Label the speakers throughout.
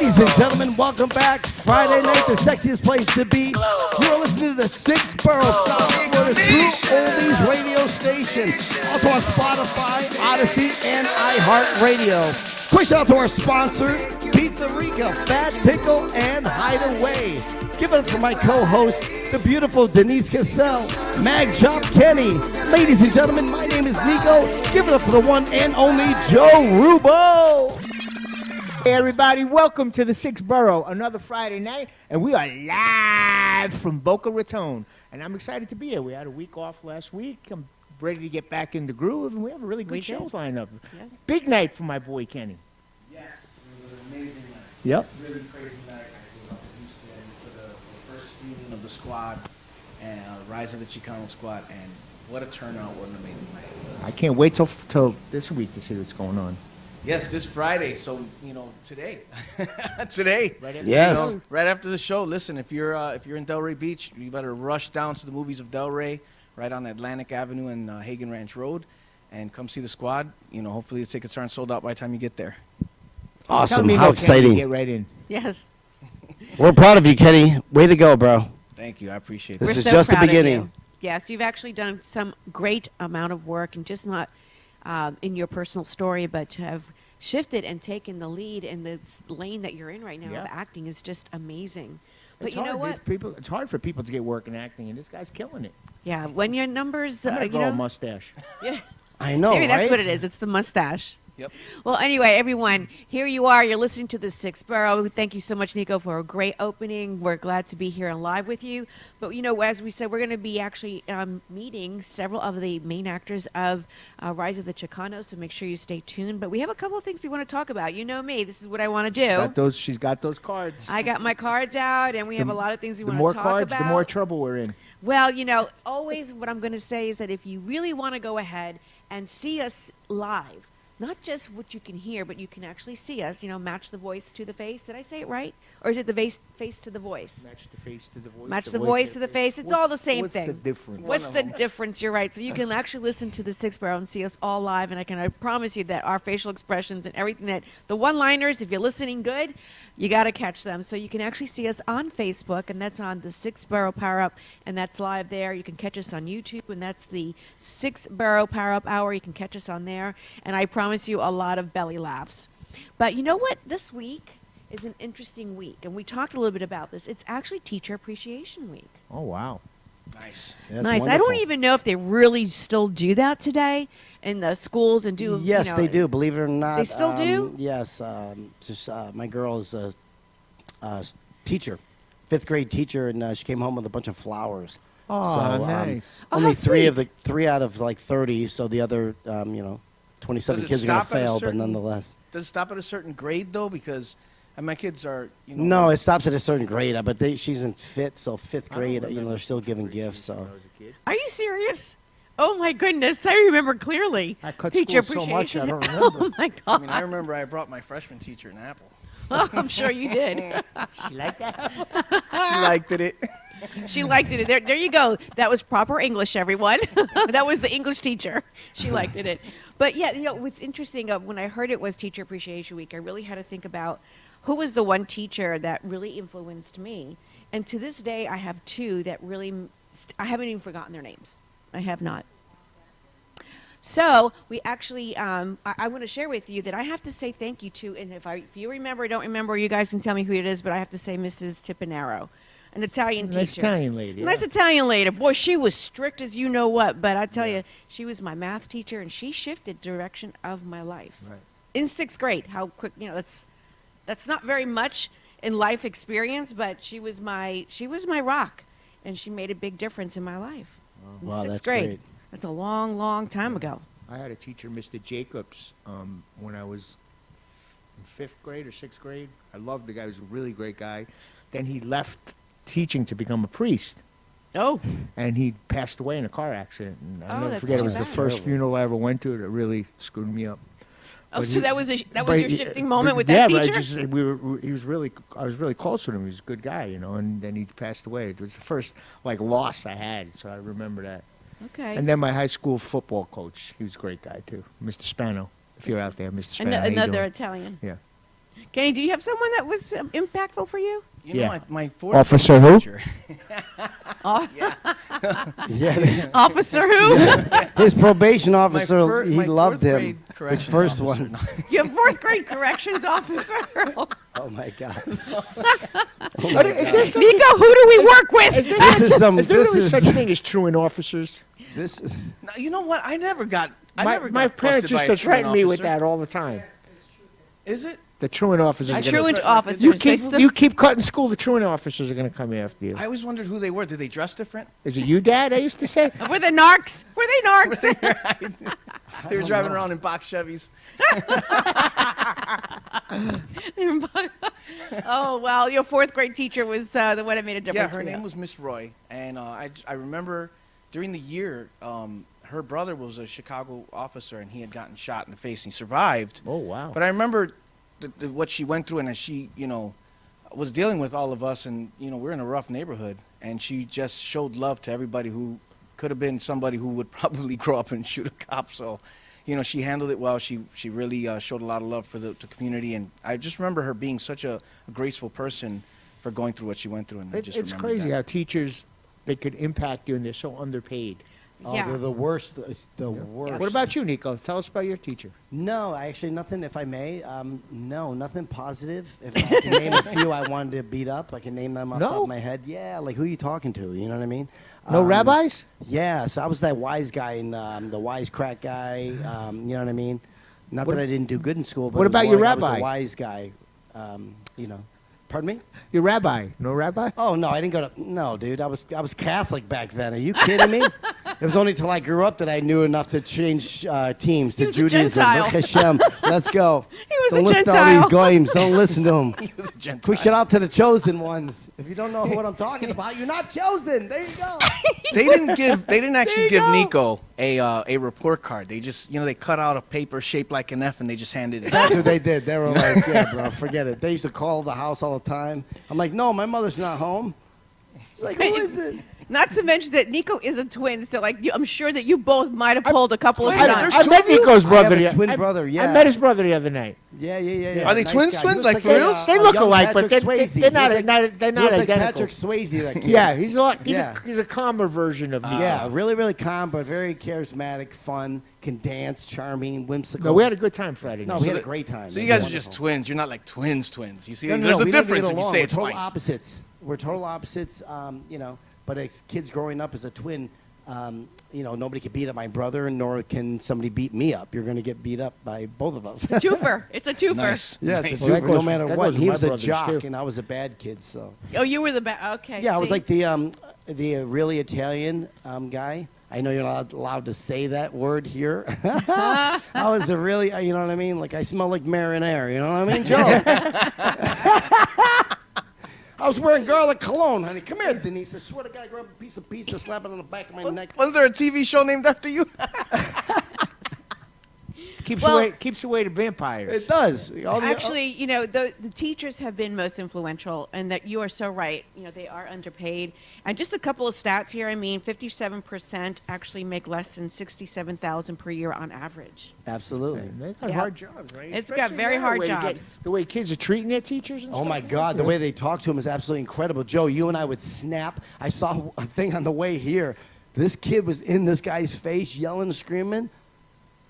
Speaker 1: Ladies and gentlemen, welcome back. Friday night, the sexiest place to be. You're listening to the 6th Borough, South Florida's true oldies radio station. Also on Spotify, Odyssey, and iHeartRadio. Quick shout out to our sponsors, Pizzeria, Fat Pickle, and Hideaway. Give it up for my co-host, the beautiful Denise Cassell, Mag Chop Kenny. Ladies and gentlemen, my name is Nico. Give it up for the one and only Joe Rubo.
Speaker 2: Hey everybody, welcome to the 6th Borough, another Friday night, and we are live from Boca Raton, and I'm excited to be here. We had a week off last week. I'm ready to get back in the groove, and we have a really good show lined up.
Speaker 3: Yes.
Speaker 2: Big night for my boy Kenny.
Speaker 4: Yes, it was an amazing night.
Speaker 2: Yep.
Speaker 4: Really crazy night. I was up in Houston for the first screening of the squad and Rise of the Chicano Squad, and what a turnout, what an amazing night it was.
Speaker 2: I can't wait till this week to see what's going on.
Speaker 4: Yes, this Friday, so, today. Today.
Speaker 2: Right after
Speaker 1: Yes.
Speaker 4: Right after the show, listen, if you're in Delray Beach, you better rush down to the Movies of Delray, right on Atlantic Avenue and Hagen Ranch Road, and come see the squad. Hopefully the tickets aren't sold out by the time you get there.
Speaker 2: Tell
Speaker 1: Awesome.
Speaker 2: me
Speaker 1: How
Speaker 2: no, Kenny,
Speaker 1: exciting.
Speaker 2: Get right in.
Speaker 3: Yes.
Speaker 1: We're proud of you, Kenny. Way to go, bro.
Speaker 4: Thank you, I appreciate
Speaker 1: This
Speaker 4: it.
Speaker 3: We're
Speaker 1: is
Speaker 3: so
Speaker 1: just the
Speaker 3: proud of
Speaker 1: beginning.
Speaker 3: you. Yes, you've actually done some great amount of work, and just not in your personal story, but to have shifted and taken the lead in the lane that you're in right now
Speaker 2: Yeah.
Speaker 3: of acting is just amazing. But
Speaker 2: It's
Speaker 3: you know
Speaker 2: hard,
Speaker 3: what?
Speaker 2: It's hard for people to get work in acting, and this guy's killing it.
Speaker 3: Yeah, when your numbers,
Speaker 2: I'm gonna
Speaker 3: you
Speaker 2: grow a
Speaker 3: know,
Speaker 2: mustache.
Speaker 3: yeah,
Speaker 1: I know,
Speaker 3: maybe that's
Speaker 1: right?
Speaker 3: what it is. It's the mustache.
Speaker 4: Yep.
Speaker 3: Well, anyway, everyone, here you are. You're listening to the 6th Borough. Thank you so much, Nico, for a great opening. We're glad to be here and live with you. But, as we said, we're going to be actually meeting several of the main actors of Rise of the Chicanos, so make sure you stay tuned. But we have a couple of things we want to talk about. You know me. This is what I want to do.
Speaker 2: She's got those cards.
Speaker 3: I got my cards out, and we have a lot of things we
Speaker 2: The
Speaker 3: want
Speaker 2: more
Speaker 3: to talk
Speaker 2: cards,
Speaker 3: about.
Speaker 2: the more trouble we're in.
Speaker 3: Well, always what I'm going to say is that if you really want to go ahead and see us live, not just what you can hear, but you can actually see us, match the voice to the face. Did I say it right? Or is it the face to the voice?
Speaker 2: Match the face to the voice.
Speaker 3: Match the voice to the face. It's all the same
Speaker 2: what's
Speaker 3: thing.
Speaker 2: What's the difference?
Speaker 3: What's the difference? You're right. So you can actually listen to the 6th Borough and see us all live, and I promise you that our facial expressions and everything, that the one-liners, if you're listening good, you got to catch them. So you can actually see us on Facebook, and that's on the 6th Borough Power Up, and that's live there. You can catch us on YouTube, and that's the 6th Borough Power Up Hour. You can catch us on there, and I promise you a lot of belly laughs. But you know what? This week is an interesting week, and we talked a little bit about this. It's actually Teacher Appreciation Week.
Speaker 2: Oh, wow.
Speaker 4: Nice.
Speaker 1: That's
Speaker 3: Nice. I
Speaker 1: wonderful.
Speaker 3: don't even know if they really still do that today in the schools and do.
Speaker 1: Yes, they do. Believe it or not.
Speaker 3: They still do?
Speaker 1: Yes. My girl is a teacher, 5th grade teacher, and she came home with a bunch of flowers.
Speaker 2: Oh,
Speaker 1: So,
Speaker 2: nice.
Speaker 3: Oh,
Speaker 1: only
Speaker 3: how sweet.
Speaker 1: three out of like 30. So the other, 27
Speaker 4: Does it
Speaker 1: kids are gonna
Speaker 4: stop at a
Speaker 1: fail, but
Speaker 4: certain-
Speaker 1: nonetheless.
Speaker 4: Does it stop at a certain grade, though? Because my kids are,
Speaker 1: No, it stops at a certain grade, but she's in fifth, so 5th
Speaker 2: I don't
Speaker 1: grade.
Speaker 2: remember
Speaker 1: They're still giving gifts.
Speaker 2: when
Speaker 1: So
Speaker 2: I was a kid.
Speaker 3: Are you serious? Oh my goodness! I remember clearly.
Speaker 2: I cut
Speaker 3: Teacher
Speaker 2: school so much, I
Speaker 3: appreciation.
Speaker 2: don't remember.
Speaker 3: Oh my
Speaker 4: I
Speaker 3: God!
Speaker 4: I remember I brought my freshman teacher an apple.
Speaker 3: Oh, I'm sure you did.
Speaker 2: She like that?
Speaker 4: She liked it.
Speaker 3: She liked it. There you go. That was proper English, everyone. That was the English teacher. She liked it. But yeah, what's interesting, when I heard it was Teacher Appreciation Week, I really had to think about who was the one teacher that really influenced me. And to this day, I have two that really, I haven't even forgotten their names. I have not. So we actually, I want to share with you that I have to say thank you to, and if you remember, don't remember, you guys can tell me who it is, but I have to say Mrs. Tipinaro, an Italian teacher.
Speaker 2: Nice Italian lady.
Speaker 3: Nice Italian lady. Boy, she was strict as you know what, but I tell you, she was my math teacher, and she shifted direction of my life.
Speaker 2: Right.
Speaker 3: In 6th grade, how quick, that's not very much in life experience, but she was my rock, and she made a big difference in my life. In
Speaker 1: wow,
Speaker 3: 6th
Speaker 1: that's
Speaker 3: grade.
Speaker 1: great.
Speaker 3: That's a long, long time ago.
Speaker 2: I had a teacher, Mr. Jacobs, when I was in 5th grade or 6th grade. I loved the guy. He was a really great guy. Then he left teaching to become a priest,
Speaker 3: Oh,
Speaker 2: and he passed away in a car accident. And I'll
Speaker 3: Oh,
Speaker 2: never
Speaker 3: that's
Speaker 2: forget. It
Speaker 3: too
Speaker 2: was the
Speaker 3: bad.
Speaker 2: first funeral I ever went to that really screwed me up.
Speaker 3: oh,
Speaker 2: But
Speaker 3: so
Speaker 2: he-
Speaker 3: that was
Speaker 2: but
Speaker 3: your
Speaker 2: he-
Speaker 3: shifting moment with
Speaker 2: yeah,
Speaker 3: that
Speaker 2: but
Speaker 3: teacher.
Speaker 2: I just he was really I was really close with him. He was a good guy, and then he passed away. It was the first loss I had, so I remember that.
Speaker 3: Okay.
Speaker 2: And then my high school football coach, he was a great guy too, Mr. Spano. If you're out there, Mr. Spano. how you
Speaker 3: Another
Speaker 2: doing?
Speaker 3: Italian.
Speaker 2: Yeah.
Speaker 3: Kenny, do you have someone that was impactful for you?
Speaker 4: You know,
Speaker 2: Yeah.
Speaker 4: my fourth
Speaker 2: Officer
Speaker 4: grade
Speaker 2: who?
Speaker 4: teacher.
Speaker 2: Yeah,
Speaker 3: Officer who?
Speaker 5: his probation
Speaker 4: My
Speaker 5: officer,
Speaker 4: fir-
Speaker 5: he
Speaker 4: my
Speaker 5: loved
Speaker 4: fourth
Speaker 5: him.
Speaker 4: grade
Speaker 5: His
Speaker 4: corrections
Speaker 5: first
Speaker 4: officer.
Speaker 5: one.
Speaker 4: No.
Speaker 3: Your fourth grade corrections officer.
Speaker 5: Oh my God.
Speaker 2: Is there something-
Speaker 3: Nico, who do we work with?
Speaker 2: is there
Speaker 5: This
Speaker 2: such-
Speaker 5: is some.
Speaker 2: is there
Speaker 5: This
Speaker 2: really
Speaker 5: is.
Speaker 2: such thing as truant officers?
Speaker 5: This is.
Speaker 4: No, you know what? I never got. I
Speaker 2: My
Speaker 4: never got
Speaker 2: parents
Speaker 4: busted
Speaker 2: used
Speaker 4: by
Speaker 2: to
Speaker 4: a truant
Speaker 2: threaten me with
Speaker 4: officer.
Speaker 2: that all the time.
Speaker 4: Is it?
Speaker 2: The truant officers.
Speaker 4: I
Speaker 2: are gonna-
Speaker 3: Truant
Speaker 4: threaten my kids.
Speaker 3: officers.
Speaker 2: You
Speaker 3: They
Speaker 2: keep
Speaker 3: still-
Speaker 2: you keep cutting school. The truant officers are going to come after you.
Speaker 4: I always wondered who they were. Did they dress different?
Speaker 2: Is it you, Dad? I used to say.
Speaker 3: Were they narcs? Were they narcs?
Speaker 4: They were driving around in box Chevys.
Speaker 3: Oh, well, your fourth grade teacher was the one that made a
Speaker 4: Yeah,
Speaker 3: difference
Speaker 4: her
Speaker 3: for you.
Speaker 4: name was Miss Roy, and I remember during the year, her brother was a Chicago officer, and he had gotten shot in the face, and he survived.
Speaker 2: Oh wow.
Speaker 4: But I remember what she went through, and as she, was dealing with all of us, and we're in a rough neighborhood, and she just showed love to everybody who could have been somebody who would probably grow up and shoot a cop. So, she handled it well. She really showed a lot of love for the community, and I just remember her being such a graceful person for going through what she went through. And I just
Speaker 2: It's
Speaker 4: remembered
Speaker 2: crazy
Speaker 4: that.
Speaker 2: how teachers they could impact you and they're so underpaid.
Speaker 5: Oh,
Speaker 3: Yeah.
Speaker 5: they're the worst. The worst.
Speaker 2: What about you, Nico? Tell us about your teacher.
Speaker 5: No, actually, nothing. If I may, no, nothing positive. If I can name a few I wanted to beat up, I can name them off the top
Speaker 2: No?
Speaker 5: of my head. Yeah, like who are you talking to? You know what I mean?
Speaker 2: No rabbis?
Speaker 5: Yeah, so I was that wise guy and the wise crack guy. You know what I mean? Not
Speaker 2: What-
Speaker 5: that I didn't do good in school, but
Speaker 2: what
Speaker 5: it was
Speaker 2: about
Speaker 5: more
Speaker 2: your
Speaker 5: like I was
Speaker 2: rabbi?
Speaker 5: the wise guy. Pardon me?
Speaker 2: Your rabbi? No rabbi?
Speaker 5: Oh no, I didn't go to. No, dude, I was Catholic back then. Are you kidding me? It was only till I grew up that I knew enough to change teams to
Speaker 3: was a
Speaker 5: Judaism.
Speaker 3: Gentile.
Speaker 5: Baruch Hashem. Let's go.
Speaker 3: He was
Speaker 5: Don't
Speaker 3: a
Speaker 5: listen to all these
Speaker 3: Gentile.
Speaker 5: goyim. Don't listen to them.
Speaker 4: He was a Gentile.
Speaker 5: Quick shout out to the chosen ones. If you don't know what I'm talking about, you're not chosen. There you go.
Speaker 4: They didn't actually give
Speaker 5: go.
Speaker 4: Nico a report card. They just they cut out a paper shaped like an F and they just handed it.
Speaker 5: That's what they did. They were like, yeah, bro, forget it. They used to call the house all the time. I'm like, no, my mother's not home. She's like, who is it?
Speaker 3: Not to mention that Nico is a twin, so I'm sure that you both might have pulled a couple of
Speaker 4: Wait,
Speaker 3: stunts.
Speaker 4: there's
Speaker 2: I
Speaker 4: two
Speaker 2: met
Speaker 4: of you?
Speaker 2: Nico's
Speaker 5: I
Speaker 2: brother.
Speaker 5: have a
Speaker 2: the-
Speaker 5: twin
Speaker 2: I-
Speaker 5: brother,
Speaker 2: I
Speaker 5: yeah.
Speaker 2: met his brother the other night.
Speaker 5: Yeah.
Speaker 4: Are they
Speaker 5: Nice
Speaker 4: twins,
Speaker 5: guy.
Speaker 4: twins?
Speaker 5: He looks
Speaker 4: Like, for
Speaker 5: a,
Speaker 4: reals?
Speaker 2: They
Speaker 5: a
Speaker 2: look
Speaker 5: young
Speaker 2: alike, but
Speaker 5: Patrick
Speaker 2: they're
Speaker 5: Swayze.
Speaker 2: not
Speaker 5: He looks like-
Speaker 2: they're
Speaker 5: he
Speaker 2: not
Speaker 5: looks like
Speaker 2: identical.
Speaker 5: Patrick Swayze. That kid.
Speaker 2: Yeah, he's
Speaker 5: Yeah.
Speaker 2: he's a calmer version of me.
Speaker 5: Yeah, really, really calm, but very charismatic, fun, can dance, charming, whimsical.
Speaker 2: No, we had a good time Friday
Speaker 5: No,
Speaker 2: night.
Speaker 5: we had a
Speaker 4: the-
Speaker 5: great time.
Speaker 4: So
Speaker 5: It
Speaker 4: you guys
Speaker 5: was
Speaker 4: are just
Speaker 5: wonderful.
Speaker 4: twins. You're not like twins. You see,
Speaker 5: No,
Speaker 4: there's a
Speaker 5: we don't
Speaker 4: difference
Speaker 5: get
Speaker 4: if you
Speaker 5: along.
Speaker 4: say
Speaker 5: We're
Speaker 4: it
Speaker 5: total
Speaker 4: twice.
Speaker 5: opposites. We're total opposites. But as kids growing up as a twin, nobody can beat up my brother, nor can somebody beat me up. You're going to get beat up by both of us.
Speaker 3: Twofer. It's a twofer.
Speaker 4: Nice.
Speaker 5: Yes,
Speaker 4: Nice.
Speaker 5: it's
Speaker 2: Well, that
Speaker 5: super,
Speaker 2: goes-
Speaker 5: no matter
Speaker 2: that
Speaker 5: what.
Speaker 2: goes with
Speaker 5: He
Speaker 2: my
Speaker 5: was a
Speaker 2: brothers,
Speaker 5: jock,
Speaker 2: too.
Speaker 5: and I was a bad kid. So
Speaker 3: Oh, you were the okay.
Speaker 5: yeah, I was
Speaker 3: see?
Speaker 5: like the really Italian guy. I know you're not allowed to say that word here. I was a really, you know what I mean? Like I smell like marinara. You know what I mean, Joe? I was wearing garlic cologne, honey. Come here, Denise. I swear to God, grab a piece of pizza, slap it on the back of my neck.
Speaker 4: Was there a TV show named after you?
Speaker 2: Keeps away the vampires.
Speaker 5: It does. All the-
Speaker 3: Actually, the teachers have been most influential, and that you are so right. They are underpaid. And just a couple of stats here. 57% actually make less than $67,000 per year on average.
Speaker 5: Absolutely.
Speaker 2: They got
Speaker 3: Yeah.
Speaker 2: hard jobs, right?
Speaker 3: It's got
Speaker 2: Especially
Speaker 3: very
Speaker 2: now,
Speaker 3: hard
Speaker 2: the way
Speaker 3: jobs.
Speaker 2: the way kids are treating their teachers and
Speaker 5: Oh
Speaker 2: stuff.
Speaker 5: my God, the way they talk to him is absolutely incredible. Joe, you and I would snap. I saw a thing on the way here. This kid was in this guy's face, yelling, screaming.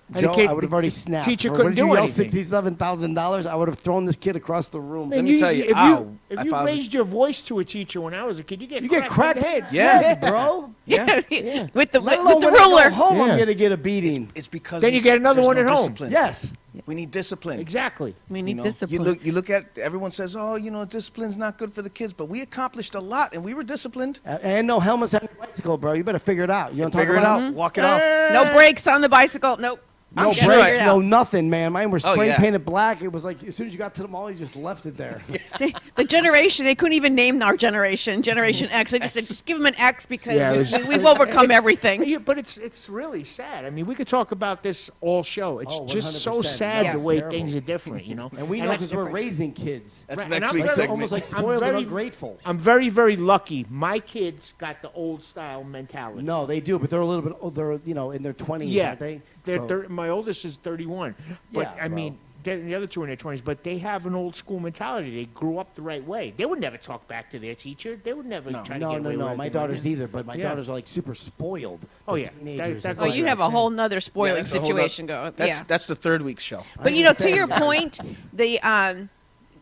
Speaker 2: And the
Speaker 5: Joe,
Speaker 2: kid-
Speaker 5: I would have
Speaker 2: the
Speaker 5: already snapped.
Speaker 2: teacher
Speaker 5: For-
Speaker 2: couldn't
Speaker 5: what did you
Speaker 2: do
Speaker 5: yell,
Speaker 2: anything.
Speaker 5: $67,000. I would have thrown this kid across the room.
Speaker 2: Man,
Speaker 4: me tell you,
Speaker 2: if
Speaker 4: ow,
Speaker 2: if
Speaker 4: if
Speaker 2: you
Speaker 4: I was-
Speaker 2: raised your voice to a teacher when I was a kid, you get
Speaker 5: cracked
Speaker 2: in the head.
Speaker 4: Yeah.
Speaker 5: bro.
Speaker 4: Yeah.
Speaker 2: Yeah.
Speaker 3: with the
Speaker 5: Let alone
Speaker 3: with the
Speaker 5: when I go
Speaker 3: ruler.
Speaker 5: home,
Speaker 2: Yeah.
Speaker 5: I'm gonna get a beating.
Speaker 4: It's because
Speaker 2: Then you get another
Speaker 4: there's
Speaker 2: one
Speaker 4: no
Speaker 2: at home.
Speaker 4: discipline.
Speaker 5: Yes.
Speaker 4: We need discipline.
Speaker 2: Exactly.
Speaker 3: We need
Speaker 4: You
Speaker 3: discipline.
Speaker 4: look at everyone says, oh, discipline's not good for the kids, but we accomplished a lot and we were disciplined.
Speaker 5: And no helmets on your bicycle, bro. You better figure it out. You know what I'm
Speaker 4: Figure it
Speaker 5: talking
Speaker 4: out,
Speaker 5: about?
Speaker 4: walk it off.
Speaker 3: No brakes on the bicycle. Nope.
Speaker 4: I'm
Speaker 5: No
Speaker 4: sure
Speaker 5: brakes,
Speaker 4: I-
Speaker 5: no nothing, man. Mine were
Speaker 4: Oh,
Speaker 5: spray
Speaker 4: yeah.
Speaker 5: painted black. It was like as soon as you got to the mall, you just left it there.
Speaker 3: See, the generation, they couldn't even name our generation, Generation X. They just said, just give them an X because
Speaker 2: Yeah, it was-
Speaker 3: we've overcome
Speaker 2: It's-
Speaker 3: everything.
Speaker 2: Yeah, but it's really sad. I mean, we could talk about this all show. It's
Speaker 5: Oh,
Speaker 2: just so
Speaker 5: 100%.
Speaker 2: sad
Speaker 3: Yes.
Speaker 2: the way
Speaker 5: Terrible.
Speaker 2: things are different,
Speaker 5: And we know because we're raising kids.
Speaker 4: That's
Speaker 2: Right,
Speaker 4: next
Speaker 2: and I'm
Speaker 4: week's
Speaker 2: very-
Speaker 4: segment.
Speaker 5: Almost like
Speaker 2: I'm
Speaker 5: spoiled and
Speaker 2: very-
Speaker 5: ungrateful.
Speaker 2: I'm very, very lucky. My kids got the old style mentality.
Speaker 5: No, they do, but they're a little bit older, in their 20s,
Speaker 2: Yeah.
Speaker 5: aren't they?
Speaker 2: They're
Speaker 5: So-
Speaker 2: my oldest is 31. But
Speaker 5: Yeah,
Speaker 2: I
Speaker 5: bro.
Speaker 2: mean, the other two are in their 20s, but they have an old school mentality. They grew up the right way. They would never talk back to their teacher. They would never try to
Speaker 5: No,
Speaker 2: get away with
Speaker 5: my
Speaker 2: anything
Speaker 5: daughters
Speaker 2: like that.
Speaker 5: either, but my daughters are like super spoiled.
Speaker 2: Oh,
Speaker 5: They're
Speaker 2: yeah.
Speaker 5: teenagers.
Speaker 2: That's
Speaker 3: Oh,
Speaker 2: what
Speaker 3: you
Speaker 2: I'm
Speaker 3: have a
Speaker 2: saying.
Speaker 3: whole nother spoiling
Speaker 4: that's a whole
Speaker 3: situation going.
Speaker 4: That's
Speaker 3: Yeah.
Speaker 4: that's the third week's show.
Speaker 3: But you know, to your point, the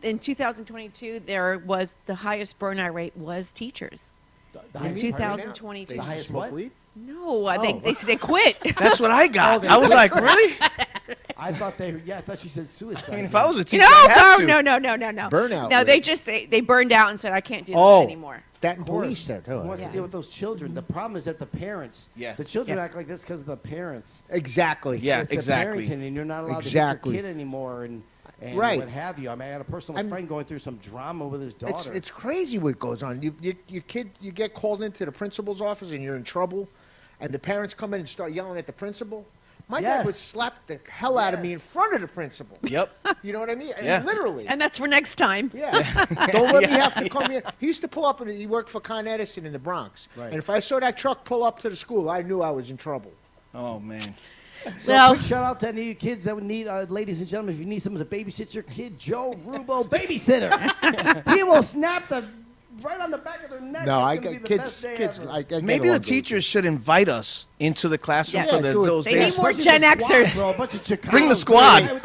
Speaker 3: in 2022 there was the highest burnout rate was teachers.
Speaker 5: The
Speaker 3: In
Speaker 5: highest-
Speaker 3: 2022.
Speaker 5: The highest
Speaker 2: Smoke
Speaker 5: what?
Speaker 2: weed?
Speaker 3: No, they quit.
Speaker 4: That's what I got.
Speaker 5: they
Speaker 4: I was
Speaker 5: quit.
Speaker 4: like, really?
Speaker 5: I thought I thought she said suicide.
Speaker 4: I mean, if I was a
Speaker 3: No,
Speaker 4: teacher, I'd have to.
Speaker 3: no.
Speaker 2: Burnout
Speaker 3: No,
Speaker 2: rate.
Speaker 3: they just they burned out and said I can't do this
Speaker 2: Oh.
Speaker 3: anymore.
Speaker 2: That and
Speaker 5: Of course.
Speaker 2: police stuff.
Speaker 5: Who wants
Speaker 3: Yeah.
Speaker 5: to deal with those children? The problem is that the parents,
Speaker 4: Yeah.
Speaker 5: the children
Speaker 2: Yeah.
Speaker 5: act like this because of the parents.
Speaker 2: Exactly.
Speaker 4: Yeah.
Speaker 5: It's
Speaker 4: exactly.
Speaker 5: The parenting, and you're not allowed
Speaker 2: Exactly.
Speaker 5: to hit your kid anymore, and
Speaker 2: Right.
Speaker 5: what have you. I mean, I had a personal friend going through some drama with his daughter.
Speaker 2: It's crazy what goes on. Your kid, you get called into the principal's office and you're in trouble, and the parents come in and start yelling at the principal. My dad
Speaker 5: Yes.
Speaker 2: would slap the hell out of me in front of the principal.
Speaker 4: Yep.
Speaker 2: You know what I mean? And
Speaker 4: Yeah.
Speaker 2: literally.
Speaker 3: And that's for next time.
Speaker 2: Yeah. Don't let me have to come here. He used to pull up, and he worked for Con Edison in the Bronx.
Speaker 5: Right.
Speaker 2: And if I saw that truck pull up to the school, I knew I was in trouble.
Speaker 4: Oh man.
Speaker 5: So
Speaker 3: Well-
Speaker 5: quick shout out to any of you kids that would need, ladies and gentlemen, if you need someone to babysit your kid, Joe Rubo, babysitter. He will snap the right on the back of their neck.
Speaker 2: No,
Speaker 5: It's
Speaker 2: I
Speaker 5: gonna be
Speaker 2: got
Speaker 5: the
Speaker 2: kids.
Speaker 5: best day
Speaker 2: Kids,
Speaker 5: ever.
Speaker 2: I get
Speaker 4: Maybe the
Speaker 2: along good with
Speaker 4: teachers should invite us into the classroom
Speaker 3: Yes.
Speaker 4: for
Speaker 2: Yeah, do it.
Speaker 4: those
Speaker 3: They
Speaker 4: days.
Speaker 3: need more
Speaker 5: Especially
Speaker 3: Gen
Speaker 5: the squad,
Speaker 3: Xers.
Speaker 5: bro, a bunch of Chicanos.
Speaker 4: Bring the squad.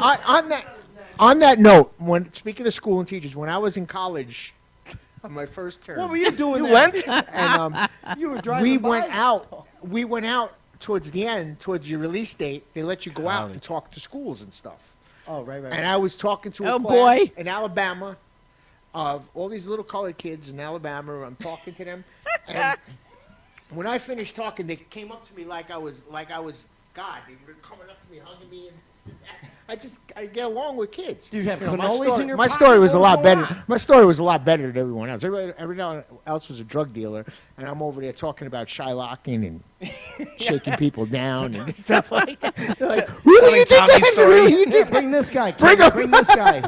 Speaker 2: On that note, when speaking of school and teachers, when I was in college, on my first term,
Speaker 5: What were you doing?
Speaker 4: You
Speaker 5: there?
Speaker 4: went?
Speaker 2: and
Speaker 5: You were driving.
Speaker 2: we
Speaker 5: by?
Speaker 2: went out. We went out towards the end, towards your release date. They let you go out and talk to schools and stuff.
Speaker 5: Oh, right.
Speaker 2: And I was talking to a
Speaker 3: Oh,
Speaker 2: class
Speaker 3: boy.
Speaker 2: in Alabama of all these little colored kids in Alabama. I'm talking to them, and when I finished talking, they came up to me like I was God. They were coming up to me, hugging me, and I get along with kids.
Speaker 5: Do you have
Speaker 2: my
Speaker 5: cannolis
Speaker 2: story,
Speaker 5: in your
Speaker 2: my
Speaker 5: pocket?
Speaker 2: story was a
Speaker 5: What
Speaker 2: lot
Speaker 5: was
Speaker 2: better.
Speaker 5: going on?
Speaker 2: My story was a lot better than everyone else. Everyone else was a drug dealer, and I'm over there talking about shylocking and shaking people down and stuff like that. They're like, really, you did
Speaker 4: Tommy's
Speaker 2: that?
Speaker 4: story.
Speaker 2: Really, you did
Speaker 5: Yeah,
Speaker 2: that?
Speaker 5: bring this guy.
Speaker 2: Bring
Speaker 5: Kenny,
Speaker 2: him.
Speaker 5: bring this guy.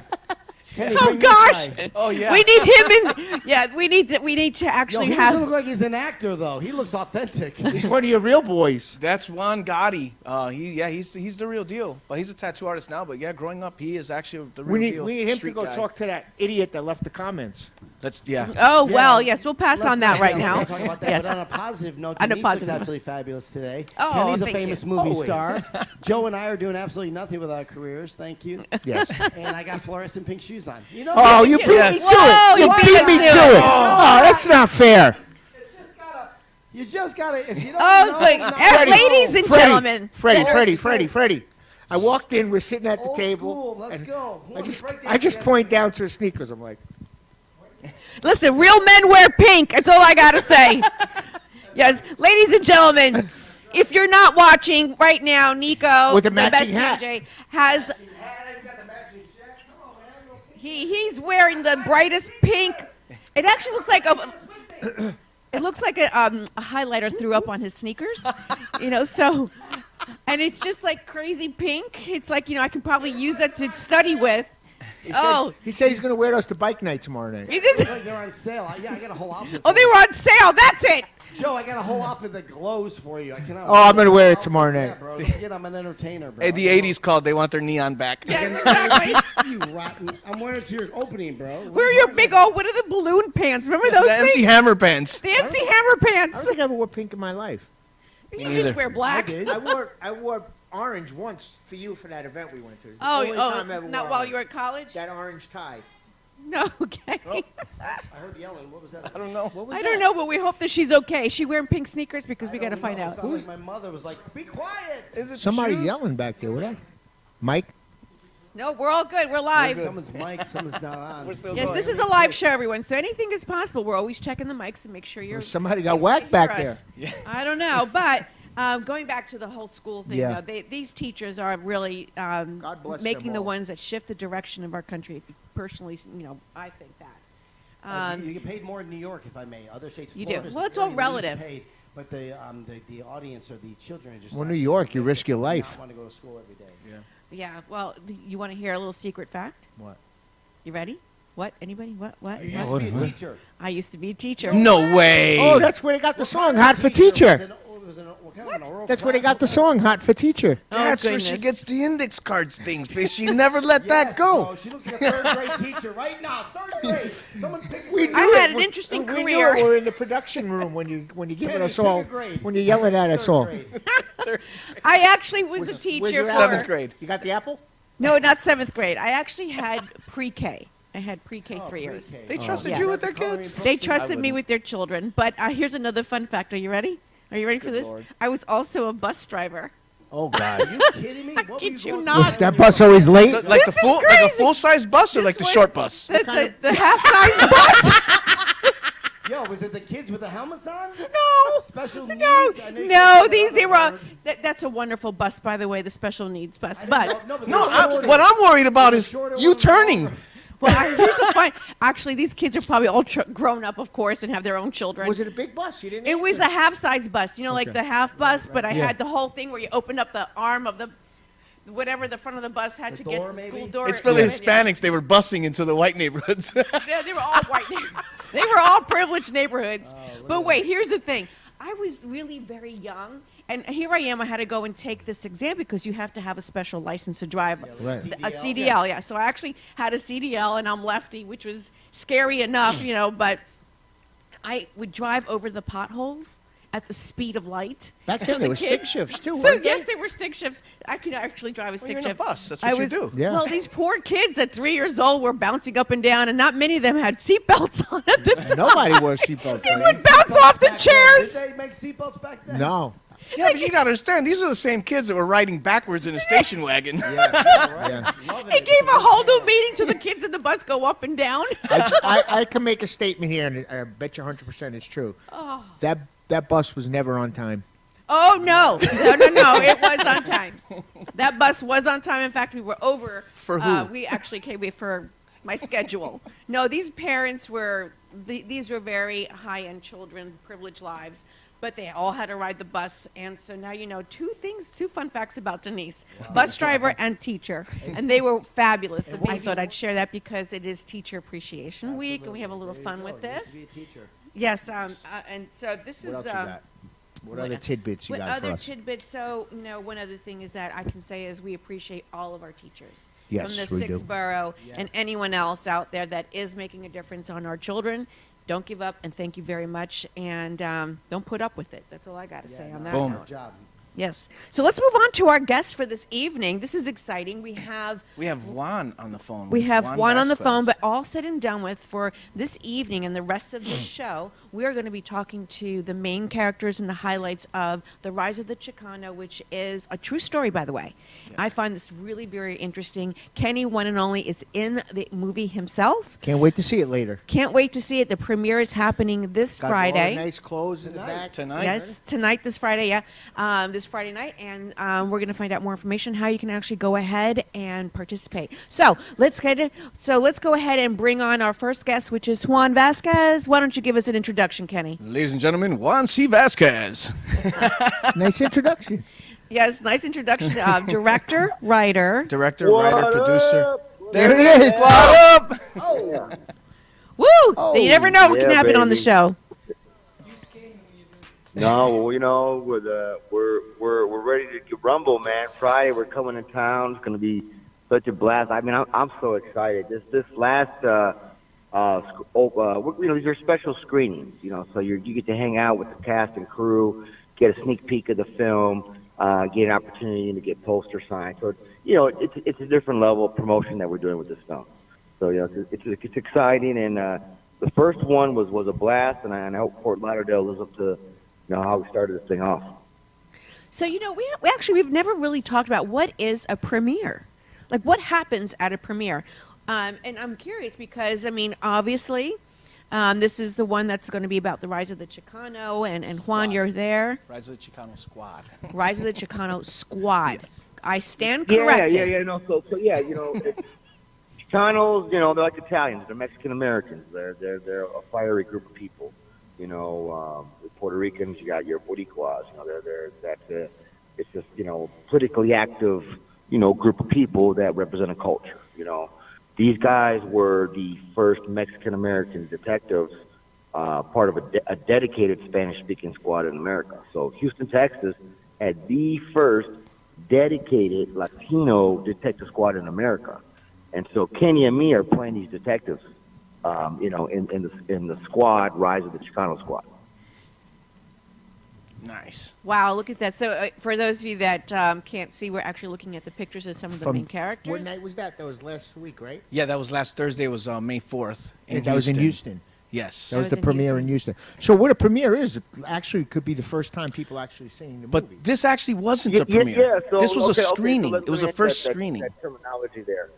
Speaker 5: Kenny,
Speaker 3: Oh
Speaker 5: bring this
Speaker 3: gosh.
Speaker 5: guy.
Speaker 4: Oh yeah.
Speaker 3: We need him in. Yeah, we need to
Speaker 5: Yo,
Speaker 3: actually
Speaker 5: he doesn't look
Speaker 3: have.
Speaker 5: like he's an actor though. He looks authentic.
Speaker 2: He's one of your real boys.
Speaker 4: That's Juan Gotti. He's the real deal. But he's a tattoo artist now. But yeah, growing up, he is actually the real deal.
Speaker 2: We need him to
Speaker 4: street
Speaker 2: go
Speaker 4: guy.
Speaker 2: talk to that idiot that left the comments.
Speaker 4: Yeah.
Speaker 3: Oh
Speaker 5: Yeah.
Speaker 3: well, yes, we'll pass on that right
Speaker 5: Let's
Speaker 3: now.
Speaker 5: not talk about that.
Speaker 3: Yes.
Speaker 5: But on a positive note,
Speaker 3: On a
Speaker 5: Denise
Speaker 3: positive
Speaker 5: looks
Speaker 3: note.
Speaker 5: absolutely fabulous today.
Speaker 3: Oh,
Speaker 5: Kenny's a
Speaker 3: thank
Speaker 5: famous
Speaker 3: you.
Speaker 5: movie
Speaker 2: Always.
Speaker 5: star. Joe and I are doing absolutely nothing with our careers. Thank you.
Speaker 2: Yes.
Speaker 5: And I got fluorescent pink shoes on. You know,
Speaker 2: Oh, you beat me
Speaker 4: Yes.
Speaker 2: to
Speaker 3: Whoa,
Speaker 2: it.
Speaker 3: you beat us
Speaker 2: me
Speaker 3: to
Speaker 2: to
Speaker 3: it.
Speaker 2: it. Oh, that's not fair.
Speaker 5: you just gotta. If you don't
Speaker 3: Oh,
Speaker 5: know,
Speaker 3: but
Speaker 5: not-
Speaker 2: Freddie.
Speaker 3: ladies and
Speaker 2: Freddie,
Speaker 3: gentlemen,
Speaker 2: Freddie. I walked in. We're sitting at the
Speaker 5: Old
Speaker 2: table.
Speaker 5: school, let's
Speaker 2: and
Speaker 5: go. Who
Speaker 2: I
Speaker 5: wants to
Speaker 2: just,
Speaker 5: break
Speaker 2: I just
Speaker 5: dance
Speaker 2: point
Speaker 5: together?
Speaker 2: down to her sneakers. I'm like,
Speaker 3: listen, real men wear pink. That's all I gotta say. Yes, ladies and gentlemen, if you're not watching right now, Nico,
Speaker 2: With the
Speaker 3: the
Speaker 2: matching
Speaker 3: best
Speaker 2: hat.
Speaker 3: DJ, has he's wearing the brightest pink. It actually looks like a. It looks like a highlighter threw up on his sneakers, So, and it's just like crazy pink. It's like I can probably use that to study with.
Speaker 2: he said he's going to wear those to bike night tomorrow night.
Speaker 3: It is-
Speaker 5: Like they're on sale. Yeah, I got a whole outfit.
Speaker 3: oh,
Speaker 5: for
Speaker 3: they
Speaker 5: you.
Speaker 3: were on sale. That's it.
Speaker 5: Joe, I got a whole outfit that glows for you. I cannot.
Speaker 2: Oh, I'm gonna wear it tomorrow night.
Speaker 5: Yeah, bro. Don't forget I'm an entertainer, bro.
Speaker 4: Hey, the '80s called. They want their neon back.
Speaker 3: Yes, exactly.
Speaker 5: You rotten. I'm wearing it to your opening, bro.
Speaker 3: Where are your big old? What are the balloon pants? Remember those
Speaker 4: The MC
Speaker 3: things?
Speaker 4: Hammer pants.
Speaker 3: The MC Hammer
Speaker 2: I
Speaker 3: pants.
Speaker 2: don't think I ever wore pink in my life.
Speaker 3: You just wear black.
Speaker 2: I wore orange once for you for that event we went to. It's the
Speaker 3: Oh,
Speaker 2: only time I ever
Speaker 3: not
Speaker 2: wore
Speaker 3: while
Speaker 2: orange.
Speaker 3: you were at college.
Speaker 2: That orange tie.
Speaker 3: No, okay.
Speaker 5: I heard yelling. What was that?
Speaker 4: I don't know.
Speaker 2: What was
Speaker 3: I
Speaker 2: that?
Speaker 3: don't know, but we hope that she's okay. Is she wearing pink sneakers because we got to
Speaker 5: I don't
Speaker 3: find
Speaker 5: know. It
Speaker 3: out.
Speaker 5: sounded like my mother was like, "Be quiet."
Speaker 4: Is it
Speaker 2: Somebody
Speaker 4: shoes?
Speaker 2: yelling back there. What that? Mike?
Speaker 3: No, we're all good. We're live.
Speaker 5: Someone's mic. Someone's not on.
Speaker 4: We're still
Speaker 3: Yes,
Speaker 4: going.
Speaker 3: this is a live show, everyone. So anything is possible. We're always checking the mics to make sure you're.
Speaker 2: Somebody got
Speaker 3: you
Speaker 2: whacked
Speaker 3: hear
Speaker 2: back
Speaker 3: us.
Speaker 2: there.
Speaker 3: I don't know, but going back to the whole school thing,
Speaker 2: Yeah.
Speaker 3: these teachers are really
Speaker 2: God bless
Speaker 3: making
Speaker 2: them
Speaker 3: the
Speaker 2: all.
Speaker 3: ones that shift the direction of our country. Personally, I think that.
Speaker 5: You get paid more in New York, if I may. Other states,
Speaker 3: You do.
Speaker 5: Florida's
Speaker 3: Well, it's all
Speaker 5: very least
Speaker 3: relative.
Speaker 5: Paid, but the audience or the children are just.
Speaker 2: Well,
Speaker 5: not-
Speaker 2: New York, you risk your
Speaker 5: they do
Speaker 2: life.
Speaker 5: not want to go to school every day.
Speaker 3: Yeah. Well, you want to hear a little secret fact?
Speaker 2: What?
Speaker 3: You ready? What? Anybody? What?
Speaker 5: I used
Speaker 3: What?
Speaker 5: to be a teacher.
Speaker 3: I used to be a teacher.
Speaker 4: No way.
Speaker 2: Oh, that's where they got the song "Hot for
Speaker 5: It was
Speaker 2: Teacher."
Speaker 5: an- it was an- what kind
Speaker 2: That's where they got the song "Hot for Teacher."
Speaker 4: That's where she
Speaker 3: goodness.
Speaker 4: gets the index cards things. She never let that go.
Speaker 1: Oh, she looks like a third grade teacher right now. Third grade. Someone pick a grade.
Speaker 3: I had an interesting
Speaker 2: We knew
Speaker 3: career.
Speaker 2: it. We're in the production room when you giving
Speaker 1: Kenny,
Speaker 2: us all,
Speaker 1: pick a grade.
Speaker 2: when you're yelling at us all.
Speaker 3: I actually was a
Speaker 2: Where's
Speaker 3: teacher
Speaker 2: your
Speaker 3: for
Speaker 2: apple?
Speaker 4: 7th grade.
Speaker 2: You got the apple?
Speaker 3: No, not 7th grade. I actually had pre-K. I had pre-K 3 years.
Speaker 4: They trusted
Speaker 3: Yes.
Speaker 4: you with their kids.
Speaker 3: They trusted me with their children. But here's another fun fact. Are you ready? Are you ready for this?
Speaker 4: Lord.
Speaker 3: I was also a bus driver.
Speaker 2: Oh God!
Speaker 1: Are you kidding me? What were
Speaker 3: kid you
Speaker 1: going
Speaker 3: not.
Speaker 1: through?
Speaker 2: Was that bus always late?
Speaker 4: Like
Speaker 3: This
Speaker 4: the
Speaker 3: is
Speaker 4: full, like a
Speaker 3: crazy.
Speaker 4: full-size bus or like the
Speaker 3: This
Speaker 4: short
Speaker 3: was
Speaker 4: bus?
Speaker 3: The half-size bus.
Speaker 1: Yo, was it the kids with the helmets on?
Speaker 3: No.
Speaker 1: Special needs?
Speaker 3: No,
Speaker 1: I know you
Speaker 3: no,
Speaker 1: said
Speaker 3: they were.
Speaker 1: another word.
Speaker 3: That's a wonderful bus, by the way, the special needs bus.
Speaker 1: I
Speaker 3: But
Speaker 1: didn't know- but
Speaker 4: No,
Speaker 1: the shorter-
Speaker 4: what I'm worried about
Speaker 1: the
Speaker 4: is
Speaker 1: shorter
Speaker 4: you
Speaker 1: one was
Speaker 4: turning.
Speaker 1: over.
Speaker 3: well, here's a fun. Actually, these kids are probably all grown up, of course, and have their own children.
Speaker 2: Was it a big bus? You didn't.
Speaker 3: It was a half-size bus, like the half bus, but I
Speaker 2: Yeah.
Speaker 3: had the whole thing where you opened up the arm of the, whatever the front of the bus had
Speaker 1: The
Speaker 3: to get
Speaker 1: door,
Speaker 3: the school
Speaker 1: maybe?
Speaker 3: door.
Speaker 4: It's for the
Speaker 3: Yeah.
Speaker 4: Hispanics. They were busing into the white neighborhoods.
Speaker 3: Yeah, they were all white neighborhoods. They were all privileged neighborhoods. But wait, here's the thing. I was really very young, and here I am. I had to go and take this exam because you have to have a special license to drive.
Speaker 2: Right.
Speaker 3: A CDL, yeah. So I actually had a CDL, and I'm lefty, which was scary enough, but I would drive over the potholes at the speed of light.
Speaker 2: Back
Speaker 3: So
Speaker 2: then
Speaker 3: the
Speaker 2: there were stick
Speaker 3: kids-
Speaker 2: shifts too.
Speaker 3: So
Speaker 2: weren't
Speaker 3: yes,
Speaker 2: they?
Speaker 3: they were stick shifts. I could actually drive a
Speaker 4: Well,
Speaker 3: stick
Speaker 4: you're in a
Speaker 3: shift.
Speaker 4: bus. That's
Speaker 3: I
Speaker 4: what you
Speaker 3: was,
Speaker 4: do.
Speaker 2: Yeah.
Speaker 3: Well, these poor kids at 3 years old were bouncing up and down, and not many of them had seatbelts on at the time.
Speaker 2: Nobody wore seatbelts.
Speaker 3: They
Speaker 2: then.
Speaker 3: would bounce off the
Speaker 1: Back then,
Speaker 3: chairs.
Speaker 1: Did they make seatbelts back then?
Speaker 2: No.
Speaker 4: Yeah, but you got to understand, these are the same kids that were riding backwards in a station wagon.
Speaker 2: Yeah.
Speaker 3: It gave a whole new meaning to the kids in the bus go up and down.
Speaker 2: I can make a statement here, and I bet you 100% it's true.
Speaker 3: Oh.
Speaker 2: That bus was never on time.
Speaker 3: Oh, no. No. It was on time. That bus was on time. In fact, we were over.
Speaker 4: For who?
Speaker 3: We actually came for my schedule. No, these parents were, these were very high-end children, privileged lives, but they all had to ride the bus. And so now you know two fun facts about Denise. Bus driver and teacher. And they were fabulous. I thought I'd share that because it is Teacher Appreciation Week, and we have a little fun with this. Yes, and so this
Speaker 2: What
Speaker 3: is...
Speaker 2: else you got? What other tidbits you
Speaker 3: What
Speaker 2: got for
Speaker 3: other
Speaker 2: us?
Speaker 3: tidbits? So, one other thing is that I can say is we appreciate all of our teachers
Speaker 2: Yes,
Speaker 3: from the
Speaker 2: we do.
Speaker 3: 6th Borough and anyone else out there that is making a difference on our children. Don't give up, and thank you very much. And don't put up with it. That's all I got to say on that.
Speaker 4: Boom.
Speaker 3: note. Yes. So let's move on to our guests for this evening. This is exciting. We have
Speaker 4: Juan on the phone.
Speaker 3: we have Juan on the
Speaker 4: Vazquez.
Speaker 3: phone, but all said and done with for this evening and the rest of the show, we are going to be talking to the main characters and the highlights of The Rise of the Chicano, which is a true story, by the way. I find this really very interesting. Kenny, one and only, is in the movie himself.
Speaker 2: Can't wait to see it later.
Speaker 3: Can't wait to see it. The premiere is happening this
Speaker 2: Got all the
Speaker 3: Friday.
Speaker 2: nice clothes in the back.
Speaker 4: Tonight.
Speaker 3: Yes, tonight, this Friday, yeah. This Friday night, and we're going to find out more information how you can actually go ahead and participate. So let's go ahead and bring on our first guest, which is Juan Vazquez. Why don't you give us an introduction, Kenny?
Speaker 4: Ladies and gentlemen, Juan C. Vazquez.
Speaker 2: Nice introduction.
Speaker 3: Yes, nice introduction. Director, writer.
Speaker 4: Director, writer, producer.
Speaker 2: There it is.
Speaker 4: What up?
Speaker 3: Woo! You never know what can
Speaker 6: yeah,
Speaker 3: happen on the
Speaker 6: baby.
Speaker 3: show.
Speaker 6: No, well, we're ready to rumble, man. Friday we're coming to town. It's gonna be such a blast. I mean, I'm so excited. This last these are special screenings. So you get to hang out with the cast and crew, get a sneak peek of the film, get an opportunity to get poster signed. So it's a different level of promotion that we're doing with this film. So it's exciting, and the first one was a blast, and I hope Fort Lauderdale lives up to how we started this thing off.
Speaker 3: So we've never really talked about what is a premiere. Like, what happens at a premiere? And I'm curious because, obviously, this is the one that's going to be about the rise of the Chicano, and Juan, you're there.
Speaker 4: Rise of the Chicano Squad.
Speaker 3: Rise of the Chicano Squad.
Speaker 4: Yes.
Speaker 3: I stand corrected.
Speaker 6: Yeah. No, so Chicanos, they're like Italians. They're Mexican Americans. They're a fiery group of people. With Puerto Ricans, you got your Boricuas. It's just politically active, group of people that represent a culture. These guys were the first Mexican American detectives, part of a dedicated Spanish-speaking squad in America. So Houston, Texas, at the first dedicated Latino detective squad in America. And so Kenny and me are playing these detectives, in the squad, Rise of the Chicano Squad.
Speaker 4: Nice.
Speaker 3: Wow, look at that. So for those of you that can't see, we're actually looking at the pictures of some of the main characters.
Speaker 2: What night was that? That was last week, right?
Speaker 4: Yeah, that was last Thursday. It was May 4th.
Speaker 2: That was in Houston.
Speaker 4: Yes.
Speaker 2: That was
Speaker 3: was
Speaker 2: the
Speaker 3: in
Speaker 2: premiere in Houston. So what a premiere is, actually could be the first time people actually seeing the movie.
Speaker 4: But this actually wasn't a premiere. This was a screening. It was a first screening.
Speaker 6: That terminology there.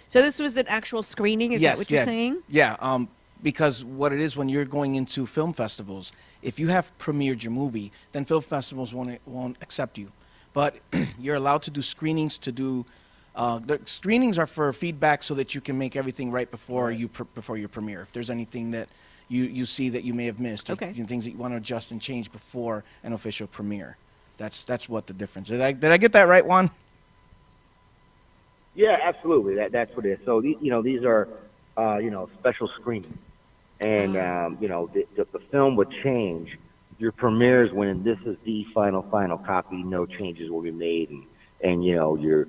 Speaker 3: So this was an actual screening, is that what you're saying?
Speaker 4: Yeah, because what it is when you're going into film festivals, if you have premiered your movie, then film festivals won't accept you. But you're allowed to do screenings. The screenings are for feedback so that you can make everything right before before your premiere. If there's anything that you see that you may have missed, or things that you want to adjust and change before an official premiere. That's what the difference is. Did I get that right, Juan?
Speaker 6: Yeah, absolutely. That's what it is. So these are special screenings, and the film would change. Your premieres when this is the final copy. No changes will be made, and you're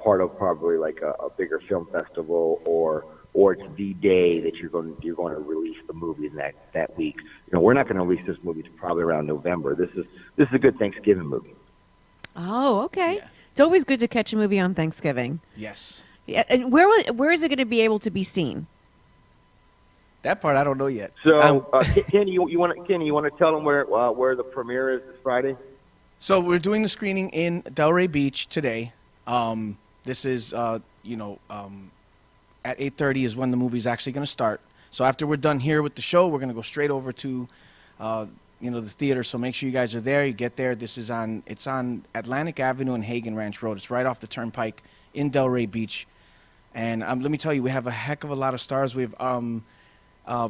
Speaker 6: part of probably like a bigger film festival, or it's the day that you're going to release the movie in that week. We're not going to release this movie to probably around November. This is a good Thanksgiving movie.
Speaker 3: Oh, okay.
Speaker 4: Yeah.
Speaker 3: It's always good to catch a movie on Thanksgiving.
Speaker 4: Yes.
Speaker 3: Yeah, and where is it going to be able to be seen?
Speaker 4: That part I don't know yet.
Speaker 6: So, Kenny, you want to tell them where the premiere is this Friday?
Speaker 4: So we're doing the screening in Delray Beach today. This is at 8:30 is when the movie's actually going to start. So after we're done here with the show, we're going to go straight over to the theater. So make sure you guys are there. You get there. It's on Atlantic Avenue and Hagen Ranch Road. It's right off the turnpike in Delray Beach. And let me tell you, we have a heck of a lot of stars. We have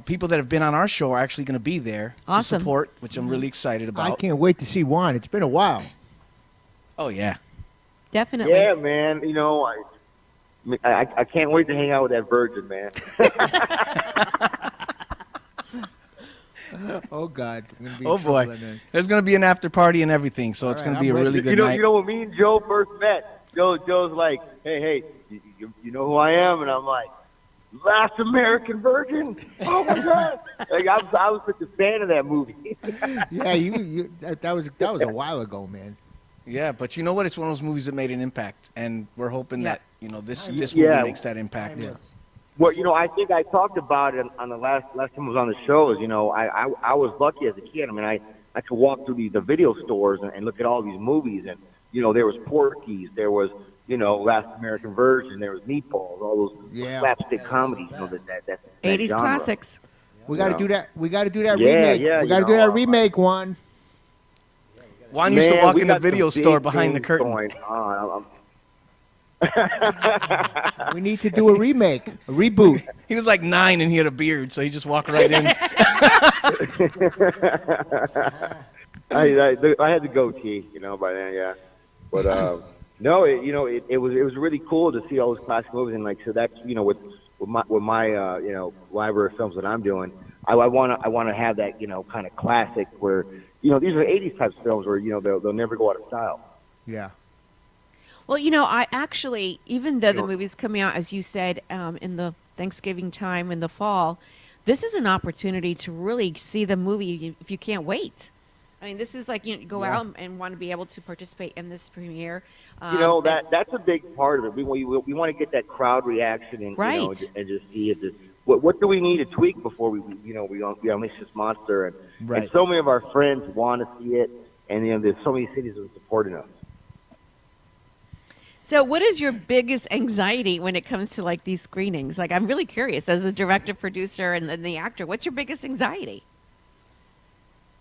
Speaker 4: people that have been on our show are actually going to be there to support, which I'm really excited about.
Speaker 2: I can't wait to see Juan. It's been a while.
Speaker 4: Oh, yeah.
Speaker 3: Definitely.
Speaker 6: Yeah, man. I can't wait to hang out with that virgin, man.
Speaker 2: Oh, God. I'm gonna be
Speaker 4: Oh,
Speaker 2: in trouble
Speaker 4: boy.
Speaker 2: then.
Speaker 4: There's going to be an after party and everything, so it's
Speaker 2: All
Speaker 4: going
Speaker 2: right,
Speaker 4: to be a
Speaker 2: I'm
Speaker 4: really
Speaker 2: ready.
Speaker 4: good night.
Speaker 6: You know, when me and Joe first met, Joe's like, hey, you know who I am? And I'm like, Last American Virgin? Oh, my God. Like, I was such a fan of that movie.
Speaker 2: Yeah, that was a while ago, man.
Speaker 4: Yeah, but you know what? It's one of those movies that made an impact, and we're hoping that this movie makes that impact.
Speaker 2: Yeah.
Speaker 6: Well, I think I talked about it on the last time I was on the show. Is I was lucky as a kid. I mean, I could walk through the video stores and look at all these movies, and there was Porky's, there was Last American Virgin, there was Meatballs, all those slapstick comedies. That
Speaker 3: 80s
Speaker 6: genre.
Speaker 3: classics.
Speaker 2: We got to do that. We got to do that
Speaker 6: Yeah,
Speaker 2: remake.
Speaker 6: yeah,
Speaker 2: We got to do that remake, Juan.
Speaker 4: Juan used to walk
Speaker 6: we
Speaker 4: in the
Speaker 6: got
Speaker 4: video
Speaker 6: some
Speaker 4: store
Speaker 6: big
Speaker 4: behind the
Speaker 6: things
Speaker 4: curtain.
Speaker 6: going on.
Speaker 2: We need to do a remake, a reboot.
Speaker 4: He was like 9 and he had a beard, so he just walked right in.
Speaker 6: I had the goatee, by then, yeah. But no, it was really cool to see all those classic movies, and so that's with my library of films that I'm doing, I want to have that kind of classic where these are 80s types of films where they'll never go out of style.
Speaker 2: Yeah.
Speaker 3: Well, I actually, even though the movie's coming out, as you said, in the Thanksgiving time in the fall, this is an opportunity to really see the movie if you can't wait. I mean, this is like, go out and want to be able to participate in this premiere.
Speaker 6: That's a big part of it. We want to get that crowd reaction and, and just see if what do we need to tweak before we unleash this monster. And so many of our friends want to see it, and there's so many cities that are supporting us.
Speaker 3: So what is your biggest anxiety when it comes to like these screenings? Like, I'm really curious as a director, producer, and then the actor, what's your biggest anxiety?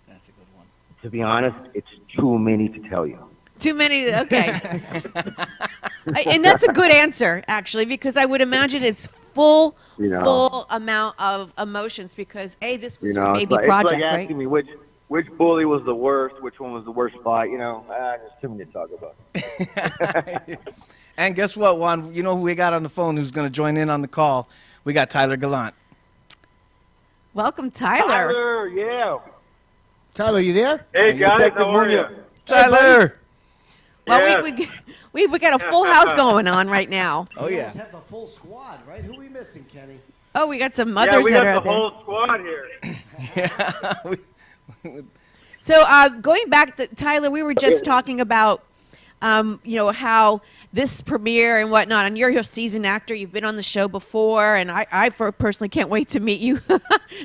Speaker 4: That's a good one.
Speaker 6: To be honest, it's too many to tell you.
Speaker 3: Too many, okay. And that's a good answer, actually, because I would imagine it's full amount of emotions because, this was your baby project,
Speaker 6: it's like asking me which bully was the worst, which one was the worst fight, there's too many to talk about.
Speaker 4: And guess what, Juan? You know who we got on the phone who's going to join in on the call? We got Tyler Gallant.
Speaker 3: Welcome, Tyler.
Speaker 6: Tyler, yeah.
Speaker 2: Tyler, you there?
Speaker 7: Hey guys, how are you?
Speaker 4: Tyler.
Speaker 3: Well,
Speaker 7: Yes.
Speaker 3: we got a full house going on right now.
Speaker 4: Oh
Speaker 1: We
Speaker 4: yeah.
Speaker 1: almost have the full squad, right? Who we missing, Kenny?
Speaker 3: Oh, we got some
Speaker 7: Yeah,
Speaker 3: mothers
Speaker 7: we
Speaker 3: that
Speaker 7: got
Speaker 3: are
Speaker 7: the
Speaker 3: out there.
Speaker 7: whole squad here.
Speaker 3: So going back, Tyler, we were just talking about, how this premiere and whatnot, and you're a seasoned actor. You've been on the show before, and I personally can't wait to meet you.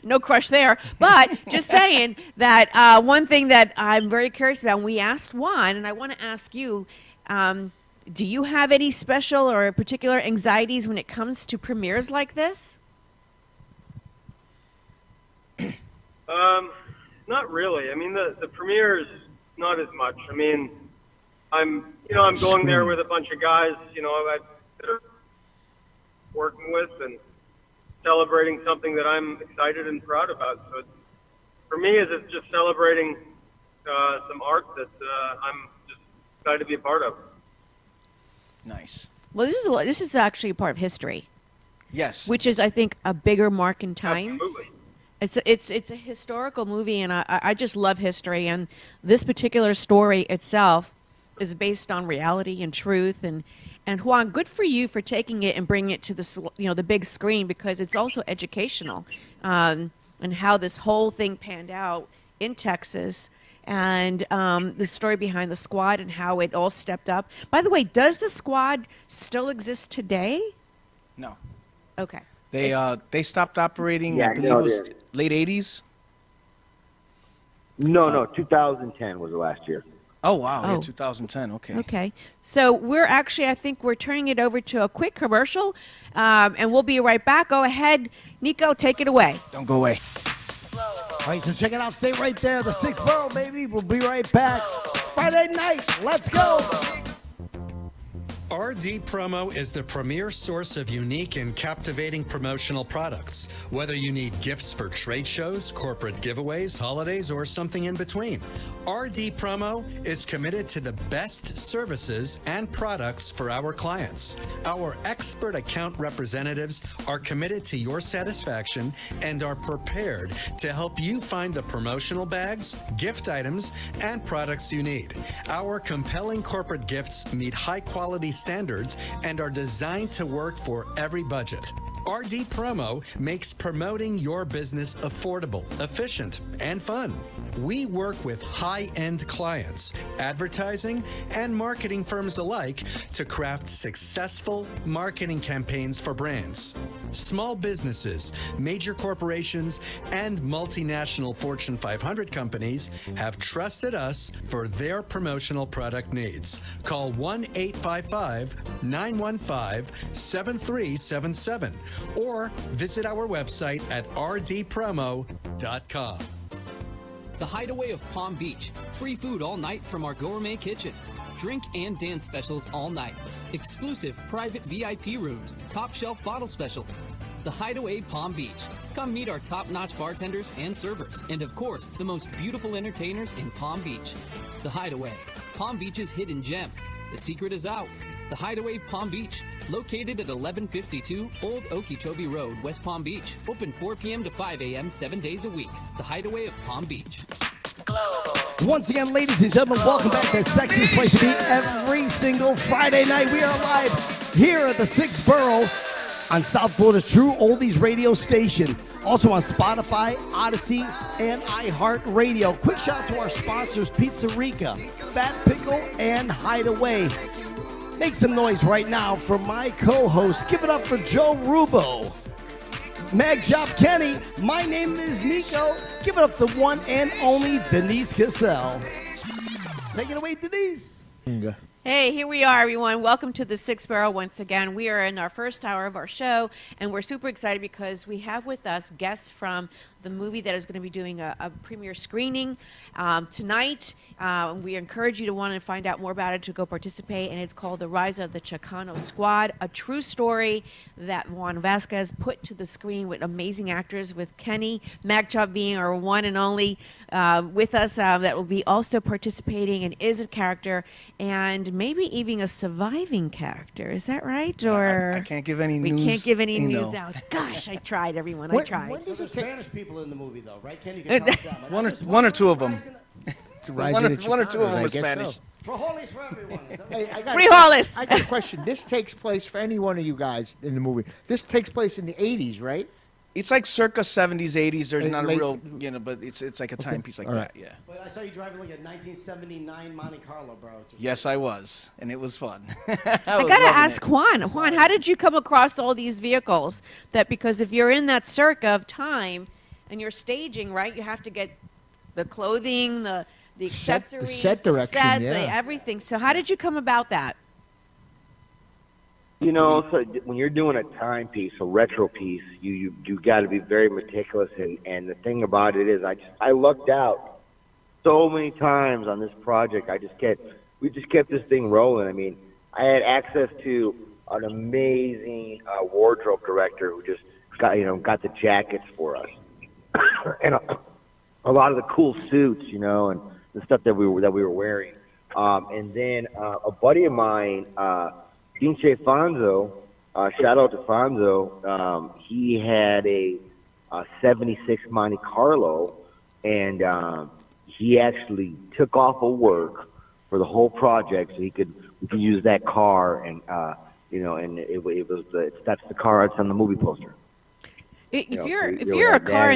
Speaker 3: No crush there. But just saying that one thing that I'm very curious about, and we asked Juan, and I want to ask you, do you have any special or particular anxieties when it comes to premieres like this?
Speaker 7: Not really. I mean, the premiere is not as much. I mean, I'm going there with a bunch of guys, that are working with and celebrating something that I'm excited and proud about. So for me, it's just celebrating some art that I'm just excited to be a part of.
Speaker 4: Nice.
Speaker 3: Well, this is actually a part of history,
Speaker 4: Yes.
Speaker 3: which is, I think, a bigger mark in time.
Speaker 7: Absolutely.
Speaker 3: It's a historical movie, and I just love history. And this particular story itself is based on reality and truth. And Juan, good for you for taking it and bringing it to the big screen, because it's also educational, and how this whole thing panned out in Texas, and the story behind the squad and how it all stepped up. By the way, does the squad still exist today?
Speaker 4: No.
Speaker 3: Okay.
Speaker 4: They stopped operating.
Speaker 6: Yeah,
Speaker 4: I believe
Speaker 6: no,
Speaker 4: it was
Speaker 6: they're-
Speaker 4: late '80s.
Speaker 6: No, 2010 was the last year.
Speaker 4: Oh wow. Yeah,
Speaker 3: Oh.
Speaker 4: 2010. Okay.
Speaker 3: Okay. So I think we're turning it over to a quick commercial, and we'll be right back. Go ahead, Nico, take it away.
Speaker 4: Don't go away.
Speaker 1: All right, so check it out. Stay right there. The 6th Borough, baby. We'll be right back. Friday night. Let's go.
Speaker 8: RD Promo is the premier source of unique and captivating promotional products. Whether you need gifts for trade shows, corporate giveaways, holidays, or something in between, RD Promo is committed to the best services and products for our clients. Our expert account representatives are committed to your satisfaction and are prepared to help you find the promotional bags, gift items, and products you need. Our compelling corporate gifts meet high-quality standards and are designed to work for every budget. RD Promo makes promoting your business affordable, efficient, and fun. We work with high-end clients, advertising, and marketing firms alike to craft successful marketing campaigns for brands. Small businesses, major corporations, and multinational Fortune 500 companies have trusted us for their promotional product needs. Call 1-855-915-7377 or visit our website at rdpromo.com.
Speaker 9: The Hideaway of Palm Beach. Free food all night from our gourmet kitchen. Drink and dance specials all night. Exclusive private VIP rooms. Top shelf bottle specials. The Hideaway Palm Beach. Come meet our top-notch bartenders and servers. And of course, the most beautiful entertainers in Palm Beach. The Hideaway. Palm Beach's hidden gem. The secret is out. The Hideaway Palm Beach. Located at 1152 Old Okeechobee Road, West Palm Beach. Open 4 p.m. to 5 a.m. 7 days a week. The Hideaway of Palm Beach.
Speaker 1: Once again, ladies and gentlemen, welcome back to Sexiest Place to Be. Every single Friday night, we are live here at the 6th Borough on South Florida's true oldies radio station. Also on Spotify, Odyssey, and iHeartRadio. Quick shout out to our sponsors, Pizza Rica, Fat Pickle, and Hideaway. Make some noise right now for my co-host. Give it up for Joe Rubo, Mag Job Kenny. My name is Nico. Give it up to the one and only Denise Cassell. Take it away, Denise.
Speaker 3: Hey, here we are, everyone. Welcome to the 6th Borough once again. We are in our first hour of our show, and we're super excited because we have with us guests from the movie that is going to be doing a premiere screening tonight. We encourage you to want to find out more about it, to go participate, and it's called The Rise of the Chicano Squad, a true story that Juan Vazquez put to the screen with amazing actors, with Kenny Magchop being our one and only with us, that will be also participating and is a character, and maybe even a surviving character. Is that right? Or
Speaker 4: I can't give any
Speaker 3: we
Speaker 4: news.
Speaker 3: can't give any
Speaker 4: you
Speaker 3: news
Speaker 4: know.
Speaker 3: out. Gosh, I tried, everyone. I
Speaker 2: When-
Speaker 3: tried.
Speaker 2: when does
Speaker 1: So
Speaker 2: it
Speaker 1: the
Speaker 2: take?
Speaker 1: Spanish people
Speaker 5: people in the movie, though, right, Ken? You can tell us that much.
Speaker 4: One or two of them.
Speaker 2: Rising of
Speaker 4: One or two of
Speaker 2: Chicanos,
Speaker 4: them
Speaker 2: I
Speaker 4: was
Speaker 2: guess
Speaker 4: Spanish.
Speaker 2: so.
Speaker 5: Frijoles for everyone. Is that what
Speaker 2: Hey,
Speaker 3: Frijoles.
Speaker 2: I got a question. This takes place for any one of you guys in the movie. This takes place in the 80s, right?
Speaker 4: It's like circa 70s, 80s. There's not a
Speaker 2: Late-
Speaker 4: real, but it's like a timepiece like
Speaker 2: All right.
Speaker 4: that, yeah.
Speaker 5: But I saw you driving like a 1979 Monte Carlo, bro.
Speaker 4: Yes, I was, and it was fun.
Speaker 3: I gotta ask Juan. Juan, how did you come across all these vehicles? That because if you're in that circa of time and you're staging, right, you have to get the clothing, the accessories,
Speaker 2: set direction, yeah.
Speaker 3: everything. So how did you come about that?
Speaker 6: You know, so when you're doing a timepiece, a retro piece, you got to be very meticulous. And the thing about it is, I lucked out so many times on this project. We just kept this thing rolling. I mean, I had access to an amazing wardrobe director who just got the jackets for us, and a lot of the cool suits, and the stuff that we were wearing. And then a buddy of mine. Pinche Fonzo, shout out to Fonzo. He had a 76 Monte Carlo, and he actually took off of work for the whole project so we could use that car, and that's the car that's on the movie poster.
Speaker 3: If you're a car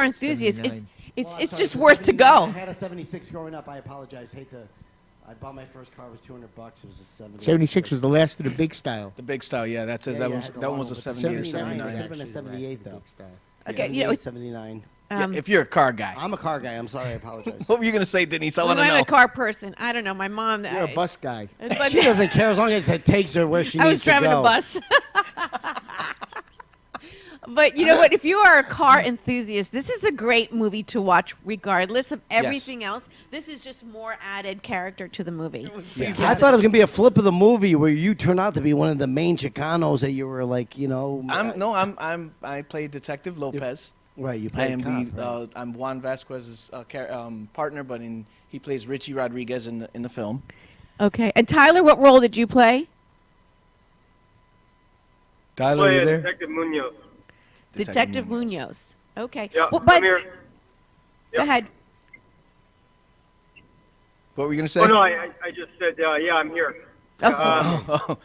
Speaker 3: enthusiast,
Speaker 2: 79.
Speaker 3: it's just worth to go.
Speaker 5: I had a 76 growing up. I apologize. I bought my first car. It was $200. It was a
Speaker 2: 76 was the last of the big style.
Speaker 4: The big style, yeah. That
Speaker 5: Yeah,
Speaker 4: that
Speaker 5: yeah,
Speaker 4: was
Speaker 5: I had the
Speaker 4: that one
Speaker 5: long
Speaker 4: was a
Speaker 5: one, but
Speaker 4: 78 or
Speaker 5: 79
Speaker 4: 79.
Speaker 5: It could have been a 78 though.
Speaker 3: Okay,
Speaker 5: 78, 79.
Speaker 4: Yeah, if you're a car guy.
Speaker 5: I'm a car guy. I'm sorry. I apologize.
Speaker 4: What were you gonna say, Denise? I
Speaker 3: Well,
Speaker 4: want to
Speaker 3: I'm
Speaker 4: know.
Speaker 3: a car person. I don't know. My mom.
Speaker 2: You're a bus guy.
Speaker 3: But
Speaker 5: She doesn't care as long as it takes her where she
Speaker 3: I
Speaker 5: needs
Speaker 3: was driving
Speaker 5: to go.
Speaker 3: a bus. But you know what? If you are a car enthusiast, this is a great movie to watch regardless of everything else. This is just more added character to the movie.
Speaker 5: Yeah. I thought it was gonna be a flip of the movie where you turn out to be one of the main Chicanos that you were like,
Speaker 4: I play Detective Lopez.
Speaker 5: Right, you
Speaker 4: I
Speaker 5: play
Speaker 4: am
Speaker 5: a cop,
Speaker 4: I'm Juan Vazquez's partner, but he plays Richie Rodriguez in the film.
Speaker 3: Okay. And Tyler, what role did you play?
Speaker 4: Tyler,
Speaker 7: Play
Speaker 4: you there?
Speaker 7: Detective Munoz.
Speaker 3: Detective Munoz. Okay.
Speaker 7: Yeah,
Speaker 3: Well, but
Speaker 7: I'm here.
Speaker 3: go ahead.
Speaker 4: What were you gonna say?
Speaker 7: Oh no, I just said yeah, I'm here.
Speaker 3: Oh.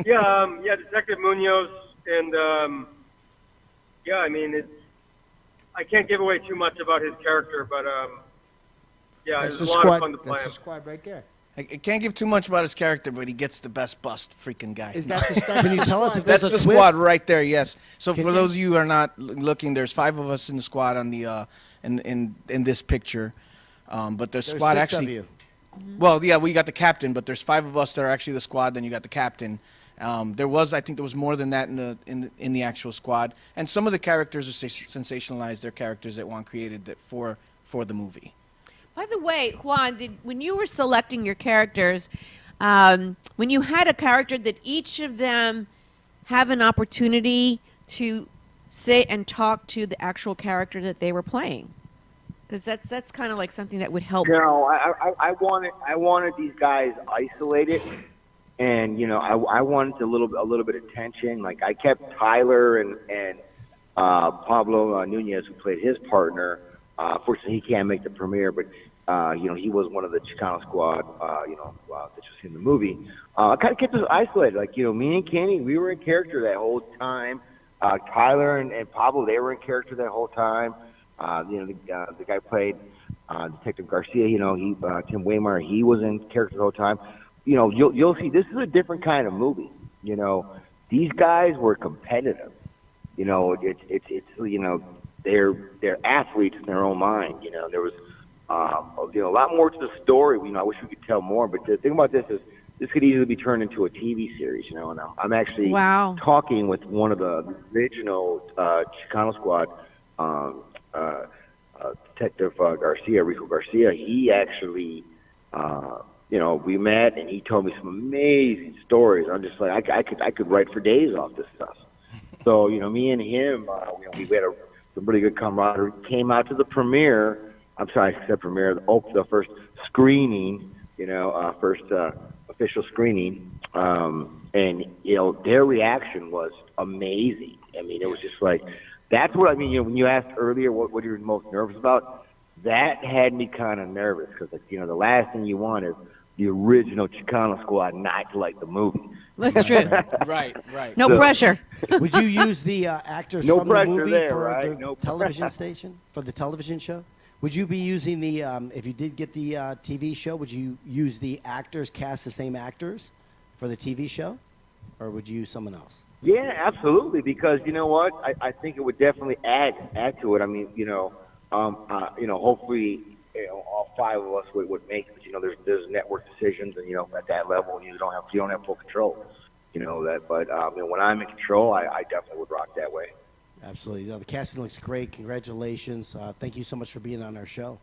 Speaker 7: Yeah, Detective Munoz, and I mean I can't give away too much about his character, but yeah,
Speaker 2: That's
Speaker 7: it
Speaker 2: the
Speaker 7: was a lot
Speaker 2: squad.
Speaker 7: of fun to play
Speaker 2: That's the
Speaker 7: him.
Speaker 2: squad right there.
Speaker 4: I can't give too much about his character, but he gets the best bust freaking guy.
Speaker 2: Is that the
Speaker 5: Can you tell us if
Speaker 4: That's
Speaker 5: there's
Speaker 4: the
Speaker 5: a
Speaker 4: squad
Speaker 5: twist?
Speaker 4: right there. Yes. So
Speaker 5: Can
Speaker 4: for
Speaker 5: you-
Speaker 4: those of you who are not looking, there's 5 of us in the squad on the in this picture, but the squad
Speaker 5: 6
Speaker 4: actually.
Speaker 5: of you.
Speaker 4: Well, yeah, we got the captain, but there's 5 of us that are actually the squad. Then you got the captain. I think there was more than that in the actual squad, and some of the characters are sensationalized. They're characters that Juan created for the movie.
Speaker 3: By the way, Juan, when you were selecting your characters, when you had a character that each of them have an opportunity to sit and talk to the actual character that they were playing, because that's kind of like something that would help.
Speaker 6: No, I wanted these guys isolated, and I wanted a little bit of tension. Like I kept Tyler and Pablo Nunez, who played his partner. Fortunately, he can't make the premiere, but he was one of the Chicano Squad. That you see in the movie. I kind of kept us isolated. Like me and Kenny, we were in character that whole time. Tyler and Pablo, they were in character that whole time. The guy played Detective Garcia. Tim Waymire, he was in character the whole time. You'll see this is a different kind of movie. These guys were competitive. They're athletes in their own mind. There was a lot more to the story. I wish we could tell more, but the thing about this is this could easily be turned into a TV series. And I'm actually talking with one of the original Chicano Squad. Detective Rico Garcia, he actually, we met and he told me some amazing stories. I'm just like, I could write for days off this stuff. So, me and him, we had some really good camaraderie. Came out to the premiere. I'm sorry, I said premiere. The first screening, first official screening. And, their reaction was amazing. I mean, it was just like, that's what I mean. You know, when you asked earlier what you're most nervous about, that had me kind of nervous because, like, you know, the last thing you want is the original Chicano Squad not to like the movie.
Speaker 3: That's true.
Speaker 4: Right, right.
Speaker 3: No pressure.
Speaker 5: Would you use the actors
Speaker 6: No
Speaker 5: from the
Speaker 6: pressure
Speaker 5: movie
Speaker 6: there,
Speaker 5: for
Speaker 6: right?
Speaker 5: the
Speaker 6: No
Speaker 5: television station, for the television show? Would you be using the, if you did get the TV show, would you use the actors, cast the same actors for the TV show? Or would you use someone else?
Speaker 6: Yeah, absolutely. Because you know what, I think it would definitely add to it. I mean, hopefully, all five of us would make it. You know, there's network decisions, and at that level, you don't have full control. You know that, but when I'm in control, I definitely would rock that way.
Speaker 5: Absolutely. The casting looks great. Congratulations. Thank you so much for being on our show.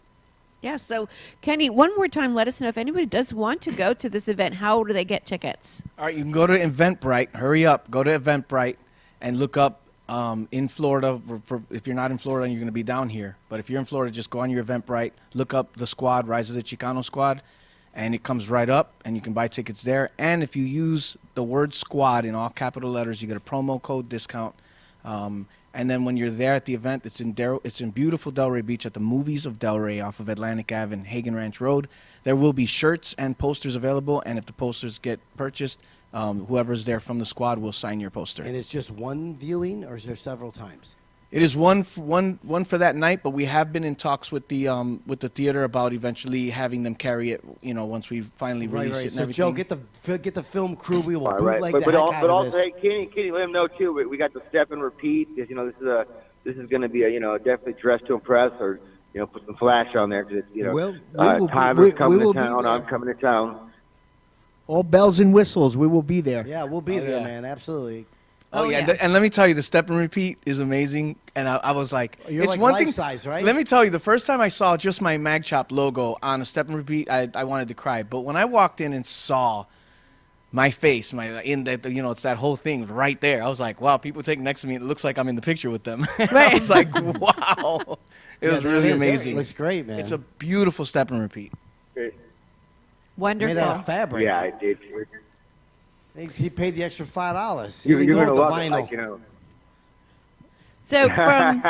Speaker 3: Yeah, so Kenny, one more time, let us know if anybody does want to go to this event, how do they get tickets?
Speaker 4: All right, you can go to Eventbrite. Hurry up. Go to Eventbrite and look up in Florida. If you're not in Florida, you're going to be down here. But if you're in Florida, just go on your Eventbrite, look up the squad, Rise of the Chicano Squad, and it comes right up, and you can buy tickets there. And if you use the word squad in all capital letters, you get a promo code discount. And then when you're there at the event, it's in beautiful Delray Beach at the Movies of Delray off of Atlantic Ave and Hagen Ranch Road. There will be shirts and posters available, and if the posters get purchased, whoever's there from the squad will sign your poster.
Speaker 5: And it's just one viewing, or is there several times?
Speaker 4: It is one for that night, but we have been in talks with the theater about eventually having them carry it. Once we finally release it and
Speaker 5: so
Speaker 4: everything.
Speaker 5: Joe, get the film crew. We will
Speaker 6: Right.
Speaker 5: bootleg
Speaker 6: But
Speaker 5: the heck out of
Speaker 6: also,
Speaker 5: this.
Speaker 6: hey, Kenny, let him know too. We got the step and repeat because this is going to be a definitely dress to impress or put some flash on there because Tyler's coming to town. I'm coming to town.
Speaker 2: All bells and whistles. We will be there.
Speaker 5: Yeah, we'll be there,
Speaker 4: yeah.
Speaker 5: man. Absolutely.
Speaker 4: Oh yeah, and let me tell you, the step and repeat is amazing. And I was like,
Speaker 5: You're
Speaker 4: it's
Speaker 5: like
Speaker 4: one
Speaker 5: life
Speaker 4: thing.
Speaker 5: size, right?
Speaker 4: Let me tell you, the first time I saw just my Mag Chop logo on a step and repeat, I wanted to cry. But when I walked in and saw my face, it's that whole thing right there. I was like, wow, people take next to me. It looks like I'm in the picture with them. I was like, wow, it was really amazing.
Speaker 5: It looks great, man.
Speaker 4: It's a beautiful step and repeat.
Speaker 3: Wonderful.
Speaker 5: Made out of fabric.
Speaker 6: Yeah, I did.
Speaker 5: He paid the extra $5.
Speaker 6: You're
Speaker 5: Even
Speaker 6: going to
Speaker 5: with the
Speaker 6: love
Speaker 5: vinyl.
Speaker 6: it,
Speaker 3: So from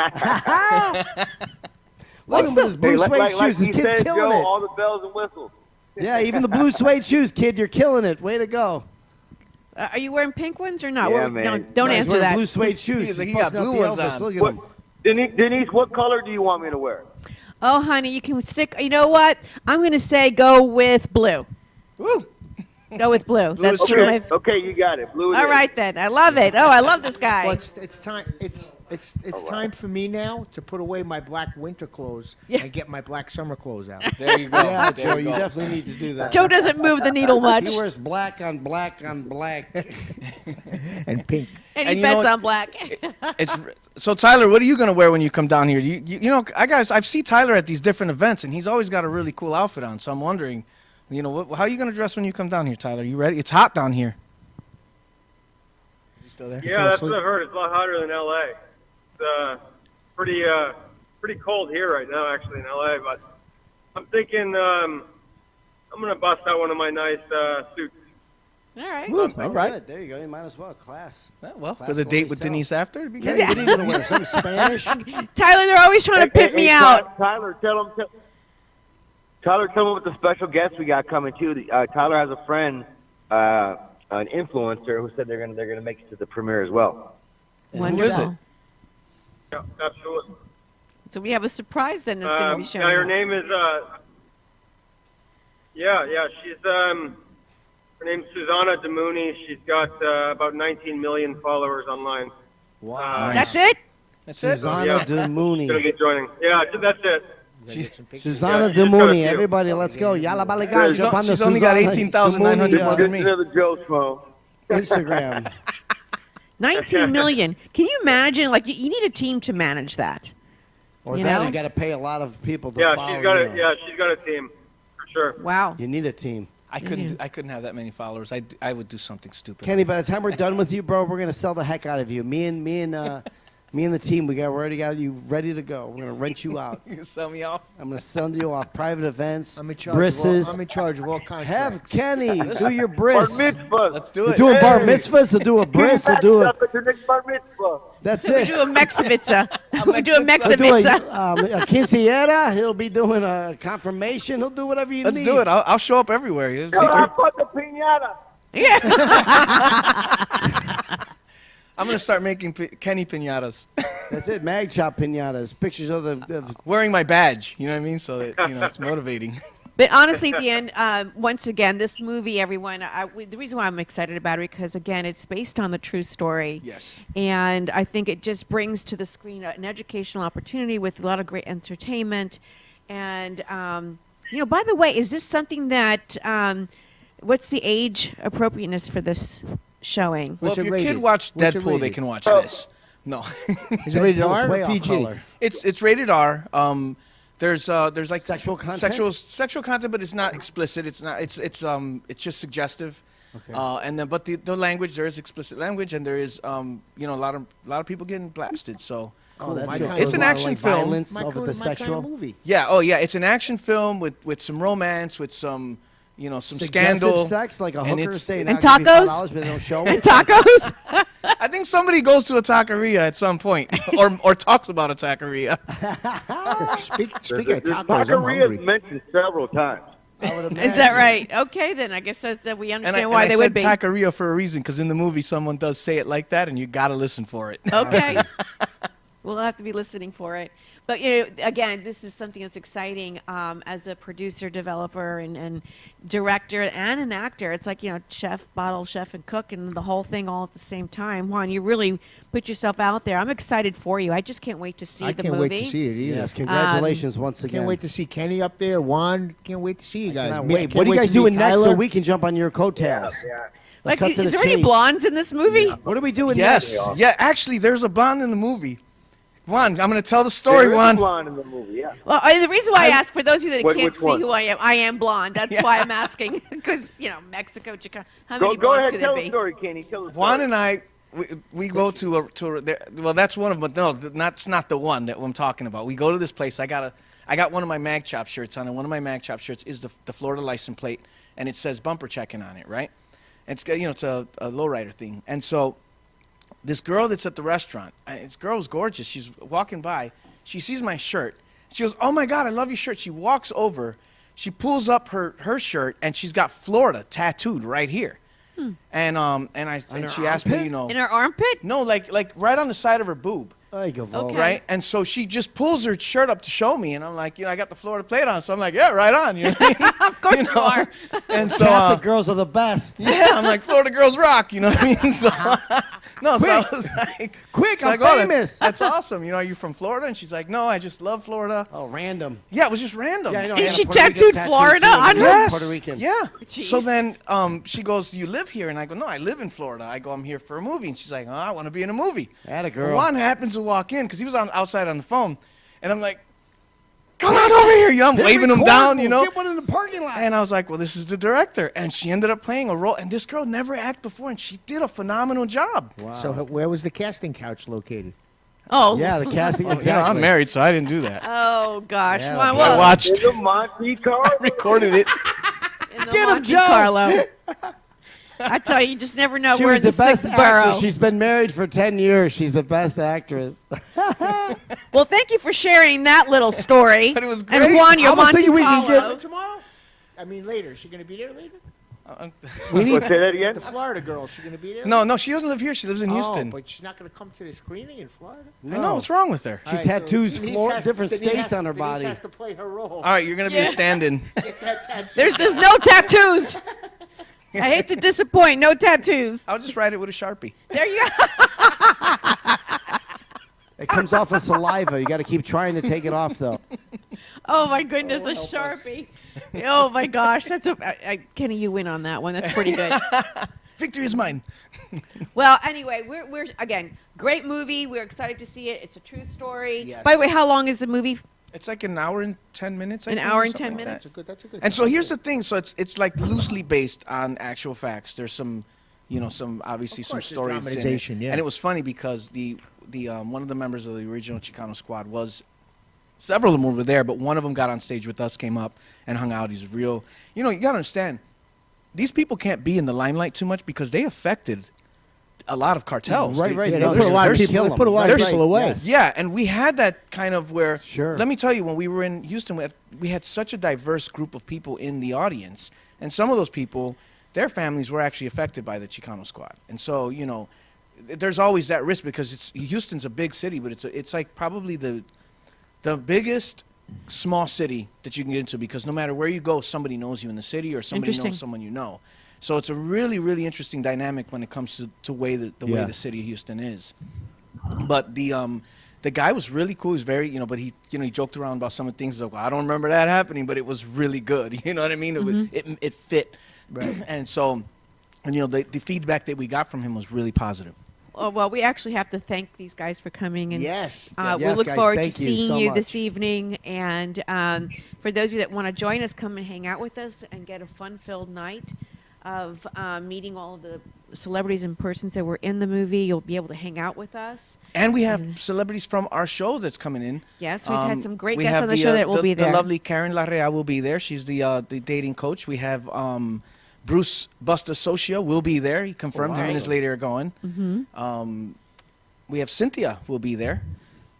Speaker 5: Look at his blue suede shoes. His
Speaker 6: he
Speaker 5: kid's
Speaker 6: said,
Speaker 5: killing
Speaker 6: Joe,
Speaker 5: it.
Speaker 6: all the bells and whistles.
Speaker 5: Yeah, even the blue suede shoes, kid. You're killing it. Way to go.
Speaker 3: are you wearing pink ones or not?
Speaker 6: Yeah,
Speaker 3: Well,
Speaker 6: man.
Speaker 3: don't
Speaker 5: No, he's
Speaker 3: answer
Speaker 5: wearing
Speaker 3: that.
Speaker 5: blue suede shoes.
Speaker 4: He
Speaker 5: He's
Speaker 4: got
Speaker 5: busting out
Speaker 4: blue
Speaker 5: the
Speaker 4: ones
Speaker 5: Elvis.
Speaker 4: on.
Speaker 5: Look at
Speaker 6: What,
Speaker 5: him.
Speaker 6: Denise, what color do you want me to wear?
Speaker 3: Oh, honey, you can stick. You know what? I'm going to say go with blue.
Speaker 4: Woo!
Speaker 3: Go with blue. That's
Speaker 4: is
Speaker 3: true.
Speaker 4: true.
Speaker 6: Okay, you got it. Blue.
Speaker 3: All right then. I love it. Oh, I love this guy.
Speaker 2: Well, it's time. It's time for me now to put away my black winter clothes
Speaker 3: Yeah.
Speaker 2: and get my black summer clothes out.
Speaker 4: There you go.
Speaker 5: Yeah,
Speaker 4: There
Speaker 5: Joe,
Speaker 4: you
Speaker 5: you
Speaker 4: go.
Speaker 5: definitely need to do that.
Speaker 3: Joe doesn't move the needle much,
Speaker 5: He wears black on black on black.
Speaker 2: And pink.
Speaker 3: and
Speaker 4: and
Speaker 3: he
Speaker 4: you know
Speaker 3: bets
Speaker 4: what?
Speaker 3: on black.
Speaker 4: So Tyler, what are you gonna wear when you come down here? I've seen Tyler at these different events, and he's always got a really cool outfit on. So I'm wondering, how are you gonna dress when you come down here, Tyler? You ready? It's hot down here. Is he still there?
Speaker 7: Yeah, that's what I've heard. It's a lot hotter than LA. It's pretty cold here right now, actually, in LA. But I'm thinking I'm gonna bust out one of my nice suits.
Speaker 3: All right.
Speaker 4: Woo,
Speaker 5: All right. There you go. You might as well. Class.
Speaker 4: Well,
Speaker 5: Class
Speaker 4: for the
Speaker 5: will
Speaker 4: date
Speaker 5: always
Speaker 4: with
Speaker 5: tell.
Speaker 4: Denise after, it'd be
Speaker 5: Kenny,
Speaker 4: great.
Speaker 5: what are you going to wear? Some Spanish?
Speaker 3: Tyler, they're always trying to pit me out.
Speaker 6: Tyler, tell him what the special guest we got coming too. Tyler has a friend, an influencer, who said they're gonna make it to the premiere as well.
Speaker 3: Wonderful.
Speaker 7: Yeah, absolutely.
Speaker 3: So we have a surprise then that's going to be showing
Speaker 7: Her
Speaker 3: up.
Speaker 7: name is she's her name's Susanna Demooney. She's got about 19 million followers online.
Speaker 5: Wow.
Speaker 3: That's it?
Speaker 4: That's it.
Speaker 5: Susanna
Speaker 7: Yeah.
Speaker 5: de
Speaker 7: Gonna
Speaker 5: Mooney.
Speaker 7: be joining. Yeah, that's it.
Speaker 5: Susanna
Speaker 7: Yeah,
Speaker 5: de
Speaker 7: she's got a
Speaker 5: Mooney.
Speaker 7: few.
Speaker 5: Everybody, let's go. Yalla baligan.
Speaker 4: She's
Speaker 5: Jump on the
Speaker 4: she's only got
Speaker 5: Susanna
Speaker 4: 18,900
Speaker 5: de
Speaker 4: more
Speaker 5: Mooney,
Speaker 4: than me.
Speaker 6: Another Joe's phone.
Speaker 5: Instagram.
Speaker 3: 19 million. Can you imagine? Like, you need a team to manage that.
Speaker 5: Or
Speaker 3: You
Speaker 5: that,
Speaker 3: know?
Speaker 5: you got to pay a lot of people to
Speaker 7: Yeah,
Speaker 5: follow
Speaker 7: she's got
Speaker 5: you.
Speaker 7: it. Yeah, she's got a team for sure.
Speaker 3: Wow.
Speaker 5: You need a team.
Speaker 4: I couldn't have that many followers. I would do something stupid.
Speaker 5: Kenny, by the time we're done with you, bro, we're going to sell the heck out of you. Me and Me and the team, we already got you ready to go. We're gonna rent you out.
Speaker 4: You can sell me off.
Speaker 5: I'm gonna send you off private events,
Speaker 2: I'm in charge.
Speaker 5: brisses.
Speaker 2: I'm in charge of all kinds.
Speaker 5: Have Kenny do your bris.
Speaker 4: Let's do
Speaker 5: We're
Speaker 4: it.
Speaker 5: doing bar mitzvahs. We'll do a bris. We'll do it. That's
Speaker 3: We
Speaker 5: it.
Speaker 3: do a Meximitza. We do a
Speaker 5: We'll do
Speaker 3: Meximitza.
Speaker 5: a quinceañera. He'll be doing a confirmation. He'll do whatever you
Speaker 4: Let's
Speaker 5: need.
Speaker 4: do it. I'll show up everywhere.
Speaker 3: Yeah.
Speaker 4: I'm gonna start making Kenny piñatas.
Speaker 5: That's it. Mag chop piñatas. Pictures of the
Speaker 4: Wearing my badge. You know what I mean? So that it's motivating.
Speaker 3: But honestly, at the end, once again, this movie, everyone, the reason why I'm excited about it, because, again, it's based on the true story.
Speaker 4: Yes.
Speaker 3: And I think it just brings to the screen an educational opportunity with a lot of great entertainment. And, by the way, is this something that, what's the age appropriateness for this showing?
Speaker 4: Well,
Speaker 2: What's
Speaker 4: if
Speaker 2: it
Speaker 4: your kid
Speaker 2: rated?
Speaker 4: watched
Speaker 2: What's it
Speaker 4: Deadpool, they
Speaker 2: rated?
Speaker 4: can watch this. No,
Speaker 2: Is it rated R
Speaker 5: way
Speaker 2: or
Speaker 5: off
Speaker 2: PG?
Speaker 5: color.
Speaker 4: it's rated R. There's like
Speaker 5: Sexual content?
Speaker 4: sexual content, but it's not explicit. It's not. It's just suggestive.
Speaker 5: Okay.
Speaker 4: And then, but the language, there is explicit language, and there is a lot of people getting blasted. So
Speaker 5: Oh, that's
Speaker 2: my
Speaker 5: good.
Speaker 2: kind
Speaker 5: So
Speaker 4: It's an
Speaker 5: a lot of,
Speaker 4: action
Speaker 5: like,
Speaker 4: film.
Speaker 5: Violence
Speaker 2: My
Speaker 5: over
Speaker 2: kind
Speaker 5: the
Speaker 2: of- my kind
Speaker 5: sexual.
Speaker 2: of movie.
Speaker 4: yeah, it's an action film with some romance, with some some
Speaker 5: Suggestive
Speaker 4: scandal.
Speaker 5: sex, like a
Speaker 4: and
Speaker 5: hooker
Speaker 4: it's-
Speaker 5: saying,
Speaker 3: and
Speaker 5: "I'll give you
Speaker 3: tacos?
Speaker 5: $5," but they don't show
Speaker 3: And
Speaker 5: it.
Speaker 3: tacos?
Speaker 4: I think somebody goes to a taqueria at some point, or talks about a taqueria.
Speaker 2: Speaking of tacos, I'm hungry.
Speaker 6: mentioned several times.
Speaker 5: I would
Speaker 3: Is
Speaker 5: imagine.
Speaker 3: that right? Okay, then I guess that we understand
Speaker 4: And
Speaker 3: why
Speaker 4: I
Speaker 3: they
Speaker 4: said
Speaker 3: would be.
Speaker 4: taqueria for a reason, because in the movie someone does say it like that, and you got to listen for it.
Speaker 3: Okay. We'll have to be listening for it. But, again, this is something that's exciting as a producer, developer, and director, and an actor. It's like, chef, bottle, chef, and cook, and the whole thing all at the same time. Juan, you really put yourself out there. I'm excited for you. I just can't wait to see
Speaker 2: I
Speaker 3: the
Speaker 2: can't
Speaker 3: movie.
Speaker 2: wait to see it either.
Speaker 5: Yes, congratulations once again.
Speaker 2: Can't wait to see Kenny up there. Juan, can't wait to see you guys.
Speaker 5: Cannot
Speaker 2: Me,
Speaker 5: wait.
Speaker 2: can't
Speaker 5: What are you
Speaker 2: wait
Speaker 5: guys
Speaker 2: to see
Speaker 5: doing next so
Speaker 2: Tyler.
Speaker 5: we can jump on your coattails? Let's
Speaker 3: Like,
Speaker 5: cut to
Speaker 3: is
Speaker 5: the
Speaker 3: there any
Speaker 5: chase.
Speaker 3: blondes in this movie?
Speaker 5: What are we doing
Speaker 4: Yes,
Speaker 5: next?
Speaker 4: yeah. Actually, there's a blonde in the movie. Juan, I'm going to tell the story, Juan.
Speaker 6: blonde in the movie, yeah.
Speaker 3: Well, the reason why I ask, for those of you that can't
Speaker 6: Which
Speaker 3: see
Speaker 6: one?
Speaker 3: who I am blonde. That's why I'm asking. Because, Mexico, Chicano. How
Speaker 6: Go
Speaker 3: many blondes
Speaker 6: ahead,
Speaker 3: could there
Speaker 6: tell
Speaker 3: be?
Speaker 6: the story, Kenny. Tell the story.
Speaker 4: Juan and I, we go to well, that's one of them, but no, that's not the one that I'm talking about. We go to this place. I got one of my Mag Chop shirts on, and one of my Mag Chop shirts is the Florida license plate, and it says bumper checking on it, right? And it's it's a lowrider thing, and so this girl that's at the restaurant, this girl's gorgeous. She's walking by. She sees my shirt. She goes, "Oh my God, I love your shirt." She walks over. She pulls up her shirt, and she's got Florida tattooed right here. And she asked me,
Speaker 3: In her armpit?
Speaker 4: no, like right on the side of her boob,
Speaker 5: Ay, que vol.
Speaker 3: Okay.
Speaker 4: right? And so she just pulls her shirt up to show me, and I'm like, I got the Florida plate on, so I'm like, yeah, right on. You know what I mean?
Speaker 3: Of course you are.
Speaker 4: And so
Speaker 5: Catholic girls are the best.
Speaker 4: yeah, I'm like, Florida girls rock, you know what I mean? So no, so I was like,
Speaker 5: Quick,
Speaker 4: she's
Speaker 5: I'm
Speaker 4: like, oh,
Speaker 5: famous.
Speaker 4: that's awesome. Are you from Florida? And she's like, no, I just love Florida.
Speaker 5: Oh, random.
Speaker 4: Yeah, it was just random.
Speaker 5: Yeah, I know.
Speaker 3: Is
Speaker 5: I
Speaker 3: she
Speaker 5: had a Puerto Rican
Speaker 3: tattooed
Speaker 5: tattoo,
Speaker 3: Florida
Speaker 5: too.
Speaker 3: on her?
Speaker 4: Yes.
Speaker 5: Puerto Rican.
Speaker 4: Yeah. So
Speaker 3: Jeez.
Speaker 4: then she goes, "Do you live here?" And I go, "No, I live in Florida." I go, "I'm here for a movie." And she's like, "Oh, I want to be in a movie."
Speaker 5: Atta girl.
Speaker 4: Juan happens to walk in because he was outside on the phone, and I'm like, "Come on over here!" I'm waving him down,
Speaker 5: Get one in the parking lot.
Speaker 4: And I was like, "Well, this is the director," and she ended up playing a role. And this girl never acted before, and she did a phenomenal job.
Speaker 5: Wow.
Speaker 2: So where was the casting couch located?
Speaker 3: Oh.
Speaker 5: yeah, the casting.
Speaker 4: You know,
Speaker 5: Exactly.
Speaker 4: I'm married, so I didn't do that.
Speaker 3: Oh, gosh.
Speaker 5: Yeah,
Speaker 3: Well,
Speaker 5: okay.
Speaker 4: I
Speaker 3: well,
Speaker 4: watched,
Speaker 6: In the Monte Carlo.
Speaker 4: recorded it.
Speaker 3: in the
Speaker 5: Get him,
Speaker 3: Monte
Speaker 5: Joe.
Speaker 3: Carlo. I tell you just never know.
Speaker 5: She
Speaker 3: We're
Speaker 5: was
Speaker 3: in
Speaker 5: the
Speaker 3: the
Speaker 5: best
Speaker 3: 6th
Speaker 5: actress.
Speaker 3: borough.
Speaker 5: She's been married for 10 years. She's the best actress.
Speaker 3: Well, thank you for sharing that little story.
Speaker 4: But it was
Speaker 3: And
Speaker 4: great.
Speaker 3: Juan, your
Speaker 5: I was
Speaker 3: Monte
Speaker 5: thinking we could
Speaker 3: Carlo.
Speaker 2: Tomorrow? I mean, later. Is she going to be there later?
Speaker 5: We need.
Speaker 6: Say that again?
Speaker 2: The Florida girl. Is she going to be there?
Speaker 4: No, she doesn't live here. She lives in
Speaker 2: Oh,
Speaker 4: Houston.
Speaker 2: but she's not going to come to the screening in Florida?
Speaker 4: I know, what's wrong with her?
Speaker 5: She tattoos different states on her
Speaker 2: Denise
Speaker 5: body.
Speaker 2: has to play her role.
Speaker 4: All right, you're going to be a stand-in.
Speaker 2: Get that tattoo.
Speaker 3: There's no tattoos. I hate to disappoint. No tattoos.
Speaker 4: I'll just write it with a Sharpie.
Speaker 3: There you go.
Speaker 5: It comes off as saliva. You got to keep trying to take it off, though.
Speaker 3: Oh my goodness, a Sharpie. Oh my gosh, that's Kenny, you win on that one. That's pretty good.
Speaker 4: Victory is mine.
Speaker 3: Well, anyway, we're again, great movie. We're excited to see it. It's a true story.
Speaker 2: Yes.
Speaker 3: By the way, how long is the movie?
Speaker 4: It's like an hour and 10 minutes. I
Speaker 3: An
Speaker 4: think,
Speaker 3: hour
Speaker 4: or
Speaker 3: and
Speaker 4: something
Speaker 3: 10
Speaker 4: like that.
Speaker 3: minutes?
Speaker 2: That's a good.
Speaker 4: And so here's the thing. So it's like loosely based on actual facts. There's some, some obviously
Speaker 2: Of
Speaker 4: some
Speaker 2: course, there's
Speaker 4: stories. in it.
Speaker 2: dramatization, yeah.
Speaker 4: And it was funny because the the one of the members of the original Chicano Squad was. Several of them were there, but one of them got on stage with us, came up and hung out. He's real. You know, you gotta understand, these people can't be in the limelight too much because they affected a lot of cartels.
Speaker 2: Right.
Speaker 4: They
Speaker 2: They put a lot of people away.
Speaker 5: Yes.
Speaker 4: Yeah, and we had that kind of where.
Speaker 5: Sure.
Speaker 4: Let me tell you, when we were in Houston, we had such a diverse group of people in the audience, and some of those people, their families were actually affected by the Chicano Squad, and so you know, there's always that risk because Houston's a big city, but it's like probably the biggest small city that you can get into because no matter where you go, somebody knows you in the city or somebody knows someone you know. So it's a really, really interesting dynamic when it comes to the way the city of Houston is. But the guy was really cool. He was very, but he joked around about some of the things. Like, well, I don't remember that happening, but it was really good. You know what I mean? It fit. Right. And so, the feedback that we got from him was really positive.
Speaker 3: Oh, well, we actually have to thank these guys for coming. And
Speaker 2: Yes.
Speaker 3: we look forward to seeing you this evening. And for those of you that want to join us, come and hang out with us and get a fun-filled night of meeting all of the celebrities and persons that were in the movie. You'll be able to hang out with us.
Speaker 4: And we have celebrities from our show that's coming in.
Speaker 3: Yes, we've had some great guests on the show that will be there.
Speaker 4: The lovely Karen Larrea will be there. She's the dating coach. We have Bruce Busta Socia will be there. He confirmed him and his lady are going.
Speaker 3: Mm-hmm.
Speaker 4: We have Cynthia will be there.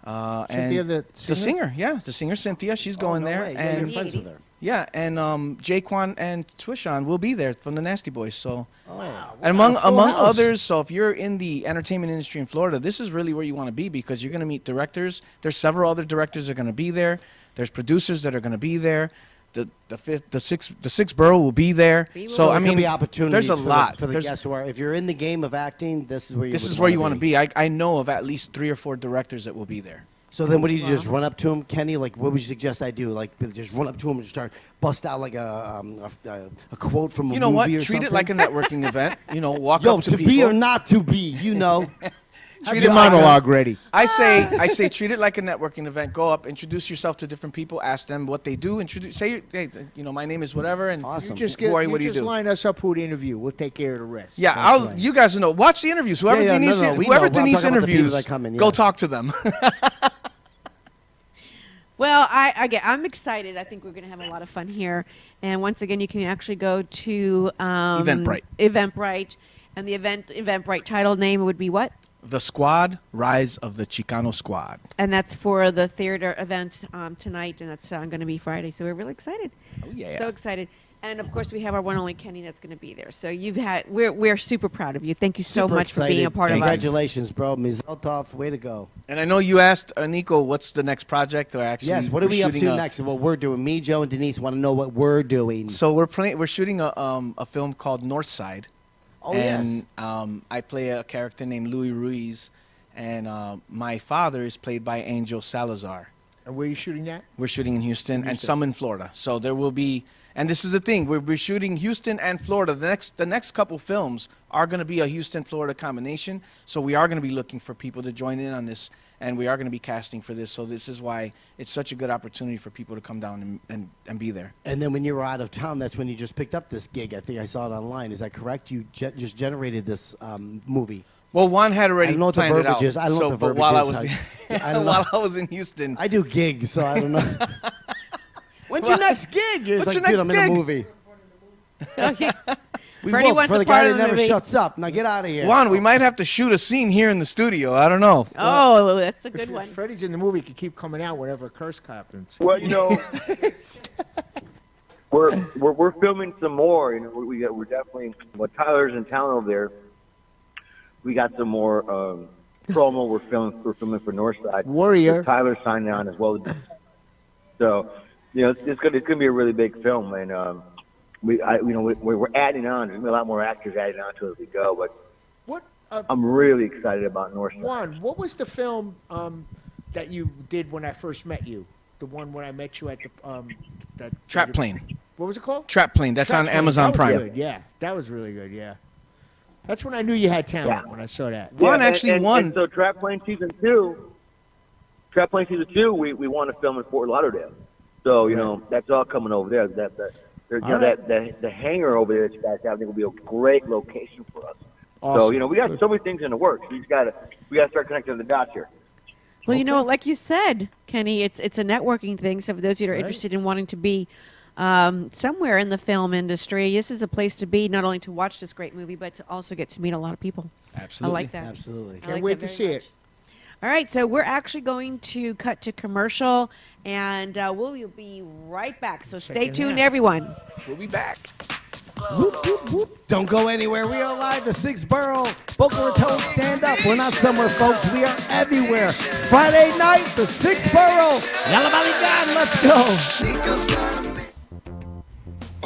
Speaker 2: Cynthia,
Speaker 4: and the singer, the singer Cynthia, she's going there.
Speaker 5: Way.
Speaker 4: And
Speaker 5: you're friends with her.
Speaker 4: yeah, and Jaquan and Twishan will be there from the Nasty Boys. So,
Speaker 2: Wow.
Speaker 4: and among
Speaker 2: house.
Speaker 4: others, so if you're in the entertainment industry in Florida, this is really where you want to be because you're going to meet directors. There's several other directors that are going to be there. There's producers that are going to be there. The sixth borough will be there. So I mean,
Speaker 5: be opportunities
Speaker 4: there's a lot
Speaker 5: for the guests who are. If you're in the game of acting, this is where you
Speaker 4: want to be. I know of at least 3 or 4 directors that will be there.
Speaker 5: So then, what do you just run up to him, Kenny? Like, what would you suggest I do? Like, just run up to him and start bust out like a quote from a movie
Speaker 4: You know what?
Speaker 5: or
Speaker 4: Treat
Speaker 5: something?
Speaker 4: it like a networking event. Walk
Speaker 5: Yo,
Speaker 4: up to
Speaker 5: to
Speaker 4: people.
Speaker 5: be or not to be,
Speaker 2: Treat your monologue ready.
Speaker 4: I say treat it like a networking event. Go up, introduce yourself to different people, ask them what they do, say, hey, my name is whatever, and
Speaker 5: Awesome.
Speaker 4: who are you, what do you do?
Speaker 2: line us up who to interview. We'll take care of the rest.
Speaker 4: Yeah, you guys will know. Watch the interviews. Whoever
Speaker 5: Yeah,
Speaker 4: Denise,
Speaker 5: no, we
Speaker 4: whoever
Speaker 5: know, but I'm
Speaker 4: Denise
Speaker 5: talking about the people
Speaker 4: interviews,
Speaker 5: that come in,
Speaker 4: go
Speaker 5: yeah.
Speaker 4: talk to them.
Speaker 3: Well, I'm excited. I think we're going to have a lot of fun here. And once again, you can actually go to Eventbrite. And the Eventbrite title name would be what?
Speaker 4: The Squad, Rise of the Chicano Squad.
Speaker 3: And that's for the theater event tonight, and that's going to be Friday. So we're really excited.
Speaker 2: Oh, yeah.
Speaker 3: So excited. And of course, we have our one and only Kenny that's going to be there. So we're super proud of you. Thank you so
Speaker 5: Super
Speaker 3: much for being a
Speaker 5: excited.
Speaker 3: part of us.
Speaker 5: Congratulations, bro. Mizaltov, way to go.
Speaker 4: And I know you asked Nico, what's the next project? Or actually,
Speaker 5: Yes, what are we up
Speaker 4: shooting
Speaker 5: to next? What we're doing. Me, Joe, and Denise want to know what we're doing.
Speaker 4: So we're shooting a film called Northside.
Speaker 5: Oh,
Speaker 4: and,
Speaker 5: yes.
Speaker 4: I play a character named Louis Ruiz, and my father is played by Angel Salazar.
Speaker 2: And where are you shooting that?
Speaker 4: We're shooting in Houston and some in Florida. So there will be, and this is the thing, we're shooting Houston and Florida. The next couple films are going to be a Houston-Florida combination. So we are going to be looking for people to join in on this, and we are going to be casting for this. So this is why it's such a good opportunity for people to come down and be there.
Speaker 5: And then when you were out of town, that's when you just picked up this gig. I think I saw it online. Is that correct? You just generated this movie.
Speaker 4: Well, Juan had already
Speaker 5: I don't know what the
Speaker 4: planned it
Speaker 5: verbiage
Speaker 4: out.
Speaker 5: is. I don't know what the
Speaker 4: but
Speaker 5: verbiage
Speaker 4: while I
Speaker 5: is.
Speaker 4: was
Speaker 5: I don't know.
Speaker 4: while I was in Houston,
Speaker 5: I do gigs, so I don't know. When's your next gig? You're
Speaker 4: What's
Speaker 5: like,
Speaker 4: your
Speaker 5: dude,
Speaker 4: next
Speaker 5: I'm in a
Speaker 4: gig?
Speaker 5: movie.
Speaker 3: Okay.
Speaker 5: We
Speaker 3: Freddie
Speaker 5: booked
Speaker 3: wants
Speaker 5: for
Speaker 3: a
Speaker 5: the
Speaker 3: part
Speaker 5: guy
Speaker 3: of
Speaker 5: that
Speaker 3: the
Speaker 5: never
Speaker 3: movie.
Speaker 5: shuts up. Now get out of here.
Speaker 4: Juan, we might have to shoot a scene here in the studio. I don't know.
Speaker 3: Oh, that's a good
Speaker 2: If
Speaker 3: one.
Speaker 2: Freddy's in the movie, could keep coming out whenever a curse happens.
Speaker 6: Well, we're filming some more. We're definitely. Well, Tyler's in town over there. We got some more promo. We're filming for Northside.
Speaker 2: Warrior.
Speaker 6: Tyler signed on as well. So, it's gonna be a really big film, and we're adding on. There's gonna be a lot more actors adding on to it as we go. But
Speaker 2: What?
Speaker 6: I'm really excited about Northside.
Speaker 2: Juan, what was the film that you did when I first met you? The one when I met you at the
Speaker 4: Trap Plane.
Speaker 2: What was it called?
Speaker 4: Trap Plane. That's
Speaker 2: Trap
Speaker 4: on
Speaker 2: Plane.
Speaker 4: Amazon
Speaker 2: That was
Speaker 4: Prime.
Speaker 2: good, yeah, that was really good. Yeah, that's when I knew you had talent.
Speaker 6: Yeah.
Speaker 2: When I saw that.
Speaker 4: Juan actually won.
Speaker 6: And so Trap Plane Season 2, we want to film in Fort Lauderdale. So, that's all coming over there. The hangar over there that you guys have, I think, will be a great location for us.
Speaker 2: Awesome.
Speaker 6: So, we got so many things in the works. We just got to we got to start connecting the dots here.
Speaker 3: Well, you know, like you said, Kenny, it's a networking thing. So for those of you that are interested in wanting to be somewhere in the film industry, this is a place to be, not only to watch this great movie, but to also get to meet a lot of people.
Speaker 4: Absolutely.
Speaker 3: I like that.
Speaker 5: Absolutely.
Speaker 2: Can't wait to see it.
Speaker 3: All right, so we're actually going to cut to commercial, and we'll be right back. So stay tuned, everyone.
Speaker 4: We'll be back.
Speaker 1: Whoop, whoop, whoop. Don't go anywhere. We are live, the 6th Borough, Boca Raton, stand up. We're not somewhere, folks. We are everywhere. Friday night, the 6th Borough. Yalla Baligan, let's go.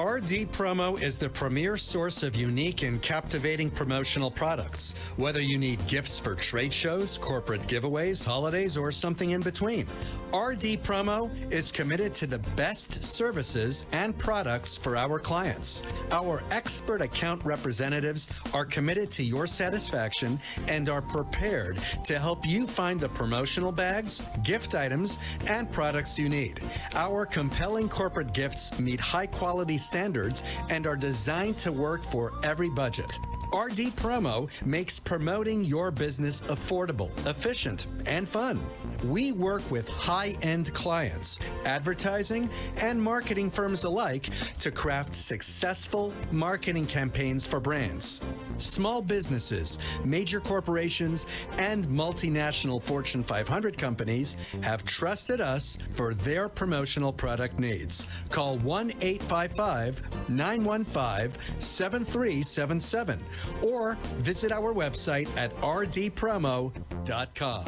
Speaker 8: RD Promo is the premier source of unique and captivating promotional products. Whether you need gifts for trade shows, corporate giveaways, holidays, or something in between, RD Promo is committed to the best services and products for our clients. Our expert account representatives are committed to your satisfaction and are prepared to help you find the promotional bags, gift items, and products you need. Our compelling corporate gifts meet high-quality standards and are designed to work for every budget. RD Promo makes promoting your business affordable, efficient, and fun. We work with high-end clients, advertising, and marketing firms alike to craft successful marketing campaigns for brands. Small businesses, major corporations, and multinational Fortune 500 companies have trusted us for their promotional product needs. Call 1-855-915-7377 or visit our website at rdpromo.com.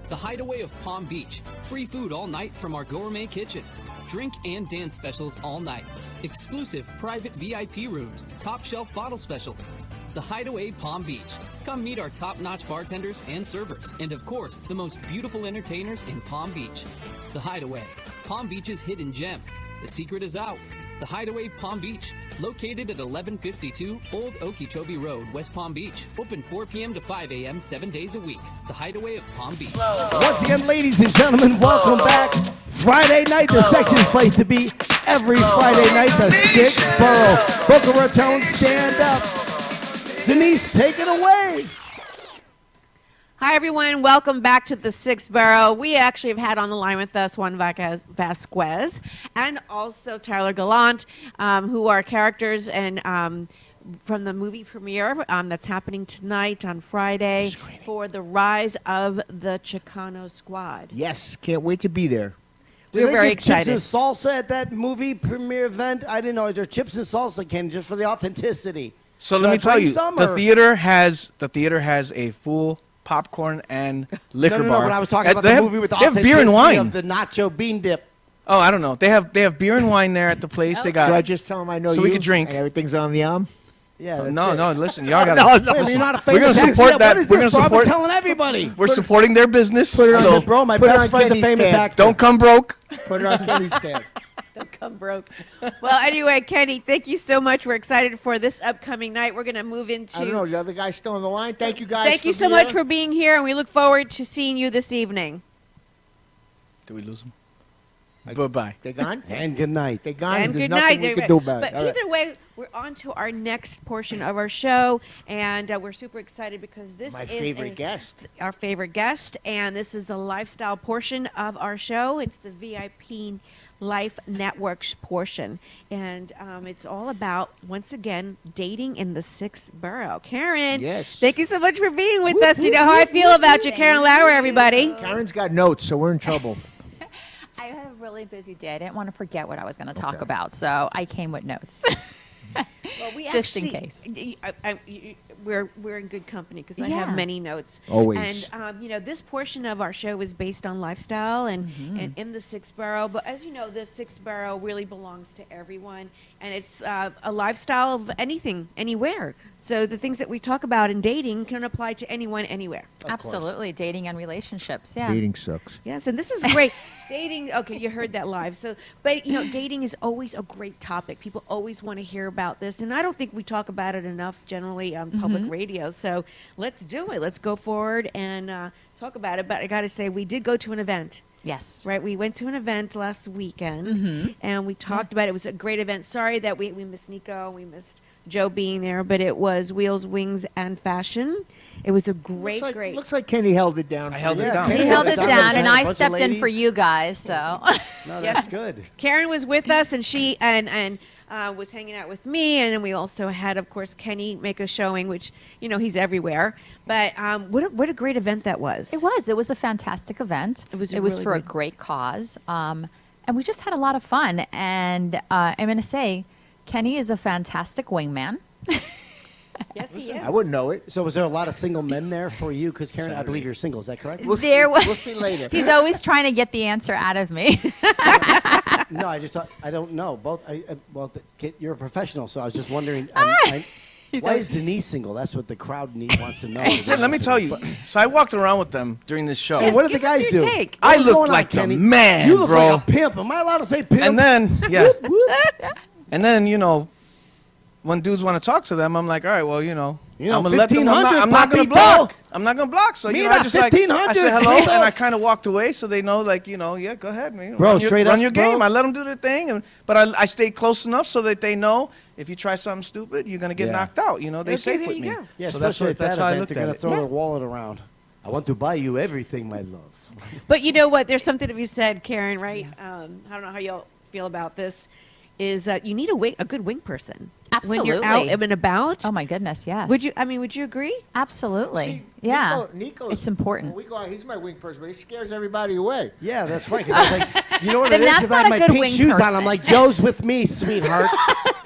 Speaker 9: The Hideaway of Palm Beach. Free food all night from our gourmet kitchen. Drink and dance specials all night. Exclusive private VIP rooms. Top shelf bottle specials. The Hideaway Palm Beach. Come meet our top-notch bartenders and servers. And of course, the most beautiful entertainers in Palm Beach. The Hideaway. Palm Beach's hidden gem. The secret is out. The Hideaway Palm Beach. Located at 1152 Old Okeechobee Road, West Palm Beach. Open 4 p.m. to 5 a.m. 7 days a week. The Hideaway of Palm Beach.
Speaker 1: Once again, ladies and gentlemen, welcome back. Friday night, the sexiest place to be. Every Friday night, the 6th Borough. Boca Raton, stand up. Denise, take it away.
Speaker 3: Hi, everyone. Welcome back to the 6th Borough. We actually have had on the line with us Juan Vazquez and also Tyler Gallant, who are characters and from the movie premiere that's happening tonight on Friday for the rise of the Chicano Squad.
Speaker 2: Yes, can't wait to be there.
Speaker 3: We're very
Speaker 1: Chips and
Speaker 3: excited.
Speaker 1: salsa at that movie premiere event? I didn't know. Is there chips and salsa, Ken, just for the authenticity?
Speaker 4: So
Speaker 1: Should
Speaker 4: let
Speaker 1: I
Speaker 4: me tell
Speaker 1: bring
Speaker 4: you,
Speaker 1: some,
Speaker 4: the
Speaker 1: or-
Speaker 4: theater has a full popcorn and liquor
Speaker 1: no,
Speaker 4: bar.
Speaker 1: but I was talking about
Speaker 4: They
Speaker 1: the
Speaker 4: have-
Speaker 1: movie with the
Speaker 4: they have beer and
Speaker 1: authenticity
Speaker 4: wine.
Speaker 1: of the nacho bean dip.
Speaker 4: Oh, I don't know. They have beer and wine there at the place. They got.
Speaker 2: Do I just tell them I know
Speaker 4: So
Speaker 2: you?
Speaker 4: we could drink.
Speaker 2: And everything's on the
Speaker 1: Yeah, that's
Speaker 4: no,
Speaker 1: it.
Speaker 4: no. Listen, y'all got.
Speaker 1: Wait a minute, you're not a
Speaker 4: We're gonna
Speaker 1: famous actor
Speaker 4: support
Speaker 1: yet?
Speaker 4: that.
Speaker 1: What is
Speaker 4: We're
Speaker 1: this,
Speaker 4: gonna
Speaker 1: bro? I've been
Speaker 4: support.
Speaker 1: telling everybody.
Speaker 4: We're supporting their business.
Speaker 2: Put it on
Speaker 4: So
Speaker 2: the-
Speaker 1: Bro, my
Speaker 2: Put it
Speaker 1: best
Speaker 2: on
Speaker 1: friend's a
Speaker 2: Kenny's
Speaker 1: famous
Speaker 2: tab.
Speaker 1: actor.
Speaker 4: don't come broke.
Speaker 2: Put it on Kenny's tab.
Speaker 3: Don't come broke. Well, anyway, Kenny, thank you so much. We're excited for this upcoming night. We're going to move into...
Speaker 2: I don't know. The other guy's still on the line. Thank you, guys.
Speaker 3: Thank you so much for being here, and we look forward to seeing you this evening.
Speaker 4: Did we lose them? Bye-bye.
Speaker 2: They gone?
Speaker 1: And good night.
Speaker 2: They gone.
Speaker 3: And
Speaker 2: There's
Speaker 3: good
Speaker 2: nothing
Speaker 3: night.
Speaker 2: we can
Speaker 3: everybody.
Speaker 2: do about
Speaker 3: But
Speaker 2: it. All right.
Speaker 3: either way, we're on to our next portion of our show, and we're super excited because this
Speaker 2: My
Speaker 3: is
Speaker 2: favorite guest.
Speaker 3: our favorite guest, and this is the lifestyle portion of our show. It's the VIP Life Networks portion, and it's all about, once again, dating in the 6th Borough. Karen,
Speaker 2: Yes.
Speaker 3: thank you so much for being with us. You know how I feel about you, Karen Larrea, everybody.
Speaker 2: Karen's got notes, so we're in trouble.
Speaker 10: I had a really busy day. I didn't want to forget what I was going to talk about, so I came with notes.
Speaker 3: Well, we
Speaker 10: Just in
Speaker 3: actually- we're in good company because I
Speaker 10: Yeah.
Speaker 3: have many notes.
Speaker 2: Always.
Speaker 3: And this portion of our show is based on lifestyle and in the 6th Borough. But as you know, the 6th Borough really belongs to everyone, and it's a lifestyle of anything, anywhere. So the things that we talk about in dating can apply to anyone, anywhere.
Speaker 10: Absolutely. Dating and relationships. Yeah.
Speaker 2: Dating sucks.
Speaker 3: Yes, and this is great. Dating, okay, you heard that live. So, but dating is always a great topic. People always want to hear about this, and I don't think we talk about it enough generally on public radio. So let's do it. Let's go forward and talk about it. But I got to say, we did go to an event.
Speaker 10: Yes.
Speaker 3: Right, we went to an event last weekend,
Speaker 10: Mm-hmm.
Speaker 3: and we talked about it. It was a great event. Sorry that we missed Nico, we missed Joe being there, but it was Wheels, Wings, and Fashion. It was a great.
Speaker 2: Looks like Kenny held it down.
Speaker 4: I held it down.
Speaker 10: He held it down, and I
Speaker 5: Bunch of
Speaker 10: stepped in for
Speaker 5: ladies.
Speaker 10: you guys. So
Speaker 5: No, that's good.
Speaker 3: Karen was with us, and she was hanging out with me, and then we also had, of course, Kenny make a showing, which he's everywhere. But what a great event that was.
Speaker 10: it was. It was a fantastic event.
Speaker 3: It was
Speaker 10: was
Speaker 3: really
Speaker 10: for a
Speaker 3: good.
Speaker 10: great cause, and we just had a lot of fun. And I'm going to say, Kenny is a fantastic wingman.
Speaker 3: Yes, he is.
Speaker 2: I wouldn't know it.
Speaker 5: So was there a lot of single men there for you? Because Karen, I believe you're single. Is that correct?
Speaker 2: We'll see.
Speaker 10: There was-
Speaker 2: We'll see later.
Speaker 10: He's always trying to get the answer out of me.
Speaker 5: No, I just thought, I don't know. You're a professional, so I was just wondering. Why is Denise single? That's what the crowd wants to know.
Speaker 4: Listen, let me tell you. So I walked around with them during this show.
Speaker 5: Hey, what did the
Speaker 3: give us
Speaker 5: guys
Speaker 3: your
Speaker 5: do?
Speaker 3: take.
Speaker 4: I
Speaker 5: What's
Speaker 4: looked
Speaker 5: going on,
Speaker 4: like the
Speaker 5: Kenny?
Speaker 4: man,
Speaker 5: You look
Speaker 4: bro.
Speaker 5: like a pimp. Am I allowed to say pimp?
Speaker 4: And then, yeah.
Speaker 5: Whoop.
Speaker 4: And then, when dudes want to talk to them, I'm like, all right, well,
Speaker 5: You know,
Speaker 4: I'm gonna let them. I'm
Speaker 5: 1500,
Speaker 4: not gonna
Speaker 5: papito.
Speaker 4: block. I'm not gonna block. So
Speaker 5: Mira,
Speaker 4: I just like I
Speaker 5: 1500,
Speaker 4: said hello,
Speaker 5: papito.
Speaker 4: and I kind of walked away, so they know, yeah, go ahead, man.
Speaker 5: Bro,
Speaker 4: run your,
Speaker 5: straight
Speaker 4: run
Speaker 5: up,
Speaker 4: your
Speaker 5: bro.
Speaker 4: game. I let them do their thing, but I stayed close enough so that they know if you try something stupid, you're gonna get
Speaker 5: Yeah.
Speaker 4: knocked out. They
Speaker 3: Okay,
Speaker 4: safe
Speaker 3: there
Speaker 4: with
Speaker 3: you
Speaker 4: me.
Speaker 3: go.
Speaker 5: Yeah,
Speaker 4: so
Speaker 5: especially
Speaker 4: that's
Speaker 5: at
Speaker 4: how
Speaker 5: that
Speaker 4: I
Speaker 5: event,
Speaker 4: looked
Speaker 5: they're
Speaker 4: at
Speaker 5: going to
Speaker 4: it.
Speaker 5: throw their wallet around. I want to buy you everything, my love.
Speaker 3: But you know what? There's something to be said, Karen. Right? I don't know how y'all feel about this. Is that you need a good wing person when you're out
Speaker 10: Absolutely.
Speaker 3: and about?
Speaker 10: Oh my goodness, yes.
Speaker 3: Would you agree?
Speaker 10: Absolutely.
Speaker 2: See,
Speaker 10: yeah.
Speaker 2: Nico's,
Speaker 10: It's important.
Speaker 2: When we go out, he's my wing person, but he scares everybody away.
Speaker 5: Yeah, that's right. 'Cause I was like, you know what
Speaker 10: Then
Speaker 5: it is?
Speaker 10: that's
Speaker 5: Because I
Speaker 10: not
Speaker 5: have
Speaker 10: a
Speaker 5: my
Speaker 10: good
Speaker 5: pink
Speaker 10: wing
Speaker 5: shoes on.
Speaker 10: person.
Speaker 5: I'm like, Joe's with me, sweetheart.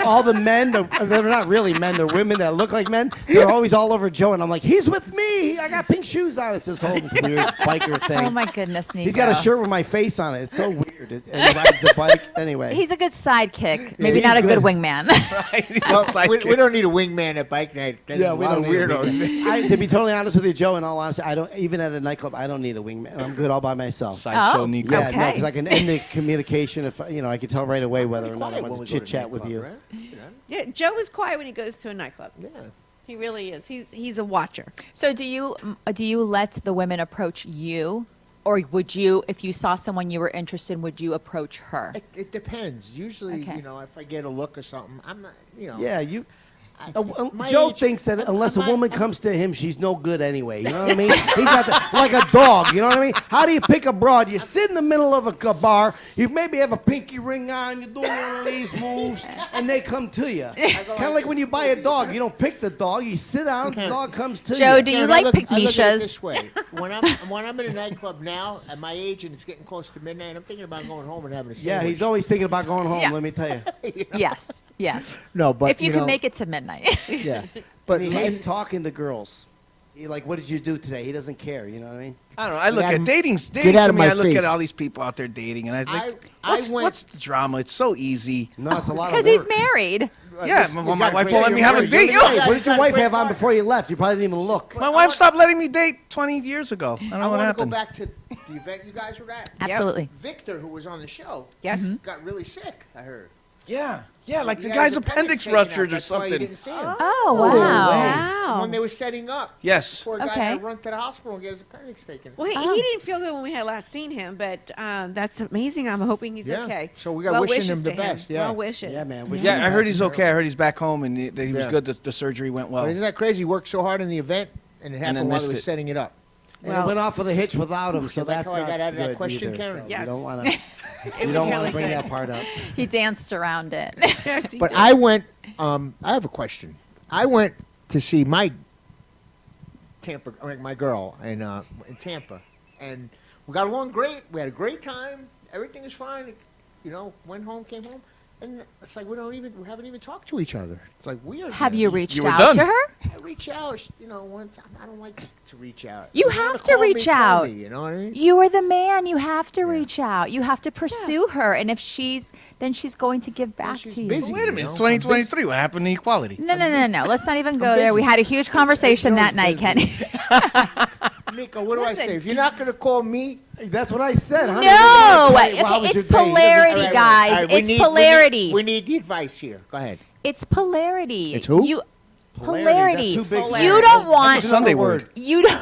Speaker 5: All the men, they're not really men. They're women that look like men. They're always all over Joe. And I'm like, he's with me. I got pink shoes on. It's this whole weird biker thing.
Speaker 10: Oh my goodness, Nico.
Speaker 5: He's got a shirt with my face on it. It's so weird. And he rides the bike. Anyway.
Speaker 10: He's a good sidekick. Maybe
Speaker 5: he's
Speaker 10: not a good
Speaker 5: good.
Speaker 10: wingman.
Speaker 2: Well, we don't need a wingman at bike night. There's
Speaker 5: Yeah,
Speaker 2: a
Speaker 5: we
Speaker 2: lot
Speaker 5: don't
Speaker 2: of
Speaker 5: need a
Speaker 2: weirdos.
Speaker 5: wingman. To be totally honest with you, Joe, in all honesty, I don't even at a nightclub. I don't need a wingman. I'm good all by myself.
Speaker 4: Sideshow
Speaker 10: Oh.
Speaker 4: Nico.
Speaker 5: Yeah, no,
Speaker 10: Okay.
Speaker 5: because I can end the communication if I can tell right away whether or not I
Speaker 2: Quiet when
Speaker 5: want
Speaker 2: we
Speaker 5: to
Speaker 2: go
Speaker 5: chit chat with
Speaker 2: nightclub,
Speaker 5: you.
Speaker 2: right?
Speaker 3: Yeah, Joe is quiet when he goes to a nightclub.
Speaker 2: Yeah.
Speaker 3: He really is. He's a watcher.
Speaker 10: So do you let the women approach you, or would you, if you saw someone you were interested in, would you approach her?
Speaker 2: It depends. Usually,
Speaker 10: Okay.
Speaker 2: if I get a look or something, I'm not,
Speaker 5: Yeah, you.
Speaker 2: my
Speaker 5: Joe
Speaker 2: age-
Speaker 5: thinks that unless a
Speaker 2: I'm-
Speaker 5: woman
Speaker 2: I'm-
Speaker 5: comes to him, she's no good anyway. You know what I mean? He's got like a dog. You know what I mean? How do you pick a broad? You sit in the middle of a bar. You maybe have a pinky ring on. You're doing one of these moves, and they come to you. Kind of like when you buy a dog. You don't pick the dog. You sit down. The dog comes to
Speaker 10: Joe,
Speaker 5: you.
Speaker 10: do you
Speaker 2: Karen,
Speaker 10: like
Speaker 2: I look at it
Speaker 10: pygmishas?
Speaker 2: this way. When I'm in a nightclub now, at my age, and it's getting close to midnight, I'm thinking about going home and having a
Speaker 5: Yeah,
Speaker 2: sandwich.
Speaker 5: he's always thinking about going home.
Speaker 10: Yeah.
Speaker 5: Let me tell you.
Speaker 10: Yes, yes.
Speaker 2: No, but
Speaker 10: If you can make it to midnight.
Speaker 2: yeah.
Speaker 5: But
Speaker 2: But
Speaker 5: he hates talking to girls. He like, what did you do today? He doesn't care. You know what I mean?
Speaker 4: I don't know. I look
Speaker 2: Get
Speaker 4: at
Speaker 2: out
Speaker 4: dating
Speaker 2: of
Speaker 4: to me.
Speaker 2: my
Speaker 4: I look
Speaker 2: face.
Speaker 4: at all these people out there dating, and I think,
Speaker 2: I went-
Speaker 4: what's the drama? It's so easy.
Speaker 5: No, it's a lot of
Speaker 10: Because he's
Speaker 5: work.
Speaker 10: married.
Speaker 4: Yeah,
Speaker 2: you
Speaker 4: my
Speaker 2: got
Speaker 4: wife
Speaker 2: great-
Speaker 4: won't let me
Speaker 2: you're
Speaker 4: have a
Speaker 2: married.
Speaker 4: date.
Speaker 2: You're married.
Speaker 5: What did your
Speaker 2: You got
Speaker 5: wife
Speaker 2: great
Speaker 5: have on
Speaker 2: life.
Speaker 5: before you left? You probably didn't even look.
Speaker 4: My wife stopped letting me date 20 years ago. I don't know
Speaker 2: I
Speaker 4: what
Speaker 2: want to go
Speaker 4: happened.
Speaker 2: back to the event you guys were at.
Speaker 10: Absolutely.
Speaker 2: Victor, who was on the show,
Speaker 3: Yes.
Speaker 2: got really sick, I heard.
Speaker 4: Yeah, like
Speaker 2: He
Speaker 4: the
Speaker 2: had
Speaker 4: guy's
Speaker 2: his
Speaker 4: appendix
Speaker 2: taken out.
Speaker 4: ruptured or
Speaker 2: That's why you
Speaker 4: something.
Speaker 2: didn't see him.
Speaker 10: Oh, wow.
Speaker 2: When they were setting up.
Speaker 4: Yes.
Speaker 2: Poor guy
Speaker 10: Okay.
Speaker 2: had to run to the hospital and get his appendix taken.
Speaker 3: Well, he didn't feel good when we had last seen him, but that's amazing. I'm hoping he's
Speaker 2: Yeah.
Speaker 3: okay.
Speaker 2: So we got
Speaker 3: Well
Speaker 2: wishing
Speaker 3: wishes
Speaker 2: him the
Speaker 3: to
Speaker 2: best, yeah.
Speaker 3: Well wishes.
Speaker 5: Yeah, man.
Speaker 4: Yeah, I heard he's okay. I heard he's back home and that he was
Speaker 2: Yeah.
Speaker 4: good. The surgery went well.
Speaker 2: But isn't that crazy? He worked so hard in the event, and it
Speaker 4: And
Speaker 2: happened
Speaker 4: then
Speaker 2: while
Speaker 4: missed
Speaker 2: he was
Speaker 4: it.
Speaker 2: setting it up.
Speaker 5: And
Speaker 3: Well-
Speaker 5: it went off with a hitch without him, so
Speaker 2: You like
Speaker 5: that's
Speaker 2: how I
Speaker 5: not
Speaker 2: got out of that
Speaker 5: good
Speaker 2: question,
Speaker 5: either,
Speaker 2: Karen?
Speaker 5: so
Speaker 3: Yes.
Speaker 5: You don't want to.
Speaker 3: It
Speaker 5: You
Speaker 3: was
Speaker 5: don't want
Speaker 3: really
Speaker 5: to bring
Speaker 3: good.
Speaker 5: that part up.
Speaker 10: He danced around it.
Speaker 3: Yes, he
Speaker 2: But
Speaker 3: did.
Speaker 2: I went. I have a question. I went to see my girl in Tampa, and we got along great. We had a great time. Everything is fine. Went home, came home, and it's like we haven't even talked to each other. It's like weird.
Speaker 10: Have you reached
Speaker 4: You were
Speaker 10: out
Speaker 4: done.
Speaker 10: to her?
Speaker 2: I reach out, once. I don't like to reach out.
Speaker 10: You
Speaker 2: If wanna
Speaker 10: have to
Speaker 2: call me,
Speaker 10: reach
Speaker 2: call
Speaker 10: out.
Speaker 2: me, you know what I mean?
Speaker 10: You are the man. You have to reach out. You have to pursue her. And if then she's going to give back
Speaker 2: she's
Speaker 10: to you.
Speaker 2: busy.
Speaker 4: Wait a minute, it's
Speaker 2: You know, I'm
Speaker 4: 2023. What happened to equality?
Speaker 10: No. Let's not even go there. We
Speaker 2: busy.
Speaker 10: had a huge conversation that night, Kenny.
Speaker 2: Nico, what do I
Speaker 3: Listen.
Speaker 2: say? If you're not going to call me,
Speaker 5: That's what I said. Honey.
Speaker 10: No,
Speaker 5: Hey, how
Speaker 10: okay,
Speaker 5: was
Speaker 10: it's
Speaker 5: your day? He doesn't-
Speaker 10: polarity,
Speaker 2: All right,
Speaker 10: guys.
Speaker 2: all right, we
Speaker 10: It's
Speaker 2: need-
Speaker 10: polarity.
Speaker 2: We need the advice here. Go ahead.
Speaker 10: It's polarity.
Speaker 2: It's who?
Speaker 10: You
Speaker 5: Polarity,
Speaker 10: polarity.
Speaker 5: that's too big for
Speaker 10: You
Speaker 5: me.
Speaker 10: don't want
Speaker 4: That's a Sunday word.
Speaker 10: you don't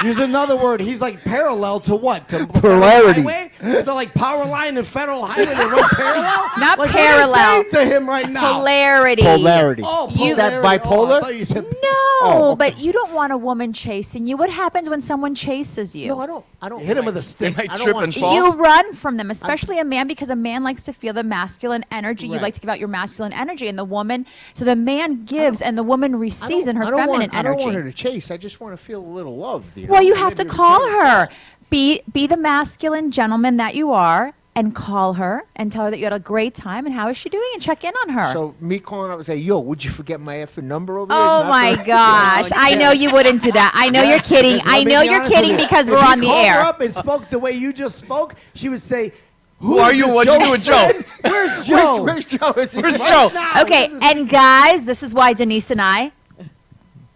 Speaker 5: Use another word. He's like parallel to what? To
Speaker 2: Polarity.
Speaker 5: Highway? Is it like power line and federal highway that run parallel?
Speaker 10: Not
Speaker 5: like,
Speaker 10: parallel.
Speaker 5: What are you saying to him right now?
Speaker 10: Polarity.
Speaker 2: Polarity.
Speaker 5: Oh,
Speaker 2: Is that
Speaker 5: polarity. Oh,
Speaker 2: bipolar?
Speaker 5: I thought you said
Speaker 10: No,
Speaker 2: Oh, okay.
Speaker 10: but you don't want a woman chasing you. What happens when someone chases you?
Speaker 2: No, I don't.
Speaker 5: hit him with a
Speaker 4: They
Speaker 5: stick.
Speaker 4: might
Speaker 2: I don't
Speaker 4: trip
Speaker 2: want
Speaker 4: and
Speaker 2: you-
Speaker 4: fall.
Speaker 10: You run from them, especially a man, because a man likes to feel the masculine energy. You
Speaker 2: Right.
Speaker 10: like to give out your masculine energy, and the woman. So the man gives, and the woman receives in her feminine
Speaker 2: I don't
Speaker 10: energy.
Speaker 2: want her to chase. I just want to feel a little loved. You know?
Speaker 10: Well, you have to
Speaker 2: Maybe
Speaker 10: call
Speaker 2: return.
Speaker 10: her. Be the masculine gentleman that you are, and call her and tell her that you had a great time and how is she doing, and check in on her.
Speaker 2: So me calling up and say, "Yo, would you forget my effing number over here?"
Speaker 10: Oh
Speaker 2: It's not
Speaker 10: my
Speaker 2: the-
Speaker 10: gosh! I know you wouldn't do that. I know you're kidding.
Speaker 5: Because
Speaker 10: I
Speaker 5: let me
Speaker 10: know
Speaker 5: be
Speaker 10: you're
Speaker 5: honest
Speaker 10: kidding
Speaker 5: with you.
Speaker 10: because
Speaker 5: If
Speaker 10: we're
Speaker 5: you
Speaker 10: on the
Speaker 5: called her
Speaker 10: air.
Speaker 5: up and spoke the way you just spoke, she would say,
Speaker 4: Who are you? What'd you do with Joe?
Speaker 5: Where's Joe?
Speaker 2: Where's Joe? Is he
Speaker 4: Where's
Speaker 2: right
Speaker 4: Joe?
Speaker 2: now?
Speaker 10: Okay, and guys, this is why Denise and I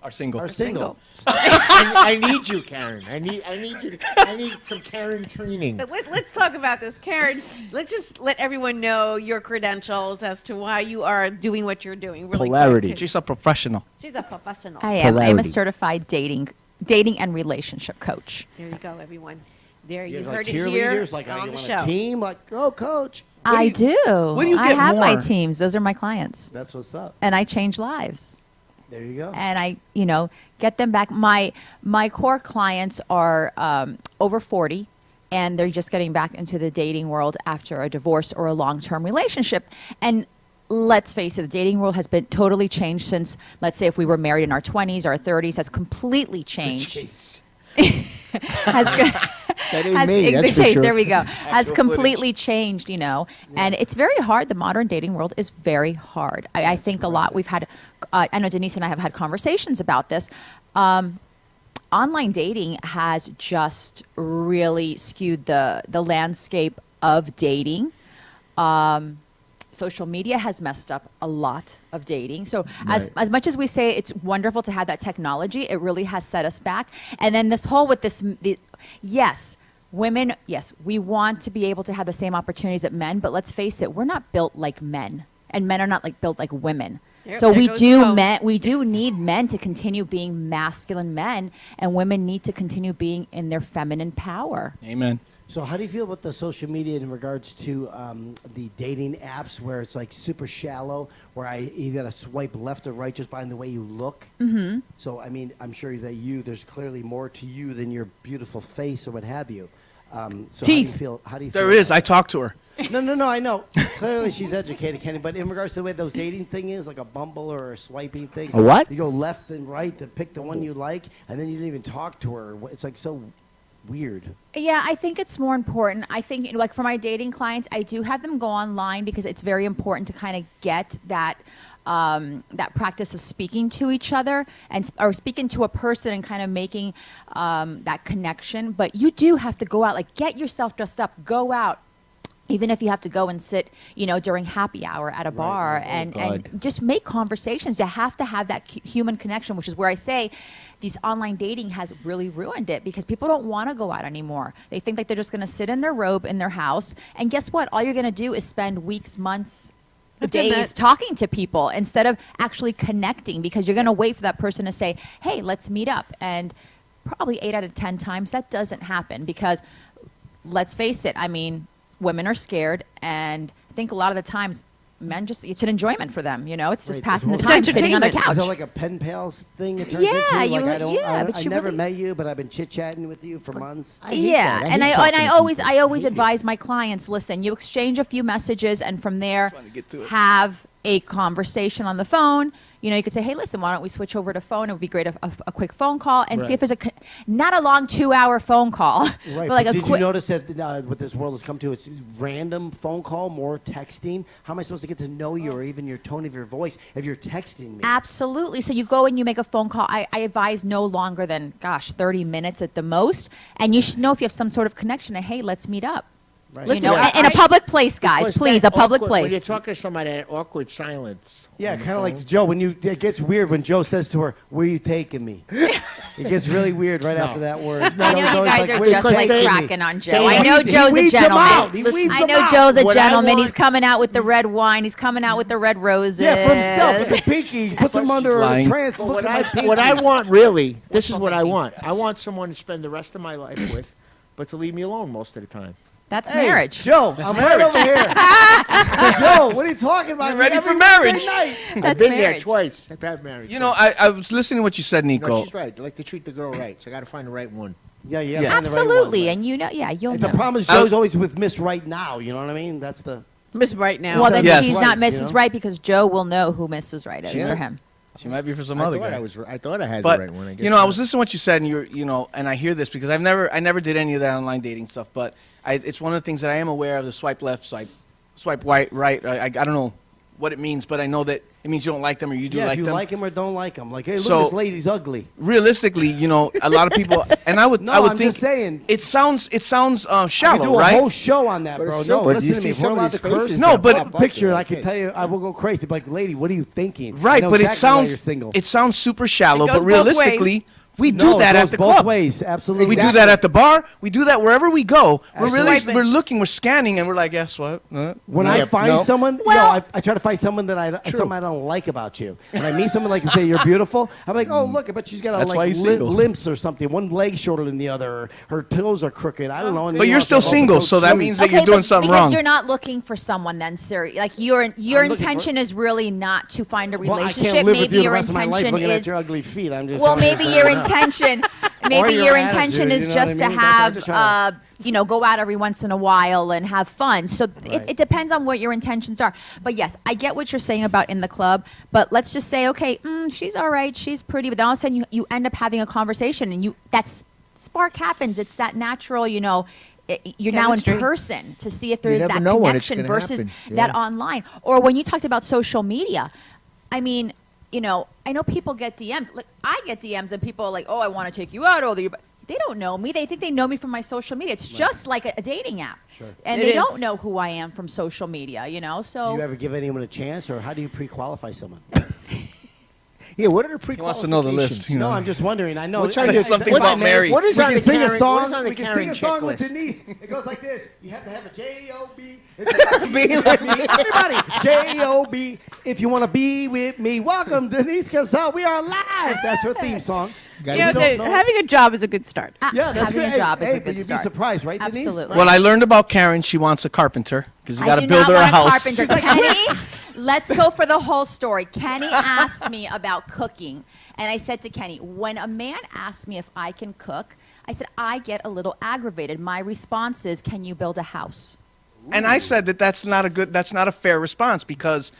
Speaker 4: Are single.
Speaker 5: Are single.
Speaker 2: I need you, Karen. I need you. I need some Karen training.
Speaker 3: But let's talk about this, Karen. Let's just let everyone know your credentials as to why you are doing what you're doing. Really
Speaker 2: Polarity.
Speaker 3: quick.
Speaker 4: She's a professional.
Speaker 3: She's a professional.
Speaker 10: I am a
Speaker 2: Polarity.
Speaker 10: certified dating and relationship coach.
Speaker 3: There you go, everyone. There you
Speaker 5: You have,
Speaker 3: heard
Speaker 5: like
Speaker 3: it here
Speaker 5: cheerleaders, like
Speaker 3: on
Speaker 5: you
Speaker 3: the
Speaker 5: want
Speaker 3: show.
Speaker 5: a team, like coach.
Speaker 10: I do.
Speaker 4: when do you
Speaker 10: I
Speaker 4: get
Speaker 10: have my
Speaker 4: more?
Speaker 10: teams. Those are my clients,
Speaker 5: That's what's up.
Speaker 10: and I change lives.
Speaker 5: There you go.
Speaker 10: And I, get them back. My core clients are over 40, and they're just getting back into the dating world after a divorce or a long-term relationship. And let's face it, the dating world has been totally changed since, let's say, if we were married in our 20s or our 30s, has completely changed. Has
Speaker 2: That ain't
Speaker 10: has
Speaker 2: me.
Speaker 10: the
Speaker 2: That's for
Speaker 10: chase,
Speaker 2: sure.
Speaker 10: there we go. Has
Speaker 4: Actual
Speaker 10: completely changed, and it's very hard. The modern dating world is very hard. I think a lot. We've had, I know Denise and I have had conversations about this. Online dating has just really skewed the landscape of dating. Social media has messed up a lot of dating. So as much as we say it's wonderful to have that technology, it really has set us back. And then this whole with this, yes, women, yes, we want to be able to have the same opportunities that men, but let's face it, we're not built like men, and men are not like built like women.
Speaker 3: Yep,
Speaker 10: So
Speaker 3: there
Speaker 10: we
Speaker 3: goes
Speaker 10: do
Speaker 3: Jones.
Speaker 10: we do need men to continue being masculine men, and women need to continue being in their feminine power.
Speaker 4: Amen.
Speaker 5: So how do you feel about the social media in regards to the dating apps where it's like super shallow, where you got to swipe left or right just by the way you look? Mm-hmm. So, I mean, I'm sure that there's clearly more to you than your beautiful face or what have you. So
Speaker 10: Teeth.
Speaker 5: How do you feel?
Speaker 4: There is. I talked to her.
Speaker 5: No, I know. Clearly she's educated, Kenny, but in regards to the way those dating thing is, like a Bumble or a swiping thing.
Speaker 2: A what?
Speaker 5: You go left and right to pick the one you like, and then you didn't even talk to her. It's like so weird.
Speaker 10: Yeah, I think it's more important. I think, like for my dating clients, I do have them go online because it's very important to kind of get that that practice of speaking to each other or speaking to a person and kind of making that connection. But you do have to go out, like get yourself dressed up, go out. Even if you have to go and sit, during happy hour at a bar and just make conversations. You have to have that human connection, which is where I say these online dating has really ruined it because people don't want to go out anymore. They think like they're just going to sit in their robe in their house. And guess what? All you're going to do is spend weeks, months,
Speaker 3: I've done
Speaker 10: days
Speaker 3: that.
Speaker 10: talking to people instead of actually connecting because you're going to wait for that person to say, hey, let's meet up. And probably 8 out of 10 times that doesn't happen because let's face it, I mean, women are scared, and I think a lot of the times men it's an enjoyment for them, it's just
Speaker 5: Right,
Speaker 10: passing the
Speaker 5: it's
Speaker 10: time sitting on their
Speaker 3: entertainment.
Speaker 10: couch.
Speaker 5: Is that like a pen pals thing it turns
Speaker 10: Yeah,
Speaker 5: into? Like
Speaker 10: you-
Speaker 5: I don't,
Speaker 10: yeah,
Speaker 5: I,
Speaker 10: but
Speaker 5: I
Speaker 10: you
Speaker 5: never
Speaker 10: really-
Speaker 5: met you, but I've been chit-chatting with you for months.
Speaker 2: I hate
Speaker 10: Yeah,
Speaker 2: that.
Speaker 10: and
Speaker 2: hate
Speaker 10: I
Speaker 2: talking to
Speaker 10: always
Speaker 2: people.
Speaker 10: advise my clients, listen, you exchange a few messages and from there
Speaker 4: Trying to get to it.
Speaker 10: have a conversation on the phone. You could say, hey, listen, why don't we switch over to phone? It would be great a quick phone call and see if there's not a long 2-hour phone call,
Speaker 5: Right,
Speaker 10: but like
Speaker 5: but
Speaker 10: a
Speaker 5: did
Speaker 10: quick.
Speaker 5: you notice that what this world has come to is random phone call, more texting? How am I supposed to get to know you or even your tone of your voice if you're texting me?
Speaker 10: Absolutely. So you go and you make a phone call. I advise no longer than, 30 minutes at the most. And you should know if you have some sort of connection. And, hey, let's meet up.
Speaker 5: Right.
Speaker 10: Listen,
Speaker 2: Yeah,
Speaker 10: in a public place, guys,
Speaker 2: Because
Speaker 10: please,
Speaker 2: that
Speaker 10: a public
Speaker 2: awkward- When you're
Speaker 10: place.
Speaker 2: talking to somebody, that awkward silence.
Speaker 5: Yeah,
Speaker 2: on the
Speaker 5: kind of like
Speaker 2: phone.
Speaker 5: Joe. It gets weird when Joe says to her, "Where are you taking me?" It gets really weird right after that word.
Speaker 10: I know you guys are just like
Speaker 2: Stay-
Speaker 10: cracking on Joe.
Speaker 2: Stay-
Speaker 10: I know
Speaker 2: he
Speaker 10: Joe's a
Speaker 5: weeds 'em out.
Speaker 10: gentleman.
Speaker 5: He weeds
Speaker 10: I
Speaker 5: 'em
Speaker 10: know
Speaker 5: out.
Speaker 10: Joe's a
Speaker 2: What I
Speaker 10: gentleman.
Speaker 2: want-
Speaker 10: He's coming out with the red wine. He's coming out with the red roses.
Speaker 5: Yeah, for himself. It's a pinky. He puts him under a
Speaker 4: lying.
Speaker 5: trance.
Speaker 2: But
Speaker 5: Look
Speaker 2: what
Speaker 5: at my pinky.
Speaker 2: what I want really, this is what I want. I want someone to spend the rest of my life with, but to leave me alone most of the time.
Speaker 10: That's
Speaker 5: Hey,
Speaker 10: marriage.
Speaker 5: Joe, I'm right over here. Joe, what are you talking about?
Speaker 4: You ready
Speaker 5: Every
Speaker 4: for marriage?
Speaker 5: Wednesday night.
Speaker 2: I've
Speaker 10: That's
Speaker 2: been there
Speaker 10: marriage.
Speaker 2: twice. I've had marriage.
Speaker 4: You know, I was listening to what you said,
Speaker 2: No,
Speaker 4: Nico.
Speaker 2: she's right. I like to treat the girl right, so I got to find the right one.
Speaker 5: Yeah, yeah.
Speaker 4: Yeah.
Speaker 10: Absolutely, and you know, yeah, you'll
Speaker 5: And
Speaker 10: know.
Speaker 5: the problem is Joe's always with Miss Right Now. You know what I mean? That's the.
Speaker 3: Miss Right now.
Speaker 10: Well, then
Speaker 4: Yes.
Speaker 10: she's
Speaker 5: Right,
Speaker 10: not
Speaker 5: you
Speaker 10: Mrs.
Speaker 5: know?
Speaker 10: Right because Joe will know who Mrs. Right is
Speaker 2: Yeah.
Speaker 10: for him.
Speaker 4: She might be for some
Speaker 2: I
Speaker 4: other
Speaker 2: thought
Speaker 4: guy.
Speaker 2: I thought I had
Speaker 4: But
Speaker 2: the right one. I guess
Speaker 4: you know, I
Speaker 2: not.
Speaker 4: was listening to what you said, and and I hear this because I never did any of that online dating stuff. But it's one of the things that I am aware of: the swipe left, swipe right. I don't know what it means, but I know that it means you don't like them or you do
Speaker 5: Yeah,
Speaker 4: like
Speaker 5: if you
Speaker 4: them.
Speaker 5: like him or don't like him. Like, hey, look,
Speaker 4: So-
Speaker 5: this lady's ugly.
Speaker 4: Realistically, a lot of people, and I would
Speaker 5: No,
Speaker 4: I would
Speaker 5: I'm
Speaker 4: think
Speaker 5: just saying.
Speaker 4: it sounds
Speaker 5: I could
Speaker 4: shallow,
Speaker 5: do a
Speaker 4: right?
Speaker 5: whole show on that,
Speaker 2: But
Speaker 5: bro.
Speaker 2: it's
Speaker 5: No,
Speaker 2: simple.
Speaker 5: listen
Speaker 2: You
Speaker 5: to
Speaker 2: see
Speaker 5: me. If we're
Speaker 2: some of
Speaker 5: allowed
Speaker 2: these
Speaker 5: to curse,
Speaker 2: faces
Speaker 4: No,
Speaker 2: that
Speaker 4: but-
Speaker 2: pop up
Speaker 5: picture,
Speaker 2: there,
Speaker 5: I can
Speaker 2: okay.
Speaker 5: tell you, I will go crazy. Like, lady, what are you thinking? I
Speaker 4: Right,
Speaker 5: know
Speaker 4: but
Speaker 5: exactly why you're single.
Speaker 4: it sounds super shallow,
Speaker 3: It goes
Speaker 4: but
Speaker 3: both ways.
Speaker 4: realistically, we
Speaker 5: No,
Speaker 4: do
Speaker 5: it
Speaker 4: that
Speaker 5: goes
Speaker 4: at the
Speaker 5: both
Speaker 4: club.
Speaker 5: ways. Absolutely.
Speaker 4: We do that at the bar. We do that wherever we go.
Speaker 3: Absolutely.
Speaker 4: We're looking, we're scanning, and we're like, guess what?
Speaker 5: When I find
Speaker 4: no.
Speaker 5: someone,
Speaker 10: Well-
Speaker 5: I try to find someone that something I don't like about you. When I meet someone like and say you're beautiful, I'm like, oh look, I bet she's got
Speaker 4: That's why
Speaker 5: like
Speaker 4: you're single.
Speaker 5: limps or something. One leg shorter than the other. Or her toes are crooked. I don't know. and
Speaker 4: But
Speaker 5: you
Speaker 4: you're
Speaker 5: know,
Speaker 4: still
Speaker 5: I'll go
Speaker 4: single,
Speaker 5: for
Speaker 4: so that
Speaker 5: shoes.
Speaker 4: means that you're doing something
Speaker 10: because
Speaker 4: wrong.
Speaker 10: you're not looking for someone then, sir. Like your
Speaker 5: I'm looking
Speaker 10: intention is really not to find a
Speaker 5: Well, I
Speaker 10: relationship.
Speaker 5: can't live
Speaker 10: Maybe
Speaker 5: with you the
Speaker 10: your
Speaker 5: rest of my life
Speaker 10: intention
Speaker 5: looking at
Speaker 10: is
Speaker 5: your ugly feet. I'm just.
Speaker 10: well,
Speaker 5: I'm
Speaker 10: maybe
Speaker 5: just
Speaker 10: your
Speaker 5: saying that.
Speaker 10: intention,
Speaker 5: Or
Speaker 10: maybe
Speaker 5: your
Speaker 10: your
Speaker 5: attitude,
Speaker 10: intention is
Speaker 5: you know
Speaker 10: just
Speaker 5: what I
Speaker 10: to
Speaker 5: mean? That's what I'm
Speaker 10: have,
Speaker 5: just trying
Speaker 10: go out every once in a while and have fun. So
Speaker 5: Right.
Speaker 10: it depends on what your intentions are. But yes, I get what you're saying about in the club. But let's just say, okay, she's all right, she's pretty. But then all of a sudden you end up having a conversation, and that's spark happens. It's that natural, you're now
Speaker 3: Chemistry.
Speaker 10: in person to see if there is
Speaker 2: never
Speaker 10: that
Speaker 2: know when it's
Speaker 10: connection
Speaker 2: gonna
Speaker 10: versus
Speaker 2: happen.
Speaker 10: that
Speaker 2: Yeah.
Speaker 10: online. Or when you talked about social media, I mean, I know people get DMs. Like I get DMs and people are like, "Oh, I want to take you out." Or they don't know me. They think they know me from my social media. It's just like a dating app.
Speaker 5: Sure.
Speaker 10: And
Speaker 3: It
Speaker 10: they
Speaker 3: is.
Speaker 10: don't know who I am from social media, So
Speaker 5: Do you ever give anyone a chance, or how do you pre-qualify someone?
Speaker 2: Yeah, what are the pre?
Speaker 4: He wants to know the list.
Speaker 5: No, I'm just wondering. I know.
Speaker 2: What's
Speaker 5: I
Speaker 2: on
Speaker 5: know
Speaker 2: the-
Speaker 4: something
Speaker 5: what's-
Speaker 4: about Mary.
Speaker 2: What is
Speaker 5: we
Speaker 2: on
Speaker 5: can
Speaker 2: the
Speaker 5: sing
Speaker 2: Karen,
Speaker 5: a song.
Speaker 2: What is on the
Speaker 5: We can
Speaker 2: Karen
Speaker 5: sing a song with
Speaker 2: checklist?
Speaker 5: Denise. It goes like this. You have to have a J-O-B. Everybody, J-O-B. If you want to be with me, welcome Denise Casal. We are live. That's her theme song.
Speaker 3: Having a job is a good start.
Speaker 5: Yeah, that's
Speaker 10: having
Speaker 5: good.
Speaker 10: a job is a
Speaker 5: but
Speaker 10: good
Speaker 5: you'd
Speaker 10: start.
Speaker 5: be surprised, right, Denise?
Speaker 10: Absolutely.
Speaker 4: Well, I learned about Karen. She wants a carpenter because you
Speaker 10: I
Speaker 4: got to
Speaker 10: do
Speaker 4: build
Speaker 10: not
Speaker 4: her a
Speaker 10: want
Speaker 4: house.
Speaker 10: carpenter.
Speaker 5: She's like,
Speaker 10: Kenny, let's go for the whole story. Kenny asked me about cooking, and I said to Kenny, when a man asks me if I can cook, I said, I get a little aggravated. My response is, can you build a house?
Speaker 4: And I said that's not a fair response because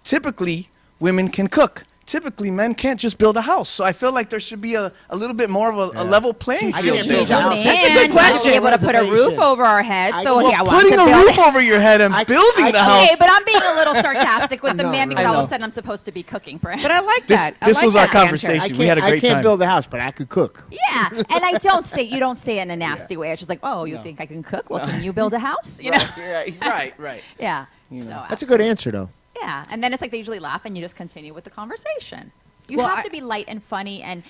Speaker 4: typically women can cook. Typically, men can't just build a house. So I feel like there should be a little bit more of a level playing
Speaker 2: I
Speaker 4: field.
Speaker 2: can't
Speaker 4: there.
Speaker 2: build a house.
Speaker 10: That's
Speaker 3: a good question.
Speaker 10: Be able to put a roof
Speaker 5: Reservation.
Speaker 10: over our heads. So
Speaker 2: Well,
Speaker 10: yeah, I want
Speaker 4: Putting
Speaker 10: to
Speaker 4: a
Speaker 10: build
Speaker 4: roof over your head and building the house.
Speaker 10: Okay, but I'm being a little sarcastic with the
Speaker 2: No,
Speaker 10: man
Speaker 2: no,
Speaker 10: because
Speaker 4: I
Speaker 10: all of
Speaker 4: know.
Speaker 10: a sudden I'm supposed to be cooking for him.
Speaker 3: But I like
Speaker 4: This-
Speaker 3: that. I
Speaker 4: this
Speaker 3: like
Speaker 4: was our
Speaker 3: that answer.
Speaker 4: conversation. We had a
Speaker 2: I
Speaker 4: great
Speaker 2: can't
Speaker 4: time.
Speaker 2: build a house, but I could cook.
Speaker 10: Yeah, and you don't say it in a nasty way. It's just like, oh, you think I can cook? Well, can you build a house?
Speaker 4: Right.
Speaker 10: Yeah.
Speaker 4: You
Speaker 10: So
Speaker 4: know.
Speaker 2: That's a good answer, though.
Speaker 10: yeah, and then it's like they usually laugh and you just continue with the conversation. You
Speaker 3: Well,
Speaker 10: have to be light and funny and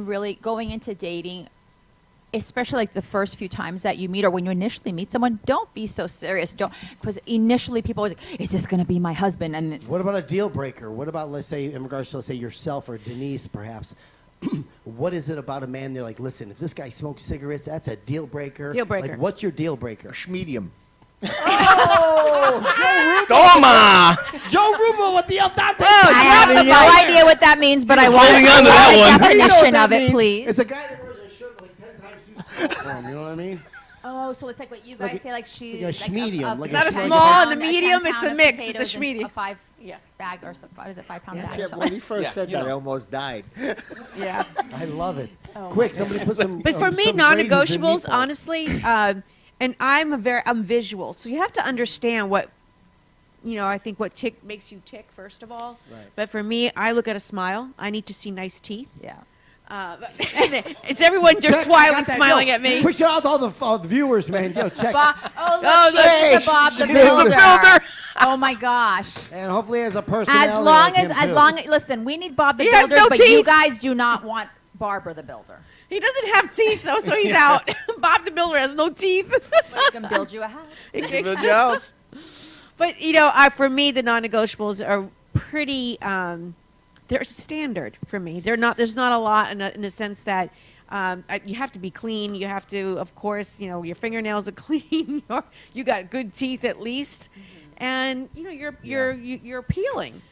Speaker 10: really going into dating, especially like the first few times that you meet or when you initially meet someone, don't be so serious. Don't, because initially people always like, is this going to be my husband? And
Speaker 5: What about a deal breaker? What about, let's say, in regards to, let's say, yourself or Denise, perhaps? What is it about a man? They're like, listen, if this guy smokes cigarettes, that's a deal breaker.
Speaker 3: Deal breaker.
Speaker 5: Like, what's your deal breaker?
Speaker 2: Medium.
Speaker 4: Toma!
Speaker 5: Joe Rubo with the El Dante.
Speaker 10: I have no idea what that means, but I want
Speaker 4: holding on to that
Speaker 10: a
Speaker 4: one.
Speaker 10: definition of it, please.
Speaker 5: It's a guy that wears a shirt like 10 times too small for him. You know what I mean?
Speaker 10: Oh, so it's like what you guys
Speaker 5: Like a-
Speaker 10: say, like she
Speaker 5: like a schmedium, like a
Speaker 3: Not a
Speaker 5: schmedium.
Speaker 3: small and a
Speaker 10: 10
Speaker 3: medium, it's a
Speaker 10: pound of
Speaker 3: mix. It's a
Speaker 10: potatoes and
Speaker 3: schmedium.
Speaker 10: A 5 bag or something. What is it? 5 pound bag
Speaker 2: Yeah,
Speaker 10: or
Speaker 2: when
Speaker 10: something.
Speaker 2: he first said that, I almost died.
Speaker 3: Yeah.
Speaker 5: I love it.
Speaker 10: Oh
Speaker 5: Quick, somebody put some.
Speaker 3: But for me,
Speaker 5: some raisins in
Speaker 3: non-negotiables,
Speaker 5: meatballs.
Speaker 3: honestly, and I'm visual, so you have to understand what, I think what makes you tick first of all.
Speaker 5: Right.
Speaker 3: But for me, I look at a smile. I need to see nice teeth.
Speaker 10: Yeah.
Speaker 3: It's everyone just
Speaker 5: Check, I got
Speaker 3: smiling,
Speaker 5: that.
Speaker 3: smiling
Speaker 5: Yo,
Speaker 3: at me.
Speaker 5: Quick shout out to all the viewers, man. Yo, check.
Speaker 10: Oh, look,
Speaker 3: Oh,
Speaker 10: she
Speaker 3: look,
Speaker 10: is a Bob the
Speaker 2: she's the
Speaker 10: Builder.
Speaker 4: builder.
Speaker 10: Oh my gosh.
Speaker 5: And hopefully, as a personality,
Speaker 10: As long
Speaker 5: like him, too.
Speaker 10: listen, we need Bob the
Speaker 3: He has
Speaker 10: Builder,
Speaker 3: no
Speaker 10: but you
Speaker 3: teeth.
Speaker 10: guys do not want Barbara the Builder.
Speaker 3: He doesn't have teeth though, so he's out. Bob the Builder has no teeth.
Speaker 10: But he can build you a house.
Speaker 4: You can build your house.
Speaker 3: But for me, the non-negotiables are pretty. They're standard for me. They're not. There's not a lot in the sense that you have to be clean. You have to, of course, your fingernails are clean. You got good teeth at least, and you're appealing.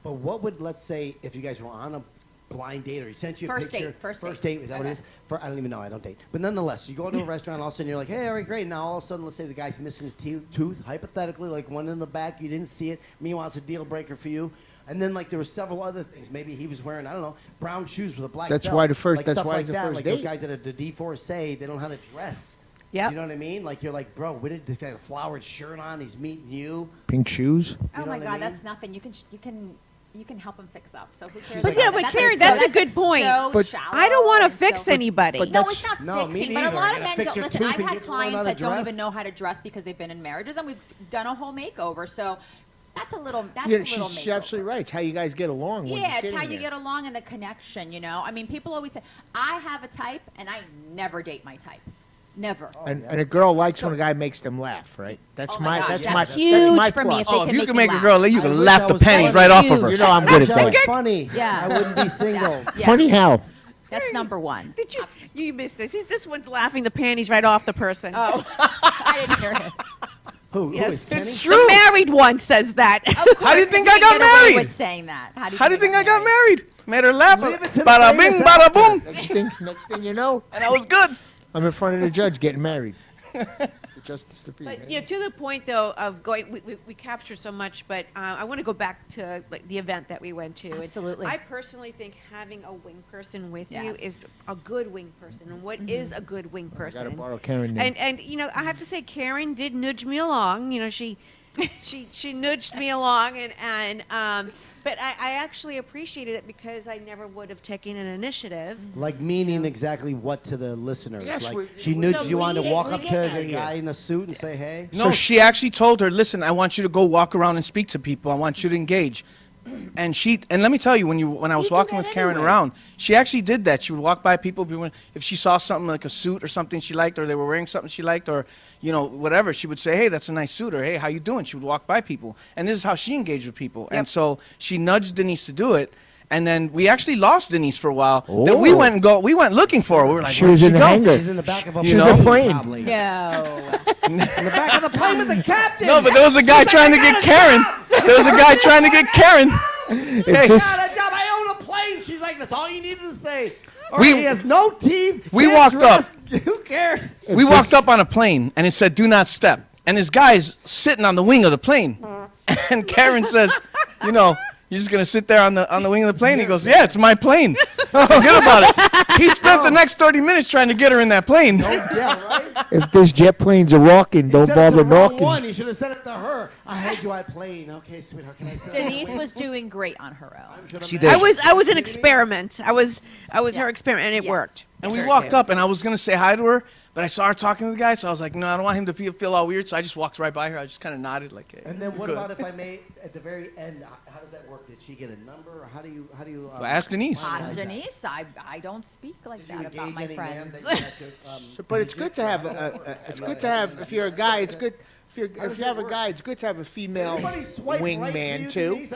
Speaker 5: But what would, let's say, if you guys were on a blind date or he sent you a
Speaker 10: First
Speaker 5: picture?
Speaker 10: date, first date.
Speaker 5: Date, is that what it is? I don't even know. I don't date. But nonetheless, you go to a restaurant, all of a sudden you're like, hey, all right, great. Now all of a sudden, let's say the guy's missing a tooth, hypothetically, like one in the back, you didn't see it. Meanwhile, it's a deal breaker for you. And then, like, there were several other things. Maybe he was wearing, I don't know, brown shoes with a black belt.
Speaker 2: Why the first.
Speaker 5: Like,
Speaker 2: That's
Speaker 5: stuff
Speaker 2: why
Speaker 5: like
Speaker 2: the
Speaker 5: that.
Speaker 2: first
Speaker 5: Like
Speaker 2: date.
Speaker 5: those guys at the D4 say they don't know how to dress.
Speaker 3: Yeah.
Speaker 5: You know what I mean? Like, you're like, bro, what did this guy have a flowered shirt on? He's meeting you.
Speaker 2: Pink shoes.
Speaker 10: Oh
Speaker 5: know
Speaker 10: my
Speaker 5: what I
Speaker 10: God,
Speaker 5: mean?
Speaker 10: that's nothing. You can help him fix up. So who cares?
Speaker 3: But
Speaker 10: about
Speaker 3: yeah,
Speaker 10: that?
Speaker 3: but Karen, that's a good point.
Speaker 10: So
Speaker 2: But
Speaker 10: shallow
Speaker 3: I don't want to
Speaker 10: and
Speaker 3: fix
Speaker 10: so-
Speaker 3: anybody.
Speaker 2: but
Speaker 10: No,
Speaker 2: that's-
Speaker 10: it's not
Speaker 5: No, me
Speaker 10: fixing. But a
Speaker 5: neither.
Speaker 10: lot
Speaker 5: You're
Speaker 10: of
Speaker 5: gonna
Speaker 10: men
Speaker 5: fix
Speaker 10: don't
Speaker 5: your
Speaker 10: listen.
Speaker 5: tooth
Speaker 10: I've
Speaker 5: and
Speaker 10: had
Speaker 5: get to learn how
Speaker 10: clients
Speaker 5: to
Speaker 10: that don't
Speaker 5: dress.
Speaker 10: even know how to dress because they've been in marriages, and we've done a whole makeover. So that's a little. That's a
Speaker 2: Yeah,
Speaker 10: little
Speaker 2: she's
Speaker 10: makeover.
Speaker 2: absolutely right. It's how you guys get along. when you're
Speaker 10: Yeah, it's
Speaker 2: sitting
Speaker 10: how you
Speaker 2: there.
Speaker 10: get along and the connection. I mean, people always say, "I have a type," and I never date my type. Never.
Speaker 2: And a girl likes
Speaker 10: So-
Speaker 2: when a guy makes them laugh, right? That's
Speaker 10: Oh my gosh,
Speaker 2: that's
Speaker 10: that's
Speaker 2: my
Speaker 10: huge
Speaker 2: my
Speaker 10: for me
Speaker 2: plus.
Speaker 10: if they
Speaker 4: Oh,
Speaker 10: can
Speaker 4: if you
Speaker 10: make
Speaker 4: can
Speaker 10: me
Speaker 4: make a
Speaker 10: laugh.
Speaker 4: girl, you
Speaker 5: I
Speaker 4: can
Speaker 5: wish
Speaker 4: laugh
Speaker 5: I
Speaker 4: the
Speaker 5: was
Speaker 4: pennies
Speaker 5: funny.
Speaker 4: right off of her.
Speaker 2: You know I'm good at
Speaker 5: I was
Speaker 2: that.
Speaker 5: funny.
Speaker 10: Yeah.
Speaker 5: I wouldn't be single.
Speaker 10: Yeah.
Speaker 2: Funny how?
Speaker 10: That's number one.
Speaker 3: Did you missed this? This one's laughing the panties right off the person.
Speaker 10: Oh, I didn't hear it.
Speaker 5: Who
Speaker 3: Yes.
Speaker 5: is Kenny?
Speaker 4: It's
Speaker 3: The
Speaker 4: true.
Speaker 3: married one says that.
Speaker 4: How do you think I
Speaker 10: You
Speaker 4: got
Speaker 10: get away
Speaker 4: married?
Speaker 10: with saying that. How
Speaker 4: How do you think I got married? Made her laugh.
Speaker 5: Leave it to the
Speaker 4: Bada bing,
Speaker 5: famous
Speaker 4: bada
Speaker 5: actor.
Speaker 4: boom.
Speaker 2: Next thing you know,
Speaker 4: And I was good.
Speaker 2: I'm in front of the judge getting married. Justice to be.
Speaker 3: But to the point though of going, we capture so much. But I want to go back to like the event that we went to. And
Speaker 10: Absolutely.
Speaker 3: I personally think having a wing person with you
Speaker 10: Yes.
Speaker 3: is a good wing person. And what is a good wing person?
Speaker 2: Gotta borrow Karen name.
Speaker 3: And I have to say, Karen did nudge me along. She nudged me along, but I actually appreciated it because I never would have taken an initiative.
Speaker 5: Like meaning exactly what to the listeners?
Speaker 2: Yes,
Speaker 5: like
Speaker 2: we-
Speaker 5: she
Speaker 2: we-
Speaker 5: nudged
Speaker 3: So
Speaker 5: you on to
Speaker 3: we-
Speaker 5: walk
Speaker 3: we
Speaker 5: up to
Speaker 3: get
Speaker 5: the
Speaker 2: that.
Speaker 5: guy in the suit and say, hey?
Speaker 4: No, she actually told her, listen, I want you to go walk around and speak to people. I want you to engage. And let me tell you, when I was
Speaker 10: do
Speaker 4: walking
Speaker 10: that
Speaker 4: with Karen
Speaker 10: anyway.
Speaker 4: around, she actually did that. She would walk by people, if she saw something like a suit or something she liked, or they were wearing something she liked, or whatever, she would say, hey, that's a nice suit, or hey, how you doing? She would walk by people, and this is how she engaged with people. And so she nudged Denise to do it. And then we actually lost Denise for a while. Then we went looking for her. We were like,
Speaker 2: She
Speaker 4: where'd
Speaker 2: was
Speaker 4: she
Speaker 2: in the
Speaker 4: go?
Speaker 2: hangar.
Speaker 5: She's in the back of a
Speaker 2: She's the plane.
Speaker 5: probably.
Speaker 10: No.
Speaker 5: In the back of the plane with the captain.
Speaker 4: No, but there was a guy trying to get Karen. There was a guy trying to get Karen.
Speaker 2: If
Speaker 4: Hey.
Speaker 2: this-
Speaker 5: Got a job. I own a plane. She's like, that's all you needed to say.
Speaker 4: We-
Speaker 5: He has no teeth.
Speaker 4: we
Speaker 5: can't
Speaker 4: walked
Speaker 5: dress. Who cares?
Speaker 4: We walked up on a plane, and it said, do not step. And this guy's sitting on the wing of the plane. And Karen says, you're just going to sit there on the wing of the plane? He goes, yeah, it's my plane. Forget about it. He spent the next 30 minutes trying to get her in that plane.
Speaker 5: Yeah, right?
Speaker 2: if this jet plane's a walking,
Speaker 5: He
Speaker 2: don't
Speaker 5: said it to
Speaker 2: bother
Speaker 5: the wrong
Speaker 2: knocking.
Speaker 5: one. He should have said it to her. I heard you on plane. Okay, sweetheart, can I sit?
Speaker 10: Denise was doing great on her own.
Speaker 4: She did.
Speaker 3: I was an experiment. I was her experiment, and it
Speaker 10: Yes.
Speaker 3: worked.
Speaker 4: And we walked up, and I was going to say hi to her, but I saw her talking to the guy, so I was like, no, I don't want him to feel all weird, so I just walked right by her. I just kind of nodded like, hey.
Speaker 5: And then what
Speaker 4: good.
Speaker 5: about if I may, at the very end, how does that work? Did she get a number, or how do you?
Speaker 4: So ask Denise.
Speaker 10: Ask Denise. I don't speak like that about my friends.
Speaker 2: But it's good to have. It's good to have. If you're a guy, it's good. If you have a guy, it's good to have a female wingman too.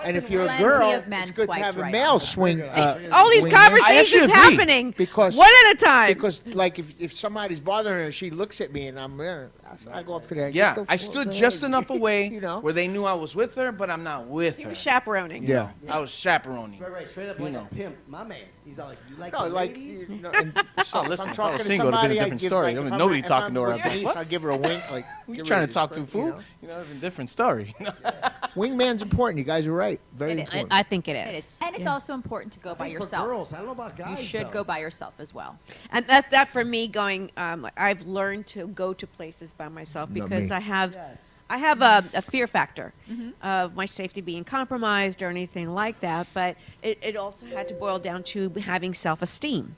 Speaker 2: And if you're a
Speaker 10: Plenty
Speaker 2: girl,
Speaker 10: of men
Speaker 2: it's good to
Speaker 10: swiped
Speaker 2: have a
Speaker 10: right
Speaker 2: male
Speaker 10: on
Speaker 2: swing.
Speaker 3: All these
Speaker 2: wingman.
Speaker 3: conversations
Speaker 4: agree.
Speaker 3: happening
Speaker 2: Because-
Speaker 3: one at a time.
Speaker 2: Because like if somebody's bothering her, she looks at me and I'm there. I go up to that.
Speaker 4: Yeah, I stood just enough away
Speaker 2: You know.
Speaker 4: where they knew I was with her, but I'm not with
Speaker 3: He
Speaker 4: her.
Speaker 3: was chaperoning.
Speaker 2: Yeah.
Speaker 4: I was chaperoning.
Speaker 5: Right, straight up like a pimp, my man. He's all like, you like
Speaker 2: No,
Speaker 5: the
Speaker 2: like,
Speaker 5: ladies?
Speaker 2: you know, and so if
Speaker 4: listen,
Speaker 2: I'm
Speaker 4: if I was
Speaker 2: talking to
Speaker 4: single, it'd been a
Speaker 2: somebody, I
Speaker 4: different
Speaker 2: give,
Speaker 4: story.
Speaker 2: like,
Speaker 4: There was
Speaker 2: if I'm-
Speaker 4: nobody
Speaker 2: if
Speaker 4: talking
Speaker 2: I'm
Speaker 4: to her.
Speaker 2: with
Speaker 4: I'd be like,
Speaker 2: Denise,
Speaker 4: what?
Speaker 2: I'll give her a wink. Like,
Speaker 4: Who you
Speaker 2: give
Speaker 4: trying
Speaker 2: her
Speaker 4: to talk to,
Speaker 2: respect,
Speaker 4: fool?
Speaker 2: you know?
Speaker 4: It's a different story.
Speaker 2: Wingman's important. You guys are right. Very
Speaker 10: It is.
Speaker 2: important.
Speaker 3: I think it
Speaker 10: It
Speaker 3: is.
Speaker 10: is. And it's also important to go by
Speaker 5: For
Speaker 10: yourself.
Speaker 5: girls, I don't know about guys.
Speaker 10: You should
Speaker 5: though.
Speaker 10: go by yourself as well.
Speaker 3: And that for me going, like, I've learned to go to places by myself
Speaker 2: Not
Speaker 3: because
Speaker 2: me.
Speaker 3: I have
Speaker 5: Yes.
Speaker 3: a fear factor of my safety being compromised or anything like that. But it also had to boil down to having self-esteem.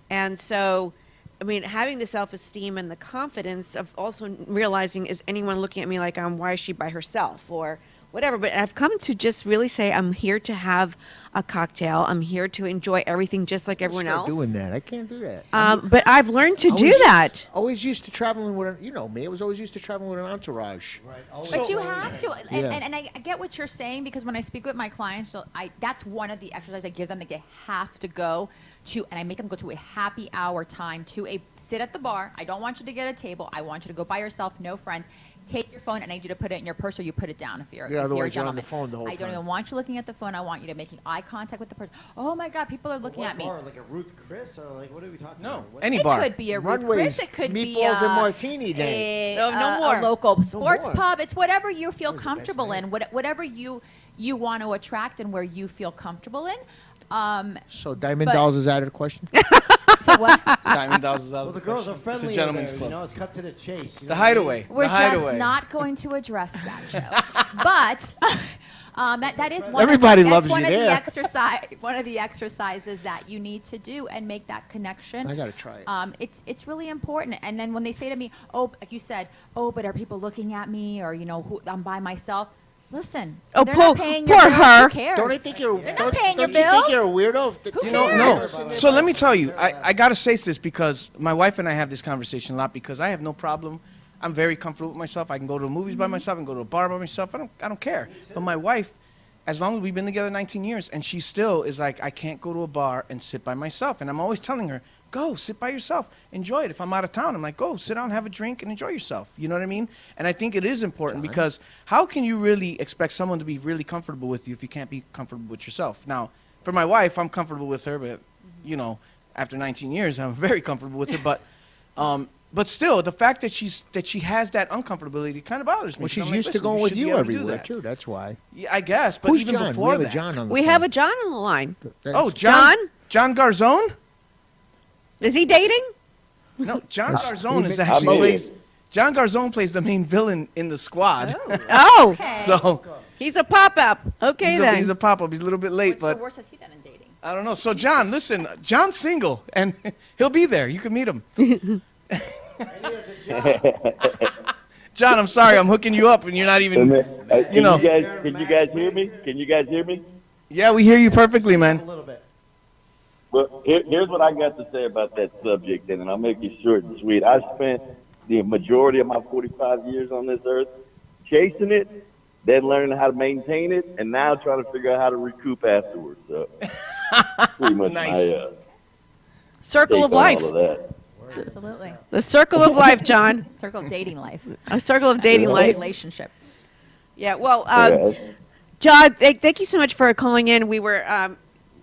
Speaker 3: And so, I mean, having the self-esteem and the confidence of also realizing, is anyone looking at me like, why is she by herself? Or whatever. But I've come to just really say I'm here to have a cocktail. I'm here to enjoy everything just like everyone
Speaker 2: Start
Speaker 3: else.
Speaker 2: doing that. I can't do that.
Speaker 3: But I've learned to do that.
Speaker 2: Always used to traveling with, you know me. I was always used to traveling with an entourage.
Speaker 5: Right.
Speaker 10: But you have to,
Speaker 2: Yeah.
Speaker 10: and I get what you're saying, because when I speak with my clients, that's one of the exercises I give them. That they have to go to, and I make them go to a happy hour time, to sit at the bar. I don't want you to get a table. I want you to go by yourself, no friends. Take your phone, and I need you to put it in your purse, or you put it down if you're,
Speaker 2: Yeah,
Speaker 10: if you're a
Speaker 2: otherwise you're on the
Speaker 10: gentleman.
Speaker 2: phone the whole
Speaker 10: I don't
Speaker 2: time.
Speaker 10: even want you looking at the phone. I want you to making eye contact with the person. Oh my God, people are looking at me.
Speaker 5: Bar, like a Ruth Chris, or like what are we talking
Speaker 4: No,
Speaker 5: about? What-
Speaker 4: any
Speaker 10: It
Speaker 4: bar.
Speaker 10: could be a Ruth
Speaker 2: Runways,
Speaker 10: Chris. It could be
Speaker 2: meatballs and martini day.
Speaker 3: No more.
Speaker 10: a local sports
Speaker 2: more.
Speaker 10: pub. It's whatever you feel
Speaker 2: That was the best
Speaker 10: comfortable
Speaker 2: night.
Speaker 10: in. Whatever you want to attract and where you feel comfortable in.
Speaker 2: So Diamond
Speaker 10: But-
Speaker 2: Dolls is out of the question?
Speaker 10: So what?
Speaker 4: Diamond Dolls is out
Speaker 5: Well,
Speaker 4: of
Speaker 5: the
Speaker 4: the
Speaker 5: girls are
Speaker 4: question.
Speaker 5: friendly.
Speaker 4: It's a gentleman's
Speaker 5: there,
Speaker 4: club.
Speaker 5: You know, it's cut to the chase.
Speaker 4: The
Speaker 5: You know what I mean?
Speaker 4: hideaway.
Speaker 10: We're
Speaker 4: the
Speaker 10: just
Speaker 4: hideaway.
Speaker 10: not going to address that, Joe. But that is one.
Speaker 2: Everybody
Speaker 10: of,
Speaker 2: loves
Speaker 10: that's
Speaker 2: you
Speaker 10: one of
Speaker 2: there.
Speaker 10: the exercise. One of the exercises that you need to do and make that connection.
Speaker 2: I gotta try it.
Speaker 10: It's really important. And then when they say to me, "Oh, like you said, oh, but are people looking at me?" Or I'm by myself. Listen,
Speaker 3: Oh,
Speaker 10: they're not
Speaker 3: poor-
Speaker 10: paying your
Speaker 3: poor
Speaker 10: bills.
Speaker 3: her.
Speaker 10: Who cares?
Speaker 2: Don't I think you're?
Speaker 10: They're not
Speaker 2: don't
Speaker 10: paying your
Speaker 2: don't you think
Speaker 10: bills.
Speaker 2: you're a weirdo?
Speaker 10: Who
Speaker 4: You know,
Speaker 10: cares?
Speaker 4: no. So let me tell you, I got to say this because my wife and I have this conversation a lot because I have no problem. I'm very comfortable with myself. I can go to the movies by myself and go to a bar by myself. I don't care. But my wife, as long as we've been together 19 years, and she still is like, I can't go to a bar and sit by myself. And I'm always telling her, go sit by yourself, enjoy it. If I'm out of town, I'm like, go sit down, have a drink, and enjoy yourself. You know what I mean? And I think it is important because how can you really expect someone to be really comfortable with you if you can't be comfortable with yourself? Now, for my wife, I'm comfortable with her, but you know, after 19 years, I'm very comfortable with her. But still, the fact that she has that uncomfortability kind of bothers me.
Speaker 2: Well,
Speaker 4: 'cause
Speaker 2: she's
Speaker 4: I'm like,
Speaker 2: used to
Speaker 4: listen,
Speaker 2: going
Speaker 4: you
Speaker 2: with
Speaker 4: should be
Speaker 2: you
Speaker 4: able to do
Speaker 2: everywhere
Speaker 4: that.
Speaker 2: too. That's why.
Speaker 4: Yeah, I guess, but
Speaker 2: Who's
Speaker 4: even
Speaker 2: John?
Speaker 4: before
Speaker 2: We have
Speaker 4: that,
Speaker 2: a John on the
Speaker 3: We
Speaker 2: phone.
Speaker 3: have a John on the line.
Speaker 4: oh, John Garzone?
Speaker 3: Is he dating?
Speaker 4: No, John Garzone is
Speaker 2: I'm
Speaker 4: actually
Speaker 6: over
Speaker 4: plays. John Garzone plays the main villain in the squad.
Speaker 3: Oh,
Speaker 10: Okay.
Speaker 4: So
Speaker 3: he's a pop-up. Okay, then.
Speaker 4: he's a pop-up. He's a little bit late,
Speaker 10: So
Speaker 4: but
Speaker 10: worse has he done in dating?
Speaker 4: I don't know. So John, listen, John's single, and he'll be there. You can meet him. John, I'm sorry, I'm hooking you up, and you're not even.
Speaker 6: Can
Speaker 4: You know.
Speaker 6: can you guys hear me? Can you guys hear me?
Speaker 4: Yeah, we hear you perfectly, man.
Speaker 5: A little bit.
Speaker 6: Well, here's what I got to say about that subject, and I'll make it short and sweet. I spent the majority of my 45 years on this earth chasing it, then learning how to maintain it, and now trying to figure out how to recoup afterwards. So, pretty much
Speaker 4: Nice.
Speaker 6: my
Speaker 3: Circle
Speaker 6: take
Speaker 3: of
Speaker 6: on
Speaker 3: life.
Speaker 6: all of that.
Speaker 10: Absolutely.
Speaker 3: The circle of life, John.
Speaker 10: Circle of dating life.
Speaker 3: A circle of dating life.
Speaker 10: Relationship.
Speaker 3: Yeah, well,
Speaker 6: Yeah.
Speaker 3: John, thank you so much for calling in. We were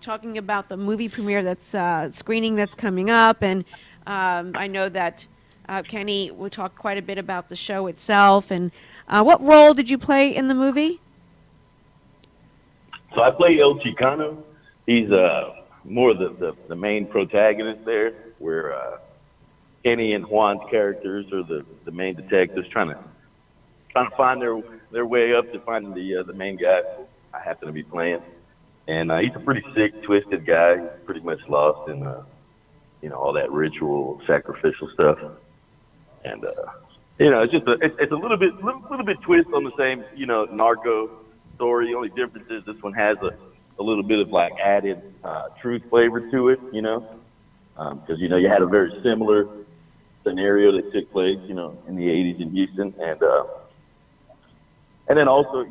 Speaker 3: talking about the movie premiere that's screening that's coming up, and I know that Kenny will talk quite a bit about the show itself. And what role did you play in the movie?
Speaker 6: So I play El Chicano. He's more the main protagonist there, where Kenny and Juan's characters are the main detectives trying to find their way up to finding the main guy I happen to be playing. And he's a pretty sick, twisted guy, pretty much lost in all that ritual, sacrificial stuff. And it's just it's a little bit twist on the same narco story. The only difference is this one has a little bit of like added truth flavor to it, because you had a very similar scenario that took place, in the 80s in Houston, and then also,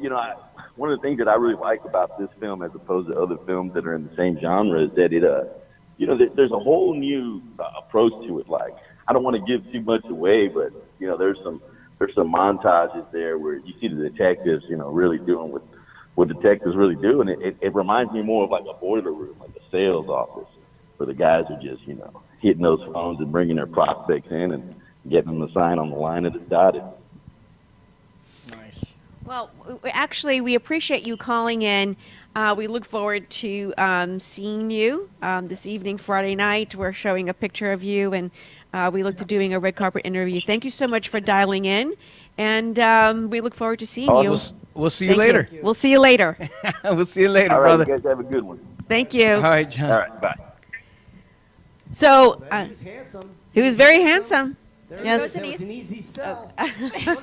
Speaker 6: one of the things that I really like about this film, as opposed to other films that are in the same genre, is that it, there's a whole new approach to it. Like, I don't want to give too much away, but there's some montages there where you see the detectives, really doing what detectives really do, and it reminds me more of like a boiler room, like a sales office, where the guys are just hitting those phones and bringing their prospects in and getting them to sign on the line that is dotted.
Speaker 4: Nice.
Speaker 3: Well, actually, we appreciate you calling in. We look forward to seeing you this evening, Friday night. We're showing a picture of you, and we look to doing a red carpet interview. Thank you so much for dialing in, and we look forward to seeing you.
Speaker 4: We'll see you
Speaker 3: Thank
Speaker 4: later.
Speaker 3: We'll see you later.
Speaker 4: We'll see you later,
Speaker 6: All right,
Speaker 4: brother.
Speaker 6: you guys have a good one.
Speaker 3: Thank you.
Speaker 4: All right, John.
Speaker 6: All right, bye.
Speaker 3: So,
Speaker 5: He was handsome.
Speaker 3: he was very handsome.
Speaker 5: There
Speaker 3: Yes.
Speaker 5: it is. That was an easy sell.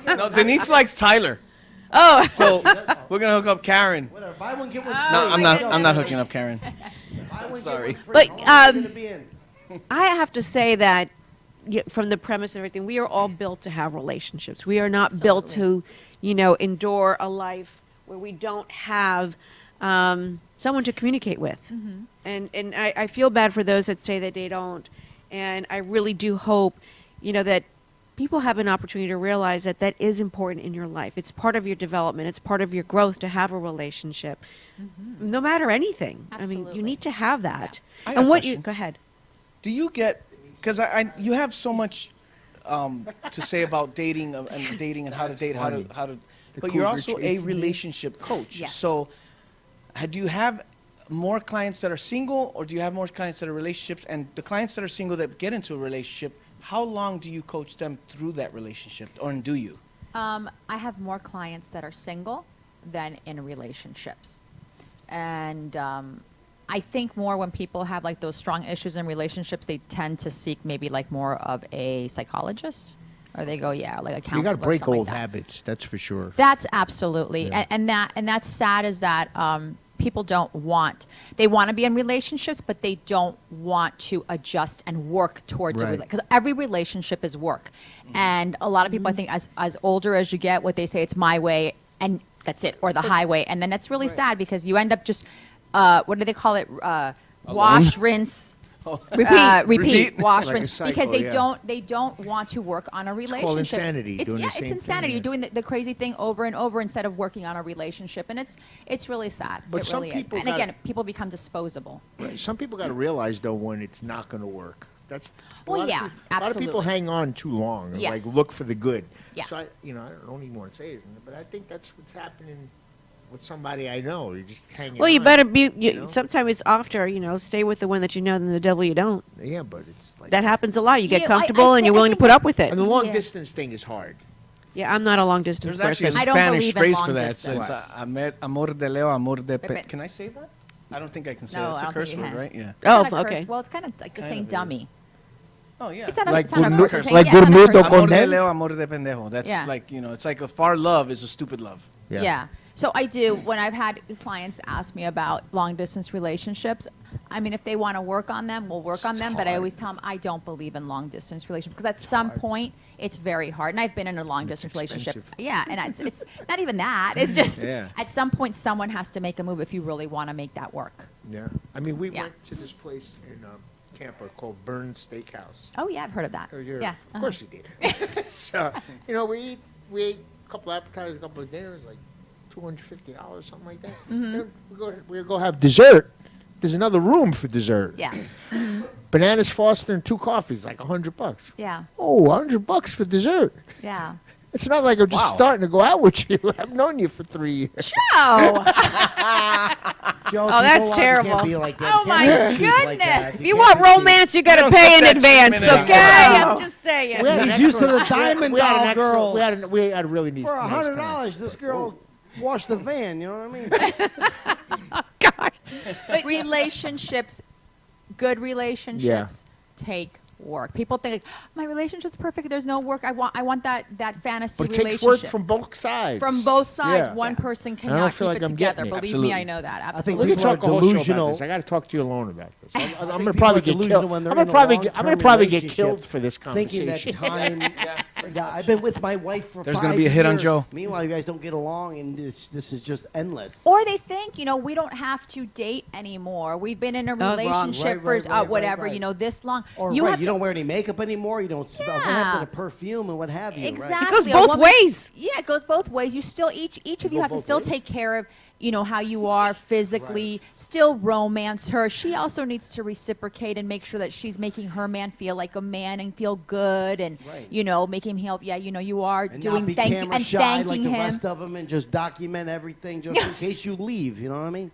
Speaker 4: No, Denise likes Tyler.
Speaker 3: Oh,
Speaker 4: So we're gonna hook up Karen.
Speaker 5: Whatever. Buy one, get one
Speaker 3: Oh,
Speaker 4: No,
Speaker 5: free.
Speaker 4: I'm not.
Speaker 3: my
Speaker 4: I'm not
Speaker 3: goodness.
Speaker 4: hooking up Karen.
Speaker 5: Buy one, get
Speaker 4: Sorry.
Speaker 5: one free.
Speaker 3: But,
Speaker 5: How long are you gonna be in?
Speaker 3: I have to say that from the premise of everything, we are all built to have relationships. We are not built to, endure a life where we don't have someone to communicate with. And I feel bad for those that say that they don't. And I really do hope, that people have an opportunity to realize that that is important in your life. It's part of your development. It's part of your growth to have a relationship, no matter anything. I mean, you
Speaker 10: Absolutely.
Speaker 3: need to have that.
Speaker 4: I got
Speaker 3: And
Speaker 4: a
Speaker 3: what you
Speaker 4: question.
Speaker 3: go ahead.
Speaker 4: Do you get? Because you have so much to say about dating and how to date, how to. But you're
Speaker 2: cougar
Speaker 4: also a
Speaker 2: chasing me.
Speaker 4: relationship coach.
Speaker 10: Yes.
Speaker 4: So, do you have more clients that are single, or do you have more clients that are relationships? And the clients that are single that get into a relationship, how long do you coach them through that relationship, or do you?
Speaker 10: I have more clients that are single than in relationships. And I think more when people have like those strong issues in relationships, they tend to seek maybe like more of a psychologist, or they go, like a counselor.
Speaker 2: You got to
Speaker 10: or
Speaker 2: break
Speaker 10: something like
Speaker 2: old
Speaker 10: that.
Speaker 2: habits. That's for sure.
Speaker 10: That's absolutely,
Speaker 2: Yeah.
Speaker 10: and that's sad is that people don't want, they want to be in relationships, but they don't want to adjust and work towards
Speaker 2: Right.
Speaker 10: because every relationship is work, and a lot of people I think as older as you get, what they say it's my way and that's it, or the highway, and then that's really sad because you end up just what do they call it? Wash, rinse. Repeat, wash,
Speaker 2: Like a
Speaker 10: rinse,
Speaker 2: cycle,
Speaker 10: because
Speaker 2: yeah.
Speaker 10: they don't want to work on a relationship.
Speaker 2: called insanity,
Speaker 10: It's,
Speaker 2: doing the
Speaker 10: it's
Speaker 2: same
Speaker 10: insanity.
Speaker 2: thing,
Speaker 10: You're doing the crazy thing over and over instead of working on a relationship, and it's really sad.
Speaker 2: But
Speaker 10: it
Speaker 2: some
Speaker 10: really is.
Speaker 2: people
Speaker 10: And
Speaker 2: gotta-
Speaker 10: again, people become disposable.
Speaker 2: Right. Some people got to realize though when it's not going to work. That's a
Speaker 10: Well,
Speaker 2: lot of
Speaker 10: yeah,
Speaker 2: people- A lot of people
Speaker 10: absolutely.
Speaker 2: hang on too long and
Speaker 10: Yes.
Speaker 2: like look for the good.
Speaker 10: Yeah.
Speaker 2: So I don't even want to say it, but I think that's what's happening with somebody I know. You're just hanging.
Speaker 3: Well, you
Speaker 2: on,
Speaker 3: better be.
Speaker 2: know?
Speaker 3: Sometimes it's after stay with the one that you know than the devil you don't.
Speaker 2: Yeah, but it's like
Speaker 3: That happens a lot. You get
Speaker 10: Yeah,
Speaker 3: comfortable and
Speaker 10: I
Speaker 3: you're willing to
Speaker 10: think
Speaker 3: put up with it.
Speaker 2: and the long
Speaker 10: Yeah.
Speaker 2: distance thing is hard.
Speaker 3: Yeah, I'm not a long distance
Speaker 4: There's actually a
Speaker 3: person.
Speaker 10: I don't
Speaker 4: Spanish
Speaker 10: believe in
Speaker 4: phrase
Speaker 10: long
Speaker 4: for that.
Speaker 10: distance.
Speaker 4: It's amor de leo, amor de pe.
Speaker 10: Pepe.
Speaker 4: Can I say that? I don't think I can say
Speaker 10: No,
Speaker 4: it. It's
Speaker 10: I
Speaker 4: a
Speaker 10: don't
Speaker 4: curse
Speaker 10: think you
Speaker 4: word,
Speaker 10: can.
Speaker 4: right? Yeah.
Speaker 3: Oh,
Speaker 10: It's not a
Speaker 3: okay.
Speaker 10: curse. Well, it's kind of like just saying
Speaker 4: Kind of is.
Speaker 10: dummy.
Speaker 4: Oh yeah.
Speaker 10: It's not a,
Speaker 2: Like
Speaker 10: it's not a
Speaker 2: good
Speaker 10: curse.
Speaker 2: mo- like
Speaker 10: Yeah,
Speaker 2: good
Speaker 10: it's not a
Speaker 2: mood,
Speaker 10: curse.
Speaker 2: don't
Speaker 4: Amor de
Speaker 2: condemn?
Speaker 4: leo, amor de pendejo. That's
Speaker 10: Yeah.
Speaker 4: like it's like a far love is a stupid love.
Speaker 10: Yeah. So I do, when I've had clients ask me about long distance relationships, I mean, if they want to work on them, we'll work on them. But I always tell them I don't believe in long distance relationships because at some point it's very hard. And I've been in a long distance relationship.
Speaker 2: expensive.
Speaker 10: Yeah. And it's not even that. It's just
Speaker 2: Yeah.
Speaker 10: at some point someone has to make a move if you really want to make that work.
Speaker 2: Yeah. I mean, we
Speaker 10: Yeah.
Speaker 2: went to this place in Tampa called Burns Steakhouse.
Speaker 10: Oh, yeah. I've heard of that. Yeah.
Speaker 2: Of course you did. So, we ate a couple of appetizers, a couple of dinners, like $250, something like that.
Speaker 10: Mm-hmm.
Speaker 2: Then we go have dessert. There's another room for dessert.
Speaker 10: Yeah.
Speaker 2: Bananas Foster and 2 coffees, like $100.
Speaker 10: Yeah.
Speaker 2: Oh, $100 for dessert.
Speaker 10: Yeah.
Speaker 2: It's not like I'm just starting to go out with you. I've known you for 3 years.
Speaker 10: Oh,
Speaker 5: Joe,
Speaker 3: Oh,
Speaker 5: if you
Speaker 3: that's
Speaker 5: go out, you
Speaker 3: terrible.
Speaker 5: can't be like that.
Speaker 3: Oh,
Speaker 5: You can't
Speaker 3: my
Speaker 5: be cheap like
Speaker 3: goodness.
Speaker 5: that.
Speaker 3: If you
Speaker 5: can't
Speaker 3: want
Speaker 5: be cheap.
Speaker 3: romance, you got to
Speaker 4: don't
Speaker 3: pay
Speaker 4: get
Speaker 3: in
Speaker 4: that
Speaker 3: advance,
Speaker 4: treatment
Speaker 3: okay?
Speaker 4: anymore.
Speaker 3: I'm just saying.
Speaker 2: We had an
Speaker 5: He's used to
Speaker 2: excellent-
Speaker 5: the diamond
Speaker 2: we had an
Speaker 5: doll
Speaker 2: excellent-
Speaker 5: girls.
Speaker 2: We had a really nice
Speaker 5: For
Speaker 2: nice time.
Speaker 5: $100, this girl washed the van. You know what I mean?
Speaker 3: Gosh.
Speaker 10: relationships, good relationships take work. People think like, my relationship's perfect. There's no work. I want that fantasy
Speaker 2: But it
Speaker 10: relationship.
Speaker 2: takes work from both sides.
Speaker 10: From both sides.
Speaker 2: Yeah.
Speaker 10: One person
Speaker 2: don't
Speaker 10: cannot
Speaker 2: feel
Speaker 10: keep
Speaker 2: like
Speaker 10: it
Speaker 2: I'm
Speaker 10: together.
Speaker 2: getting it.
Speaker 10: Believe
Speaker 4: Absolutely.
Speaker 10: me, I know that.
Speaker 5: think
Speaker 2: We
Speaker 10: Absolutely.
Speaker 2: can
Speaker 5: people
Speaker 2: talk
Speaker 5: are
Speaker 2: a whole show about
Speaker 5: delusional.
Speaker 2: this. I got to talk to you alone about this. I'm
Speaker 5: think
Speaker 2: gonna
Speaker 5: people
Speaker 2: probably
Speaker 5: are
Speaker 2: get
Speaker 5: delusional
Speaker 2: killed.
Speaker 5: when they're
Speaker 2: I'm
Speaker 5: in
Speaker 2: gonna
Speaker 5: a
Speaker 2: probably get
Speaker 5: long-term
Speaker 2: killed for this
Speaker 5: Thinking
Speaker 2: conversation.
Speaker 5: that time. Yeah, I've been with my wife for
Speaker 4: There's
Speaker 5: 5
Speaker 4: gonna be a hit on
Speaker 5: years.
Speaker 4: Joe.
Speaker 5: Meanwhile, you guys don't get along, and this is just endless.
Speaker 10: Or they think, we don't have to date anymore. We've been in a
Speaker 3: wrong.
Speaker 10: relationship
Speaker 5: Right,
Speaker 10: for
Speaker 5: right,
Speaker 10: whatever,
Speaker 5: right.
Speaker 10: This long.
Speaker 5: Or
Speaker 10: you
Speaker 5: right,
Speaker 10: have
Speaker 5: you
Speaker 10: to,
Speaker 5: don't wear any makeup anymore. You don't smell. What
Speaker 10: Yeah.
Speaker 5: happened to perfume and what have you?
Speaker 10: Exactly.
Speaker 5: Right?
Speaker 3: It goes
Speaker 10: A
Speaker 3: both
Speaker 10: woman-
Speaker 3: ways.
Speaker 10: Yeah, it goes both ways. You still each of you
Speaker 2: go
Speaker 10: have to
Speaker 2: both
Speaker 10: still
Speaker 2: ways?
Speaker 10: take care of how you are physically, still romance her. She also needs to reciprocate and make sure that she's making her man feel like a man and feel good and
Speaker 5: Right.
Speaker 10: making him feel you are
Speaker 5: And
Speaker 10: doing
Speaker 5: not be
Speaker 10: thank
Speaker 5: camera
Speaker 10: and
Speaker 5: shy
Speaker 10: thanking
Speaker 5: like the
Speaker 10: him.
Speaker 5: rest of them, and just document everything just in case you leave. You know what I mean?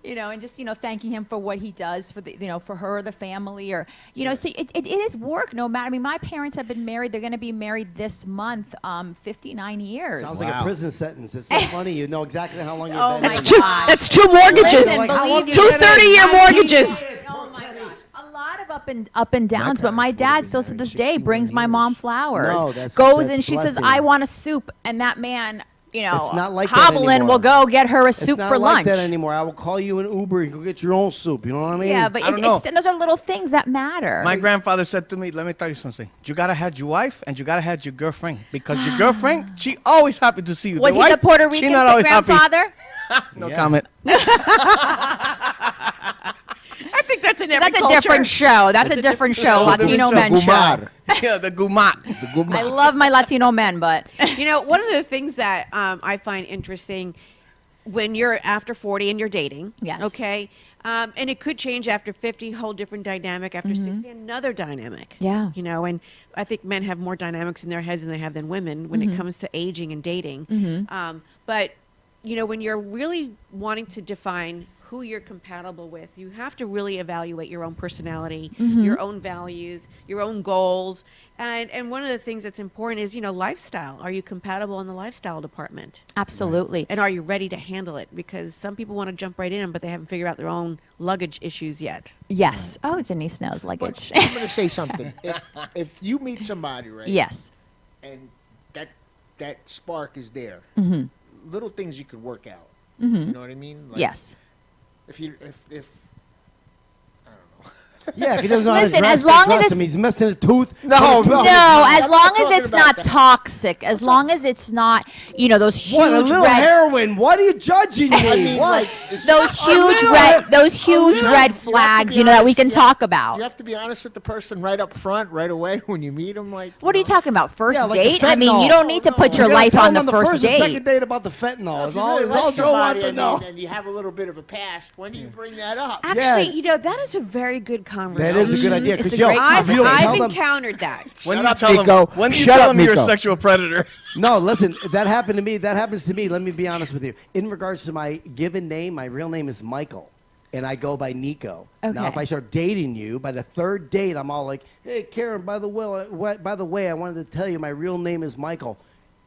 Speaker 10: And just thanking him for what he does for the for her or the family or so it is work no matter. I mean, my parents have been married. They're going to be married this month 59 years.
Speaker 5: Sounds like a
Speaker 2: Wow.
Speaker 5: prison sentence. It's so funny. You know exactly how long you've
Speaker 10: Oh
Speaker 5: been.
Speaker 10: my
Speaker 5: in.
Speaker 10: God.
Speaker 3: That's 2 mortgages.
Speaker 10: Listen,
Speaker 5: Like, how long
Speaker 10: believe
Speaker 5: you
Speaker 10: me.
Speaker 3: Two
Speaker 5: been in?
Speaker 3: 30-year
Speaker 5: 19
Speaker 3: mortgages.
Speaker 5: years.
Speaker 10: Oh my gosh. A lot of up and downs, but my
Speaker 2: parents would've
Speaker 10: dad
Speaker 2: been
Speaker 10: still to
Speaker 2: married
Speaker 10: this day
Speaker 2: 61
Speaker 10: brings my mom
Speaker 2: years.
Speaker 10: flowers.
Speaker 5: No, that's
Speaker 10: goes
Speaker 5: a
Speaker 10: and she says,
Speaker 5: blessing.
Speaker 10: "I want a soup," and that man you know,
Speaker 5: It's not like that
Speaker 10: Hobblin
Speaker 5: anymore.
Speaker 10: will go get her a
Speaker 5: It's
Speaker 10: soup
Speaker 5: not
Speaker 10: for
Speaker 5: like
Speaker 10: lunch.
Speaker 5: that anymore. I will call you an Uber. You go get your own soup. You know what I mean?
Speaker 10: Yeah, but
Speaker 4: I don't know.
Speaker 10: those are little things that matter.
Speaker 4: My grandfather said to me, let me tell you something. You gotta have your wife and you gotta have your girlfriend. Because your girlfriend, she always happy to see you.
Speaker 10: Was
Speaker 4: the
Speaker 10: he the
Speaker 4: wife,
Speaker 10: Puerto
Speaker 4: she
Speaker 10: Rican
Speaker 4: not always happy.
Speaker 10: grandfather?
Speaker 4: No
Speaker 5: Yeah.
Speaker 4: comment.
Speaker 3: I think that's in every
Speaker 10: That's a
Speaker 3: culture.
Speaker 10: different show. That's a different show. Latino men show.
Speaker 2: Gumar.
Speaker 4: Yeah, the gumat.
Speaker 2: The gumar.
Speaker 10: I love my Latino men, but
Speaker 3: You know, one of the things that I find interesting when you're after 40 and you're dating,
Speaker 10: Yes.
Speaker 3: okay, and it could change after 50, whole different dynamic. After 60, another dynamic.
Speaker 10: Yeah.
Speaker 3: You know, and I think men have more dynamics in their heads than they have than women when it comes to aging and dating. But, you know, when you're really wanting to define who you're compatible with, you have to really evaluate your own personality, your own values, your own goals. And one of the things that's important is, you know, lifestyle. Are you compatible in the lifestyle department?
Speaker 10: absolutely.
Speaker 3: And are you ready to handle it? Because some people want to jump right in, but they haven't figured out their own luggage issues yet.
Speaker 10: Yes. Oh, Denise knows
Speaker 2: But
Speaker 10: luggage.
Speaker 2: I'm going to say something. If you meet somebody, right?
Speaker 10: Yes.
Speaker 2: And that spark is there.
Speaker 10: Mm-hmm.
Speaker 2: Little things you could work out. You know what I mean? Like,
Speaker 10: Yes.
Speaker 2: If I don't know.
Speaker 5: Yeah, if he doesn't know
Speaker 10: Listen,
Speaker 5: how to dress,
Speaker 10: as long as
Speaker 5: dress
Speaker 10: it's-
Speaker 5: him. He's missing a tooth.
Speaker 2: No,
Speaker 5: put a tooth-
Speaker 10: No, as
Speaker 2: I'm
Speaker 10: long
Speaker 2: not
Speaker 10: as
Speaker 2: talking
Speaker 10: it's
Speaker 2: about
Speaker 10: not
Speaker 2: that.
Speaker 10: toxic, as long as it's not, you know, those huge
Speaker 5: What, a little
Speaker 10: red,
Speaker 5: heroin? What are you judging me?
Speaker 2: I mean,
Speaker 5: what?
Speaker 2: like, it's-
Speaker 10: those huge red flags, you know, that we can talk
Speaker 2: You
Speaker 10: about.
Speaker 2: have to be honest with the person right up front, right away when you meet them. Like,
Speaker 10: What are you talking about? First
Speaker 5: Yeah, like the
Speaker 10: date? I mean,
Speaker 5: fentanyl.
Speaker 10: you don't need to put your
Speaker 5: You gotta
Speaker 10: life
Speaker 5: tell
Speaker 10: on
Speaker 5: him
Speaker 10: the
Speaker 5: the
Speaker 10: first
Speaker 5: and second
Speaker 10: date.
Speaker 5: date about the fentanyl.
Speaker 2: If
Speaker 5: It's
Speaker 2: you
Speaker 5: all,
Speaker 2: really
Speaker 5: it's
Speaker 2: like
Speaker 5: all Joe wants
Speaker 2: somebody
Speaker 5: to know.
Speaker 2: and you have a little bit of a past, when do you bring that up?
Speaker 3: Actually,
Speaker 5: Yeah.
Speaker 3: you know, that is a very good
Speaker 5: That
Speaker 3: conversation.
Speaker 5: is a good idea.
Speaker 10: It's
Speaker 5: Because
Speaker 10: a
Speaker 5: yo,
Speaker 10: great
Speaker 5: if you don't
Speaker 3: I've
Speaker 5: tell them,
Speaker 3: encountered that.
Speaker 4: When
Speaker 2: Shut
Speaker 4: you
Speaker 2: up,
Speaker 4: tell
Speaker 2: Nico.
Speaker 4: them, when you
Speaker 2: Shut
Speaker 4: tell
Speaker 2: up,
Speaker 4: them you're a
Speaker 2: Nico.
Speaker 4: sexual predator.
Speaker 5: no, listen, that happened to me. That happens to me. Let me be honest with you. In regards to my given name, my real name is Michael, and I go by Nico. Now,
Speaker 10: Okay.
Speaker 5: if I start dating you, by the third date, I'm all like, "Hey, Karen, by the way, I wanted to tell you my real name is Michael.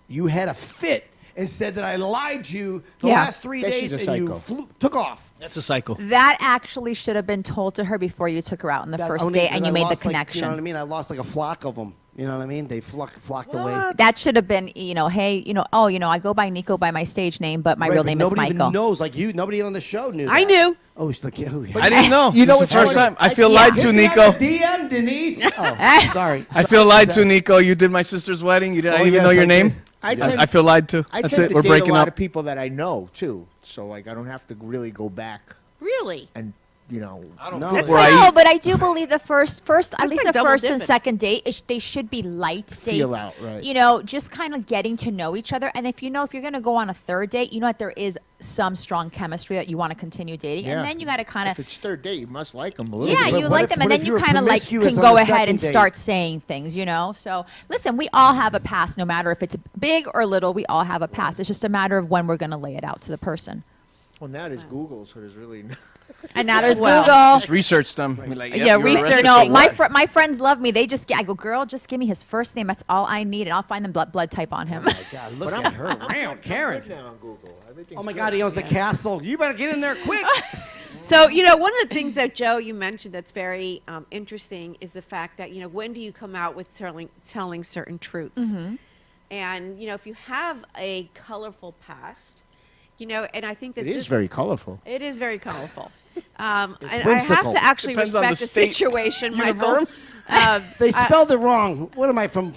Speaker 5: You had a fit and said that I lied to you the
Speaker 10: Yeah.
Speaker 5: last 3
Speaker 2: Guess
Speaker 5: days,
Speaker 2: she's a
Speaker 5: and you
Speaker 2: psycho.
Speaker 5: took off."
Speaker 4: That's a cycle.
Speaker 10: That actually should have been told to her before you took her out on the
Speaker 5: That
Speaker 10: first
Speaker 5: only
Speaker 10: date
Speaker 5: 'cause
Speaker 10: and
Speaker 5: I
Speaker 10: you made the
Speaker 5: lost, like,
Speaker 10: connection.
Speaker 5: you know what I mean? I lost like a flock of them. You know what I mean? They flocked away.
Speaker 10: That should have been, you know, hey, you know, oh, you know, I go by Nico by my stage name, but my
Speaker 5: Right,
Speaker 10: real
Speaker 5: but
Speaker 10: name is
Speaker 5: nobody
Speaker 10: Michael.
Speaker 5: even knows. Like you, nobody on the show knew.
Speaker 3: I
Speaker 5: that.
Speaker 3: knew.
Speaker 5: Oh, he's like, oh,
Speaker 4: I didn't know.
Speaker 2: You know
Speaker 4: This is
Speaker 2: what's
Speaker 4: the first
Speaker 2: funny?
Speaker 4: time. I feel
Speaker 10: Yeah.
Speaker 4: lied to, Nico.
Speaker 5: DM Denise. Oh, sorry.
Speaker 4: I feel lied to, Nico. You did my sister's wedding. You didn't
Speaker 5: Oh,
Speaker 4: even
Speaker 5: yes,
Speaker 4: know your
Speaker 5: I
Speaker 4: name.
Speaker 5: did.
Speaker 4: I feel lied to.
Speaker 2: I
Speaker 4: That's
Speaker 2: tend
Speaker 4: it.
Speaker 2: to
Speaker 4: We're
Speaker 2: date
Speaker 4: breaking
Speaker 2: a lot
Speaker 4: up.
Speaker 2: of people that I know too, so like I don't have to really go back
Speaker 3: Really?
Speaker 2: and you know.
Speaker 4: I don't
Speaker 5: No,
Speaker 4: think
Speaker 5: it's
Speaker 4: where I
Speaker 10: No,
Speaker 4: eat.
Speaker 10: but I do believe the first at least
Speaker 3: like
Speaker 10: the
Speaker 3: double
Speaker 10: first and
Speaker 3: dipping.
Speaker 10: second date, they should be light dates.
Speaker 2: Feel out, right.
Speaker 10: You know, just kind of getting to know each other. And if you're going to go on a third date, you know that there is some strong chemistry that you want to continue dating.
Speaker 2: Yeah.
Speaker 10: And then you got to kind
Speaker 2: If
Speaker 10: of,
Speaker 2: it's third date, you must like them a little
Speaker 10: yeah,
Speaker 2: bit.
Speaker 5: But
Speaker 10: you
Speaker 5: what
Speaker 10: like
Speaker 5: if-
Speaker 10: them.
Speaker 5: what
Speaker 10: And
Speaker 5: if
Speaker 10: then
Speaker 5: you
Speaker 10: you
Speaker 5: were
Speaker 10: kind of like
Speaker 5: promiscuous
Speaker 10: can
Speaker 5: on
Speaker 10: go
Speaker 5: the
Speaker 10: ahead and
Speaker 5: second date?
Speaker 10: start saying things, you know? So listen, we all have a past, no matter if it's big or little, we all have a past. It's just a matter of when we're going to lay it out to the person.
Speaker 2: Well, now there's Google, so there's really.
Speaker 10: And now there's
Speaker 3: Well,
Speaker 10: Google.
Speaker 4: Just research them. Be like,
Speaker 3: Yeah,
Speaker 4: yep, you were
Speaker 3: research.
Speaker 4: arrested
Speaker 10: No,
Speaker 4: for
Speaker 10: my
Speaker 4: what?
Speaker 10: my friends love me. They just I go, girl, just give me his first name. That's all I need, and I'll find the blood type on him.
Speaker 5: my God, look at her around, Karen.
Speaker 2: Good now on Google. Everything's
Speaker 5: Oh my
Speaker 2: good.
Speaker 5: God, he owns the castle. You better get in there quick.
Speaker 3: So, you know, one of the things that Joe, you mentioned that's very interesting is the fact that, you know, when do you come out with telling certain truths? And, you know, if you have a colorful past, you know, and I think that
Speaker 2: It is very colorful.
Speaker 3: It is very colorful. And I have
Speaker 5: whimsical.
Speaker 3: to actually
Speaker 4: Depends on the
Speaker 3: respect the
Speaker 4: state
Speaker 3: situation,
Speaker 4: uniform.
Speaker 3: Michael.
Speaker 5: They spelled it wrong. What am I from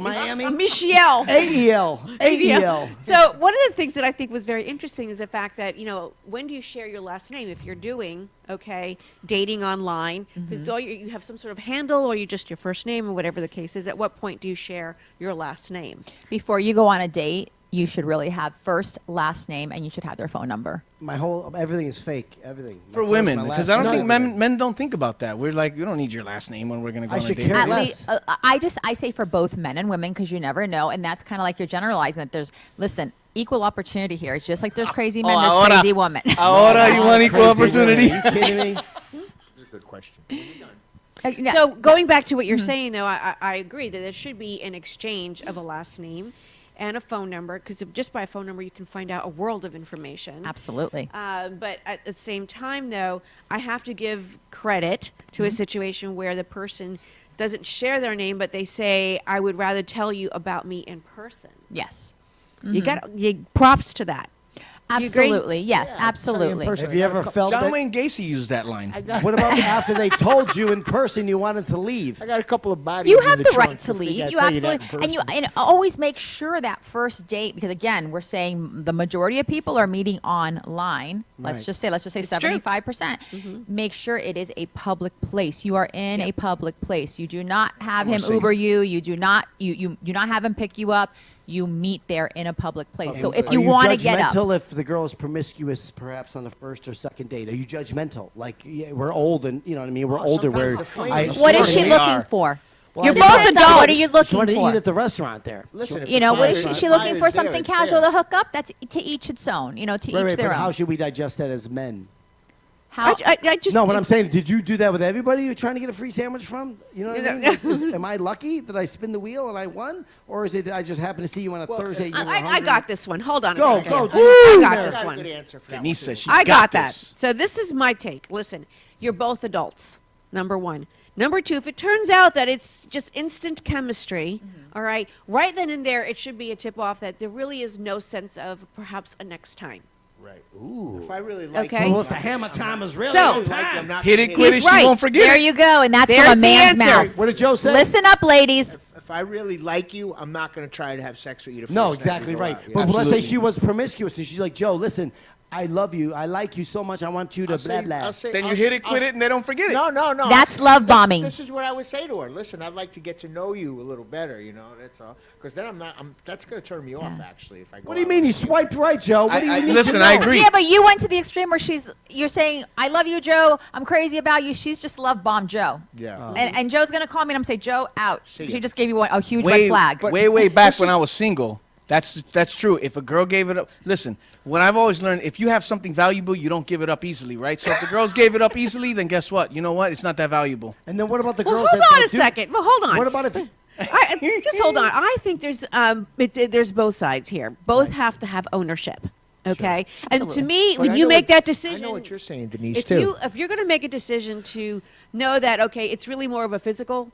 Speaker 5: Miami?
Speaker 3: Michelle.
Speaker 5: AEL. AEL.
Speaker 3: So one of the things that I think was very interesting is the fact that, you know, when do you share your last name? If you're doing, okay, dating online, because you have some sort of handle or you just your first name or whatever the case is, at what point do you share your last name?
Speaker 10: Before you go on a date, you should really have first, last name, and you should have their phone number.
Speaker 5: My whole everything is fake. Everything. My
Speaker 4: For
Speaker 5: first,
Speaker 4: women,
Speaker 5: my
Speaker 4: because
Speaker 5: last
Speaker 4: I don't
Speaker 5: name,
Speaker 4: think
Speaker 5: everything.
Speaker 4: men don't think about that. We're like, you don't need your last name when we're gonna go
Speaker 5: I
Speaker 4: on a
Speaker 5: should
Speaker 4: date.
Speaker 5: care
Speaker 10: At
Speaker 5: less.
Speaker 10: least, I say for both men and women, because you never know, and that's kind of like you're generalizing that there's, listen, equal opportunity here. It's just like there's crazy men, there's
Speaker 4: ahora.
Speaker 10: crazy women.
Speaker 4: Ahora you want equal
Speaker 5: Crazy women.
Speaker 4: opportunity?
Speaker 5: Are you kidding me?
Speaker 2: That's a good question.
Speaker 10: Yeah.
Speaker 3: So going back to what you're saying, though, I agree that there should be an exchange of a last name and a phone number, because just by a phone number you can find out a world of information.
Speaker 10: Absolutely.
Speaker 3: But at the same time, though, I have to give credit to a situation where the person doesn't share their name, but they say, I would rather tell you about me in person.
Speaker 10: Yes.
Speaker 3: You got props to that. Do you agree?
Speaker 10: Absolutely. Yes, absolutely.
Speaker 5: Have you ever felt
Speaker 4: John
Speaker 5: that?
Speaker 4: Wayne Gacy used that line.
Speaker 5: What about after they told you in person you wanted to leave?
Speaker 2: I got a couple of bodies.
Speaker 10: You
Speaker 2: in
Speaker 10: have
Speaker 2: the
Speaker 10: the
Speaker 2: trunk
Speaker 10: right to
Speaker 2: I figured
Speaker 10: leave.
Speaker 2: I'd
Speaker 10: You
Speaker 2: tell that in
Speaker 10: absolutely,
Speaker 2: person.
Speaker 10: and always make sure that first date, because again, we're saying the majority of people are meeting online. Let's
Speaker 5: Right.
Speaker 10: just say
Speaker 3: It's true.
Speaker 10: 75%. Make sure it is a public place. You are in a public place. You do not have him Uber you. You do not you do not have him pick you up. You meet there in a public place. So if
Speaker 5: Are
Speaker 10: you want to get up,
Speaker 5: judgmental if the girl is promiscuous, perhaps on the first or second date? Are you judgmental? Like, yeah, we're old, and you know what I mean. We're older.
Speaker 2: sometimes
Speaker 5: Where
Speaker 2: the flavors-
Speaker 10: what is she
Speaker 4: They
Speaker 10: looking
Speaker 4: are.
Speaker 10: for?
Speaker 5: Well,
Speaker 10: You're
Speaker 5: I
Speaker 10: both
Speaker 5: depends
Speaker 10: adults.
Speaker 5: on
Speaker 10: What are you
Speaker 5: She
Speaker 10: looking
Speaker 5: wanted to
Speaker 10: for?
Speaker 5: eat at the restaurant there.
Speaker 2: Listen, if
Speaker 10: You know,
Speaker 2: the
Speaker 10: what is
Speaker 2: fire-
Speaker 10: she, she
Speaker 2: the
Speaker 10: looking
Speaker 2: fire's
Speaker 10: for
Speaker 2: there,
Speaker 10: something
Speaker 2: it's
Speaker 10: casual
Speaker 2: there.
Speaker 10: to hook up? That's to each its own. You know, to
Speaker 5: Right,
Speaker 10: each
Speaker 5: but
Speaker 10: their
Speaker 5: how
Speaker 10: own.
Speaker 5: should we digest that as men?
Speaker 10: How?
Speaker 3: I just
Speaker 5: No, what I'm saying, did you do that with everybody you're trying to get a free sandwich from? You know what I mean? Like, am I lucky that I spin the wheel and I won? Or is it I just happened to see you on a Thursday? You were
Speaker 3: I
Speaker 5: hungry?
Speaker 3: got this one. Hold on a
Speaker 5: Go,
Speaker 3: second.
Speaker 5: go.
Speaker 3: I got
Speaker 2: I
Speaker 3: this
Speaker 2: got a
Speaker 3: one.
Speaker 2: good answer for that
Speaker 4: Denise
Speaker 2: one,
Speaker 4: says
Speaker 2: too.
Speaker 4: she
Speaker 3: I got that.
Speaker 4: this.
Speaker 3: So this is my take. Listen, you're both adults. Number one. Number two, if it turns out that it's just instant chemistry, all right, right then and there, it should be a tip off that there really is no sense of perhaps a next time.
Speaker 2: Right.
Speaker 5: Ooh.
Speaker 2: If I really like
Speaker 3: Okay.
Speaker 2: you,
Speaker 5: Well, if the hammer time is really
Speaker 3: So-
Speaker 5: on
Speaker 2: like you, I'm
Speaker 5: time.
Speaker 2: not
Speaker 4: Hit
Speaker 2: gonna
Speaker 4: it, quit it,
Speaker 3: He's
Speaker 4: she
Speaker 3: right.
Speaker 4: won't forget
Speaker 10: There
Speaker 4: it.
Speaker 10: you go, and that's
Speaker 3: There's
Speaker 10: from a
Speaker 3: the
Speaker 10: man's
Speaker 3: answer.
Speaker 10: mouth.
Speaker 5: What did Joe say?
Speaker 10: Listen up, ladies.
Speaker 2: If I really like you, I'm not going to try to have sex with you. The
Speaker 5: No,
Speaker 2: first night
Speaker 5: exactly
Speaker 2: we go
Speaker 5: right.
Speaker 2: out.
Speaker 5: But let's say
Speaker 4: Absolutely.
Speaker 5: she was promiscuous and she's like, Joe, listen, I love you. I like you so much. I want you to blah, blah.
Speaker 4: Then you hit it, quit it, and they don't forget it.
Speaker 2: No.
Speaker 10: That's love bombing.
Speaker 2: This is what I would say to her. Listen, I'd like to get to know you a little better. You know, that's all. Because then that's going to turn me off. Actually, if I go.
Speaker 5: What do you
Speaker 2: out
Speaker 5: mean? You
Speaker 2: with
Speaker 5: swiped right, Joe. What do you need
Speaker 4: listen,
Speaker 5: to know?
Speaker 4: I agree.
Speaker 10: Yeah, but you went to the extreme where you're saying, I love you, Joe. I'm crazy about you. She's just love bombed Joe.
Speaker 2: Yeah.
Speaker 10: And Joe's going to call me and I'm say, Joe, out.
Speaker 2: See
Speaker 10: She
Speaker 2: ya.
Speaker 10: just gave you a huge
Speaker 4: way,
Speaker 10: red flag.
Speaker 4: way back when I was single. That's true. If a girl gave it up, listen. What I've always learned, if you have something valuable, you don't give it up easily, right? So if the girls gave it up easily, then guess what? You know what? It's not that valuable.
Speaker 5: And then what about the
Speaker 3: Well,
Speaker 5: girls
Speaker 3: hold
Speaker 5: that
Speaker 3: on a
Speaker 5: do-
Speaker 3: second. Well, hold on.
Speaker 5: What about if
Speaker 3: Just hold on. I think there's both sides here. Both have to have ownership. Okay, and to me,
Speaker 2: But
Speaker 3: when
Speaker 2: I
Speaker 3: you
Speaker 2: know
Speaker 3: make
Speaker 2: what-
Speaker 3: that decision,
Speaker 2: I know what you're saying, Denise,
Speaker 3: if
Speaker 2: too.
Speaker 3: if you're going to make a decision to know that okay, it's really more of a physical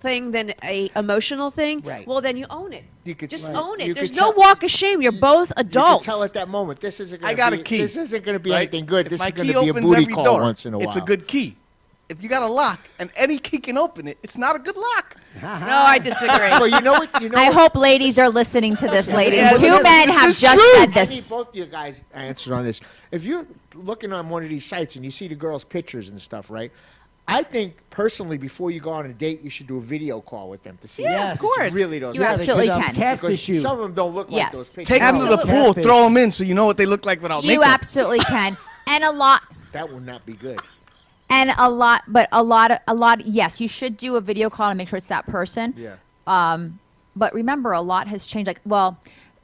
Speaker 3: thing than a emotional thing,
Speaker 2: Right.
Speaker 3: well then you own it.
Speaker 2: You could-
Speaker 3: just
Speaker 2: Right.
Speaker 3: own it.
Speaker 2: You
Speaker 3: There's
Speaker 2: could
Speaker 3: no
Speaker 2: tell-
Speaker 3: walk of shame. You're both
Speaker 2: You can
Speaker 3: adults.
Speaker 2: tell at that moment, this isn't going
Speaker 4: I
Speaker 2: to
Speaker 4: got
Speaker 2: be.
Speaker 4: a key.
Speaker 2: This isn't going to be
Speaker 4: right?
Speaker 2: anything good.
Speaker 4: If
Speaker 2: This
Speaker 4: my
Speaker 2: is going
Speaker 4: key
Speaker 2: to be a
Speaker 4: opens
Speaker 2: booty
Speaker 4: every
Speaker 2: call
Speaker 4: door,
Speaker 2: once in a while.
Speaker 4: It's a good key. If you got a lock and any key can open it, it's not a good lock.
Speaker 3: No, I disagree.
Speaker 2: Well, you know what? You know
Speaker 10: I
Speaker 2: what?
Speaker 10: hope ladies are listening to this, ladies.
Speaker 2: Yes,
Speaker 10: Two
Speaker 2: yes,
Speaker 10: men
Speaker 2: this
Speaker 10: have
Speaker 2: is
Speaker 10: just
Speaker 2: true.
Speaker 10: said
Speaker 2: I need
Speaker 10: this.
Speaker 2: both of you guys answered on this. If you're looking on one of these sites and you see the girls' pictures and stuff, right? I think personally, before you go on a date, you should do a video call with them to see.
Speaker 3: Yeah,
Speaker 2: if
Speaker 3: of course.
Speaker 2: Really, those
Speaker 10: You
Speaker 2: guys.
Speaker 10: absolutely
Speaker 5: they could,
Speaker 10: can.
Speaker 5: catfish
Speaker 2: Because
Speaker 5: you.
Speaker 2: some of them don't look like
Speaker 10: Yes.
Speaker 2: those pictures.
Speaker 4: Take them to the
Speaker 10: Absolutely.
Speaker 4: pool,
Speaker 5: Catfish.
Speaker 4: throw them in so you know what they look like without
Speaker 10: You
Speaker 4: makeup.
Speaker 10: absolutely can. And a lot.
Speaker 2: That would not be good.
Speaker 10: And yes, you should do a video call to make sure it's that person.
Speaker 2: Yeah.
Speaker 10: But remember, a lot has changed.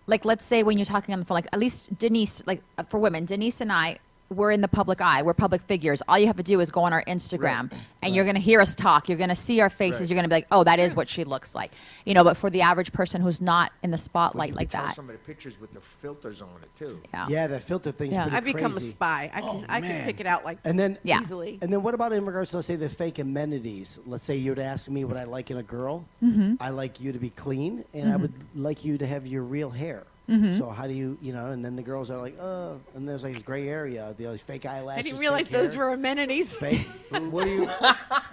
Speaker 10: Like let's say when you're talking on the phone, like at least Denise, like for women, Denise and I, we're in the public eye. We're public figures. All you have to do is go on our Instagram, and you're going to hear us talk. You're going to see our faces.
Speaker 2: Right.
Speaker 10: You're going to be like, oh, that is what she looks like. You know, but for the average person who's not in the spotlight
Speaker 2: You
Speaker 10: like
Speaker 2: could tell
Speaker 10: that,
Speaker 2: some of the pictures with the filters on it too.
Speaker 10: yeah.
Speaker 5: Yeah, that filter thing's
Speaker 10: Yeah.
Speaker 5: pretty
Speaker 3: I've become a
Speaker 5: crazy.
Speaker 3: spy. I can pick it out like
Speaker 5: And then
Speaker 10: Yeah.
Speaker 3: easily.
Speaker 5: And then what about in regards to, let's say, the fake amenities? Let's say you would ask me what I like in a girl. I like you to be clean, and I would like you to have your real hair. So how do you, and then the girls are like, oh, and there's like this gray area, the fake eyelashes.
Speaker 3: I didn't realize
Speaker 5: fake
Speaker 3: those
Speaker 5: hair,
Speaker 3: were amenities.
Speaker 5: fake.
Speaker 2: What do you?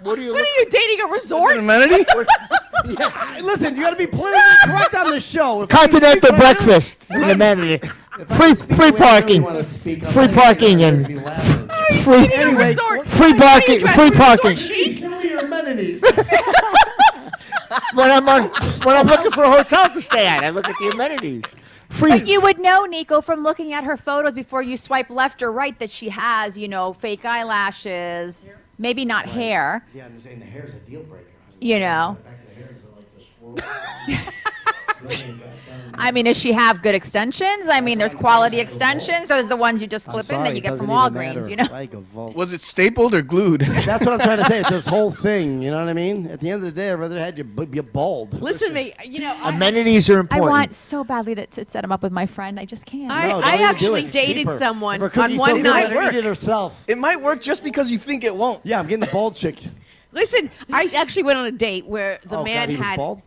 Speaker 3: What are you dating a resort?
Speaker 4: Amenity?
Speaker 5: Listen, you got to be politically correct on the show. If we
Speaker 2: Continental
Speaker 5: speak on
Speaker 2: breakfast is an amenity. Free parking. Free parking and free
Speaker 3: Dating a resort.
Speaker 2: free
Speaker 3: What are you
Speaker 2: parking.
Speaker 3: dressed
Speaker 2: Free
Speaker 3: for
Speaker 2: parking.
Speaker 3: resort chic?
Speaker 5: Show me your amenities.
Speaker 2: When I'm looking for a hotel to stay at, I look at the amenities. Free.
Speaker 10: But you would know, Nico, from looking at her photos before you swipe left or right that she has, fake eyelashes, maybe not hair,
Speaker 5: Yeah, I'm saying the hair's a deal breaker.
Speaker 10: you know. I mean, does she have good extensions? I mean, there's quality extensions. Those are the ones you just clip in that you get from Walgreens,
Speaker 4: Was it stapled or glued?
Speaker 5: That's what I'm trying to say. It's this whole thing. You know what I mean? At the end of the day, I'd rather had you be bald.
Speaker 3: Listen to me.
Speaker 2: Amenities are
Speaker 10: I
Speaker 2: important.
Speaker 10: want so badly to set him up with my friend. I just can't.
Speaker 3: I
Speaker 5: No, don't even do
Speaker 3: actually
Speaker 5: it.
Speaker 3: dated
Speaker 5: Keep her.
Speaker 3: someone
Speaker 5: If her cookie's
Speaker 3: on
Speaker 5: so
Speaker 3: one
Speaker 5: good,
Speaker 3: night.
Speaker 5: let her eat it herself.
Speaker 4: It might work just because you think it won't.
Speaker 5: Yeah, I'm getting the bald chick.
Speaker 3: Listen, I actually went on a date where the
Speaker 5: Oh,
Speaker 3: man
Speaker 5: God, he was
Speaker 3: had.
Speaker 5: bald?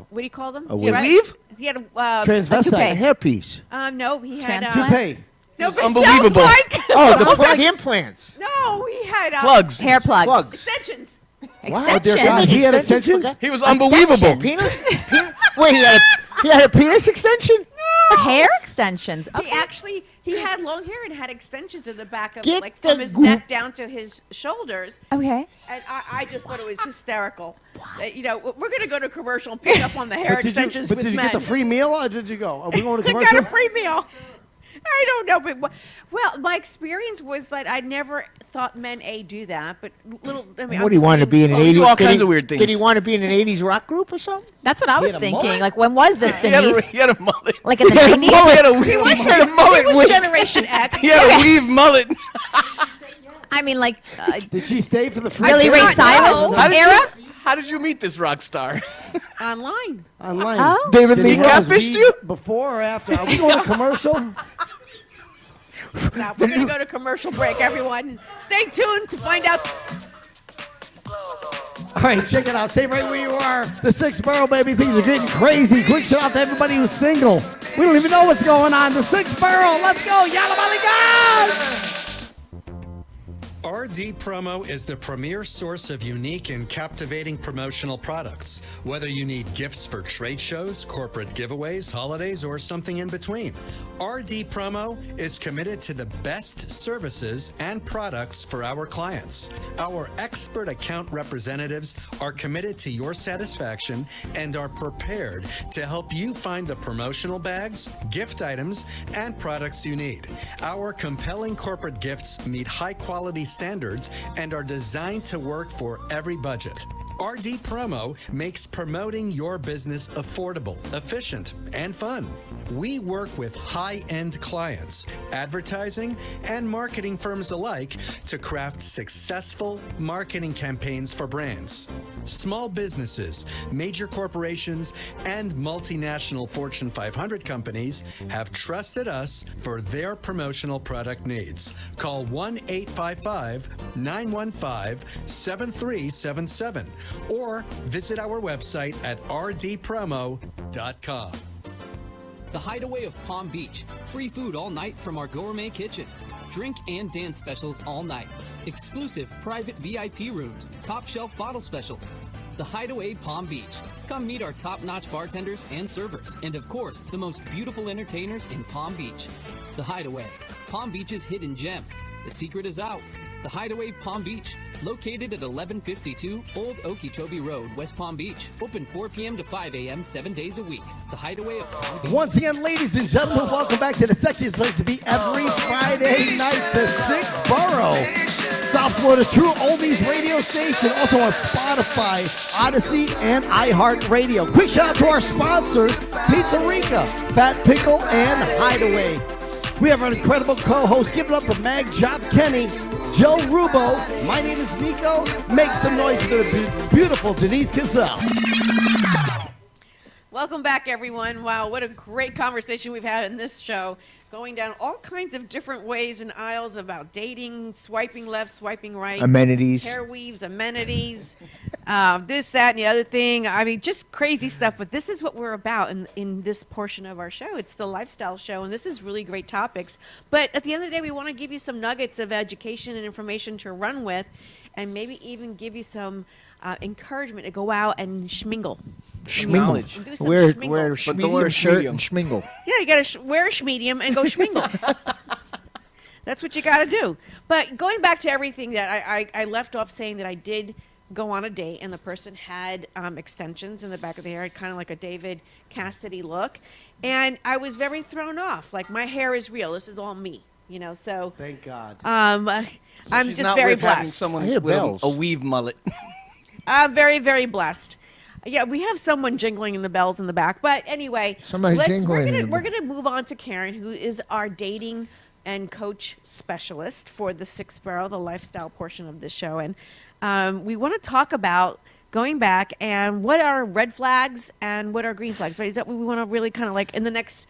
Speaker 3: what do you call them?
Speaker 2: A weave?
Speaker 3: Right?
Speaker 4: Weave?
Speaker 3: He had a
Speaker 1: Transvestite.
Speaker 2: A hairpiece.
Speaker 3: no, he had
Speaker 10: Transplant?
Speaker 1: Toupee.
Speaker 3: no,
Speaker 4: was
Speaker 3: but it sounds
Speaker 4: unbelievable.
Speaker 3: like
Speaker 2: Oh, the implants.
Speaker 3: no, he had
Speaker 4: Plugs.
Speaker 10: Hair plugs.
Speaker 2: Plugs.
Speaker 3: extensions.
Speaker 1: Oh, dear God. He had extensions?
Speaker 4: He was unbelievable.
Speaker 2: Penis? Wait, he had a penis extension?
Speaker 10: Hair extensions.
Speaker 3: He actually he had long hair and had extensions in the back of
Speaker 2: Get
Speaker 3: like
Speaker 2: the
Speaker 3: from his neck down to his shoulders.
Speaker 10: Okay.
Speaker 3: And I just thought it was hysterical. You know, we're going to go to commercial and pick up on the hair extensions
Speaker 1: But
Speaker 3: with
Speaker 1: did you
Speaker 3: men.
Speaker 1: get the free meal or did you go? Are we going to
Speaker 3: I
Speaker 1: commercial?
Speaker 3: got a free meal. I don't know, but well, my experience was that I never thought men do that, but little. I mean,
Speaker 2: What do you want to be in an
Speaker 4: Oh, we
Speaker 2: 80s?
Speaker 4: do all
Speaker 2: did
Speaker 4: kinds
Speaker 2: he-
Speaker 4: of weird things.
Speaker 2: Did he want to be in an 80s rock group or something?
Speaker 10: That's what I was
Speaker 1: had a
Speaker 10: thinking.
Speaker 1: mullet?
Speaker 10: Like, when was this,
Speaker 4: He had
Speaker 10: Denise?
Speaker 4: a mullet.
Speaker 10: Like in the 90s?
Speaker 4: He had a weave. He had a mullet.
Speaker 3: He was
Speaker 4: with-
Speaker 3: Generation X.
Speaker 4: He had a weave mullet.
Speaker 10: I mean, like,
Speaker 1: Did she stay for the free
Speaker 10: Billy Ray
Speaker 1: meal?
Speaker 10: Cyrus
Speaker 4: How did
Speaker 10: era?
Speaker 4: How did you meet this rock star?
Speaker 3: Online.
Speaker 1: Online.
Speaker 10: Oh.
Speaker 2: David
Speaker 1: Did
Speaker 2: Lee
Speaker 1: he rose
Speaker 4: catfished
Speaker 1: weed
Speaker 4: you?
Speaker 1: Before or after? Are we going to commercial?
Speaker 3: Now we're going to go to commercial break, everyone. Stay tuned to find out.
Speaker 1: All right, check it out. Stay right where you are. The 6th Borough, baby. Things are getting crazy. Quick shout out to everybody who's single. We don't even know what's going on. The 6th Borough. Let's go. Yalla Bali guys!
Speaker 8: RD Promo is the premier source of unique and captivating promotional products. Whether you need gifts for trade shows, corporate giveaways, holidays, or something in between, RD Promo is committed to the best services and products for our clients. Our expert account representatives are committed to your satisfaction and are prepared to help you find the promotional bags, gift items, and products you need. Our compelling corporate gifts meet high-quality standards and are designed to work for every budget. RD Promo makes promoting your business affordable, efficient, and fun. We work with high-end clients, advertising, and marketing firms alike to craft successful marketing campaigns for brands. Small businesses, major corporations, and multinational Fortune 500 companies have trusted us for their promotional product needs. Call 1-855-915-7377 or visit our website at rdpromo.com.
Speaker 9: The Hideaway of Palm Beach. Free food all night from our gourmet kitchen. Drink and dance specials all night. Exclusive private VIP rooms. Top shelf bottle specials. The Hideaway Palm Beach. Come meet our top-notch bartenders and servers. And of course, the most beautiful entertainers in Palm Beach. The Hideaway. Palm Beach's hidden gem. The secret is out. The Hideaway Palm Beach. Located at 1152 Old Okeechobee Road, West Palm Beach. Open 4 p.m. to 5 a.m. 7 days a week. The Hideaway of Palm Beach.
Speaker 1: Once again, ladies and gentlemen, welcome back to the sexiest place to be every Friday night, the 6th Borough. South Florida's true oldies radio station, also on Spotify, Odyssey, and iHeartRadio. Quick shout out to our sponsors, Pizza Rica, Fat Pickle, and Hideaway. We have our incredible co-host. Give it up for Mag Job Kenny, Joe Rubo. My name is Nico. Make some noise for the beautiful Denise Gazelle.
Speaker 3: Welcome back, everyone. Wow, what a great conversation we've had in this show. Going down all kinds of different ways and aisles about dating, swiping left, swiping right.
Speaker 2: Amenities.
Speaker 3: Hair weaves, amenities, this, that, and the other thing. I mean, just crazy stuff. But this is what we're about in this portion of our show. It's the lifestyle show, and this is really great topics. But at the end of the day, we want to give you some nuggets of education and information to run with, and maybe even give you some encouragement to go out and schmingle.
Speaker 4: Knowledge.
Speaker 3: And do some
Speaker 2: Wear
Speaker 3: schmingle.
Speaker 4: But don't wear
Speaker 2: medium shirt
Speaker 4: medium.
Speaker 2: and schmingle.
Speaker 3: Yeah, you got to wear a schmedium and go schmingle. That's what you got to do. But going back to everything that I left off saying that I did go on a date and the person had extensions in the back of the hair, kind of like a David Cassidy look. And I was very thrown off. Like, my hair is real. This is all me, you know, so.
Speaker 1: Thank God.
Speaker 3: I'm
Speaker 4: She's
Speaker 3: just
Speaker 4: not
Speaker 3: very
Speaker 4: with having
Speaker 3: blessed.
Speaker 4: someone
Speaker 2: I hear
Speaker 4: with
Speaker 2: bells.
Speaker 4: a weave mullet.
Speaker 3: I'm very, very blessed. Yeah, we have someone jingling in the bells in the back. But anyway,
Speaker 2: Somebody's jingling in the
Speaker 3: we're gonna move on to Karen, who is our dating and coach specialist for the 6th Borough, the lifestyle portion of this show. And we want to talk about going back and what are red flags and what are green flags. Right? Is that what we want to really kind of like in the next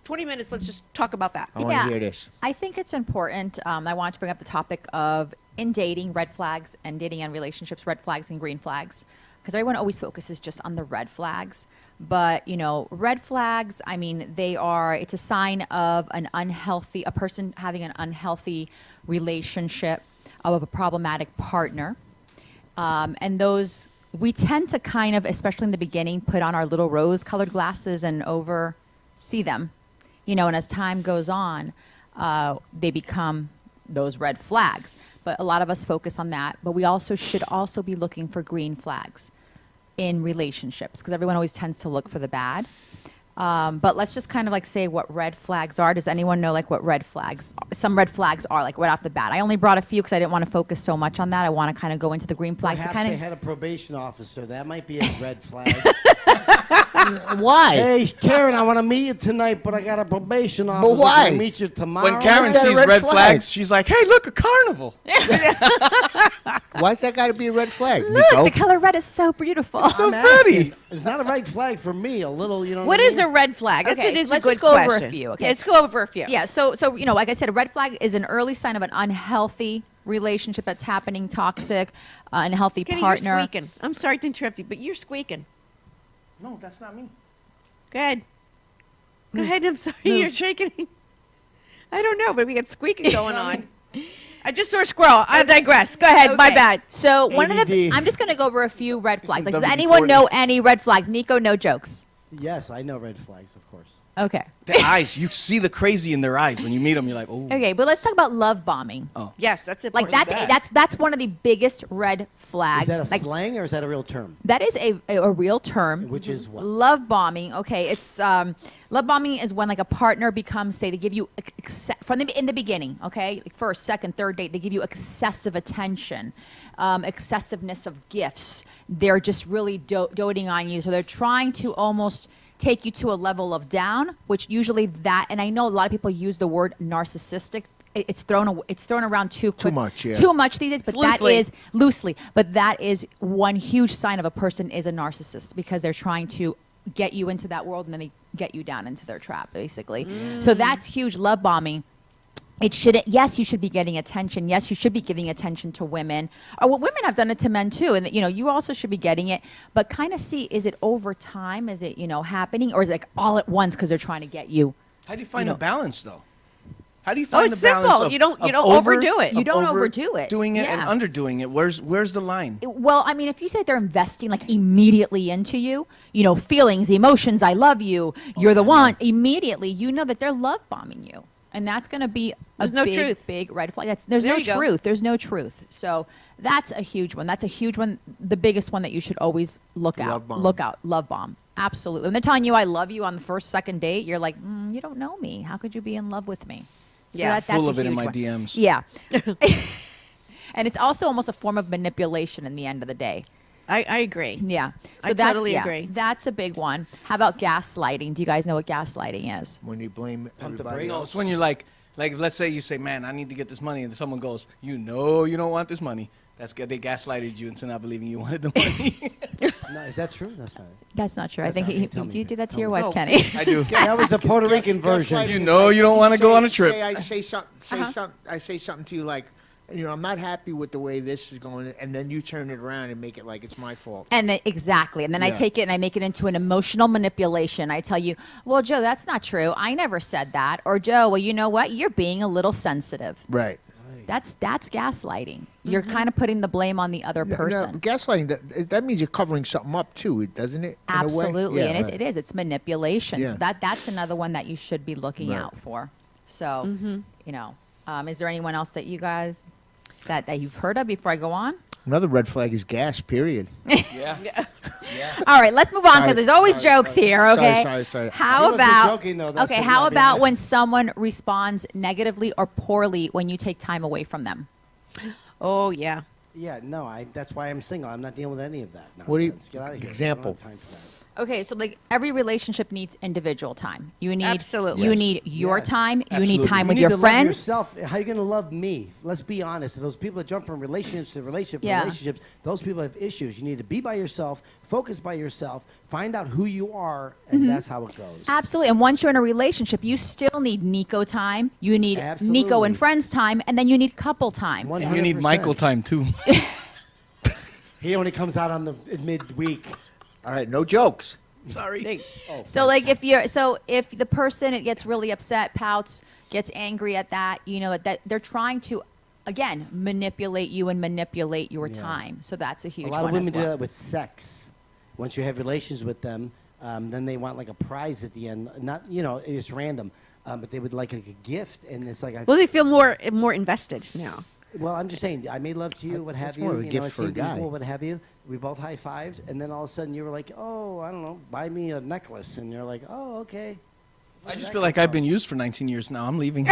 Speaker 3: 20 minutes, let's just talk about that.
Speaker 2: I want to hear this.
Speaker 10: I think it's important. I want to bring up the topic of in dating, red flags, and dating and relationships, red flags and green flags. Because everyone always focuses just on the red flags. But, red flags, I mean, it's a sign of a person having an unhealthy relationship, of a problematic partner. And those, we tend to kind of, especially in the beginning, put on our little rose-colored glasses and oversee them. And as time goes on, they become those red flags. But a lot of us focus on that. But we should also be looking for green flags in relationships, because everyone always tends to look for the bad. But let's just kind of say what red flags are. Does anyone know what some red flags are, right off the bat? I only brought a few because I didn't want to focus so much on that. I want to kind of go into the green flags.
Speaker 5: Perhaps they had a probation officer. That might be a red flag.
Speaker 2: Why?
Speaker 5: Hey, Karen, I want to meet you tonight, but I got a probation officer.
Speaker 2: why?
Speaker 5: Can I meet you tomorrow?
Speaker 4: When Karen
Speaker 2: that a
Speaker 4: sees
Speaker 2: red
Speaker 4: red
Speaker 2: flag?
Speaker 4: flags, she's like, "Hey, look, a carnival."
Speaker 2: Why's that got to be a red flag?
Speaker 10: Look,
Speaker 2: Nico?
Speaker 10: the color red is so beautiful.
Speaker 4: So
Speaker 5: I'm
Speaker 4: pretty.
Speaker 5: asking. It's not a red flag for me. A little,
Speaker 3: What is a red flag? That's
Speaker 10: Okay,
Speaker 3: it is
Speaker 10: so let's
Speaker 3: a good
Speaker 10: just go over a
Speaker 3: question.
Speaker 10: few, okay?
Speaker 3: Yeah, let's go over a few.
Speaker 10: Yeah, so like I said, a red flag is an early sign of an unhealthy relationship that's happening, toxic, unhealthy
Speaker 3: Kenny,
Speaker 10: partner.
Speaker 3: you're squeaking. I'm sorry to interrupt you, but you're squeaking.
Speaker 4: No, that's not me.
Speaker 3: Go ahead. Go ahead. I'm sorry. You're shaking. I don't know, but we got squeaking going on. I just saw a squirrel. I digress. Go ahead. My
Speaker 10: Okay.
Speaker 3: bad.
Speaker 10: So one of the,
Speaker 5: ADD.
Speaker 10: I'm just going to go over a few red flags.
Speaker 4: some
Speaker 10: Does
Speaker 4: WD-40.
Speaker 10: anyone know any red flags? Nico, no jokes.
Speaker 5: Yes, I know red flags, of course.
Speaker 10: Okay.
Speaker 4: The eyes, you see the crazy in their eyes when you meet them. You're like, "Oh."
Speaker 10: Okay, but let's talk about love bombing.
Speaker 3: Yes, that's it.
Speaker 10: Like that's one of the biggest red flags.
Speaker 5: Is that a
Speaker 10: Like,
Speaker 5: slang or is that a real term?
Speaker 10: that is a real term.
Speaker 5: Which is what?
Speaker 10: Love bombing. Okay, it's love bombing is when a partner becomes, say, they give you in the beginning. Okay, first, second, third date, they give you excessive attention, excessiveness of gifts. They're just really doting on you, so they're trying to almost take you to a level of down, which usually and I know a lot of people use the word narcissistic. It's thrown around too
Speaker 2: much, yeah.
Speaker 10: Too much these days, but
Speaker 3: Loosely.
Speaker 10: that is loosely. But that is one huge sign of a person is a narcissist, because they're trying to get you into that world and then they get you down into their trap, basically. So that's huge love bombing. It shouldn't. Yes, you should be getting attention. Yes, you should be giving attention to women. Or women have done it to men too, and you also should be getting it. But kind of see, is it over time? Is it happening, or is it all at once because they're trying to get you?
Speaker 4: How do you find a balance, though? How do you find
Speaker 3: it's
Speaker 4: the balance
Speaker 3: simple.
Speaker 4: of
Speaker 3: You don't
Speaker 4: of
Speaker 3: overdo it.
Speaker 10: You
Speaker 4: of
Speaker 10: don't overdo it.
Speaker 4: doing it and
Speaker 10: Yeah.
Speaker 4: underdoing it? Where's the line?
Speaker 10: Well, I mean, if you say they're investing immediately into you, feelings, emotions, I love you, you're the one, immediately, that they're love bombing you. And that's going to be
Speaker 3: There's no
Speaker 10: big,
Speaker 3: truth.
Speaker 10: big red flag. There's
Speaker 3: There
Speaker 10: no
Speaker 3: you go.
Speaker 10: truth. There's no truth. So that's a huge one. That's a huge one. The biggest one that you should always look out. Look out. Love bomb. Absolutely. When they're telling you I love you on the first, second date, you're like, you don't know me. How could you be in love with me? So
Speaker 3: Yeah,
Speaker 10: that's
Speaker 4: Full
Speaker 10: a
Speaker 4: of it in
Speaker 10: huge
Speaker 4: my
Speaker 10: one.
Speaker 4: DMs.
Speaker 10: Yeah. And it's also almost a form of manipulation in the end of the day.
Speaker 3: I agree.
Speaker 10: Yeah.
Speaker 3: I totally agree.
Speaker 10: That's a big one. How about gaslighting? Do you guys know what gaslighting is?
Speaker 2: When you blame
Speaker 5: Pump the
Speaker 2: everybody
Speaker 5: brakes.
Speaker 4: No,
Speaker 2: else.
Speaker 4: it's when you're like, let's say you say, "Man, I need to get this money," and someone goes, "You know, you don't want this money." That's good. They gaslighted you into not believing you wanted the money.
Speaker 5: No, is that true? That's not it.
Speaker 10: That's not true.
Speaker 5: That's
Speaker 10: I
Speaker 5: not
Speaker 10: think
Speaker 5: me. Tell
Speaker 10: do
Speaker 5: me.
Speaker 10: you do that to
Speaker 5: Tell
Speaker 10: your
Speaker 5: me.
Speaker 10: wife,
Speaker 2: No.
Speaker 10: Kenny?
Speaker 4: I do.
Speaker 5: That was the Puerto
Speaker 2: Gas-
Speaker 5: Rican version.
Speaker 2: gaslighting
Speaker 4: You
Speaker 2: is
Speaker 4: know
Speaker 2: like,
Speaker 4: you don't wanna go on a trip.
Speaker 2: I say something to you like, I'm not happy with the way this is going, and then you turn it around and make it like it's my fault.
Speaker 10: And then, exactly. And then I
Speaker 2: Yeah.
Speaker 10: take it and I make it into an emotional manipulation. I tell you, well, Joe, that's not true. I never said that. Or Joe, well, you know what? You're being a little sensitive.
Speaker 2: Right.
Speaker 10: That's gaslighting. You're kind of putting the blame on the other person.
Speaker 2: Now, gaslighting, that means you're covering something up too, doesn't it? in a way?
Speaker 10: Absolutely.
Speaker 2: Yeah,
Speaker 10: And
Speaker 2: right.
Speaker 10: it is. It's manipulation.
Speaker 2: Yeah.
Speaker 10: So that's another one that you should be looking
Speaker 2: Right.
Speaker 10: out for. So, is there anyone else that you guys that you've heard of before I go on?
Speaker 2: Another red flag is gas, period.
Speaker 4: Yeah.
Speaker 10: All right, let's move on because
Speaker 2: Sorry,
Speaker 10: there's always jokes here, okay?
Speaker 2: Sorry.
Speaker 5: He
Speaker 10: How
Speaker 5: wasn't
Speaker 10: about
Speaker 5: joking, though. That's
Speaker 10: okay?
Speaker 5: the
Speaker 10: How
Speaker 5: lobby.
Speaker 10: about when someone responds negatively or poorly when you take time away from them?
Speaker 3: Oh yeah.
Speaker 5: Yeah, no, that's why I'm single. I'm not dealing with any of that nonsense.
Speaker 2: What do you-
Speaker 5: Get out of here.
Speaker 2: example?
Speaker 5: I don't have time for that.
Speaker 10: Okay, so every relationship needs individual time. You need
Speaker 3: Absolutely.
Speaker 10: You
Speaker 2: Yes.
Speaker 10: need your
Speaker 5: Yes.
Speaker 10: time. You
Speaker 4: Absolutely.
Speaker 10: need time
Speaker 5: You
Speaker 10: with
Speaker 5: need
Speaker 10: your
Speaker 5: to love
Speaker 10: friends.
Speaker 5: yourself. How are you going to love me? Let's be honest. Those people that jump from relationships to relationship
Speaker 10: Yeah.
Speaker 5: relationships, those people have issues. You need to be by yourself, focus by yourself, find out who you are, and
Speaker 10: Mm-hmm.
Speaker 5: that's how it goes.
Speaker 10: Absolutely. And once you're in a relationship, you still need Nico time. You need Nico
Speaker 5: Absolutely.
Speaker 10: and friends time, and then you need couple time.
Speaker 4: And you need
Speaker 5: 100%.
Speaker 4: Michael time too.
Speaker 5: He only comes out on the midweek.
Speaker 2: All right, no jokes.
Speaker 4: Sorry.
Speaker 10: So like if the person gets really upset, pouts, gets angry at that, that they're trying to, again, manipulate you and manipulate your time. So that's a huge
Speaker 5: A lot of
Speaker 10: one
Speaker 5: women
Speaker 10: as
Speaker 5: do
Speaker 10: well.
Speaker 5: that with sex. Once you have relations with them, then they want like a prize at the end. Not, it's random, but they would like a gift, and it's like.
Speaker 3: Well, they feel more invested now.
Speaker 5: Well, I'm just saying, I made love to you, what have you.
Speaker 2: more of a gift
Speaker 5: it
Speaker 2: for a
Speaker 5: seemed
Speaker 2: guy.
Speaker 5: equal, what have you. We both high-fived, and then all of a sudden you were like, oh, I don't know, buy me a necklace. And you're like, oh, okay.
Speaker 4: I just feel like I've been used for 19 years now. I'm leaving.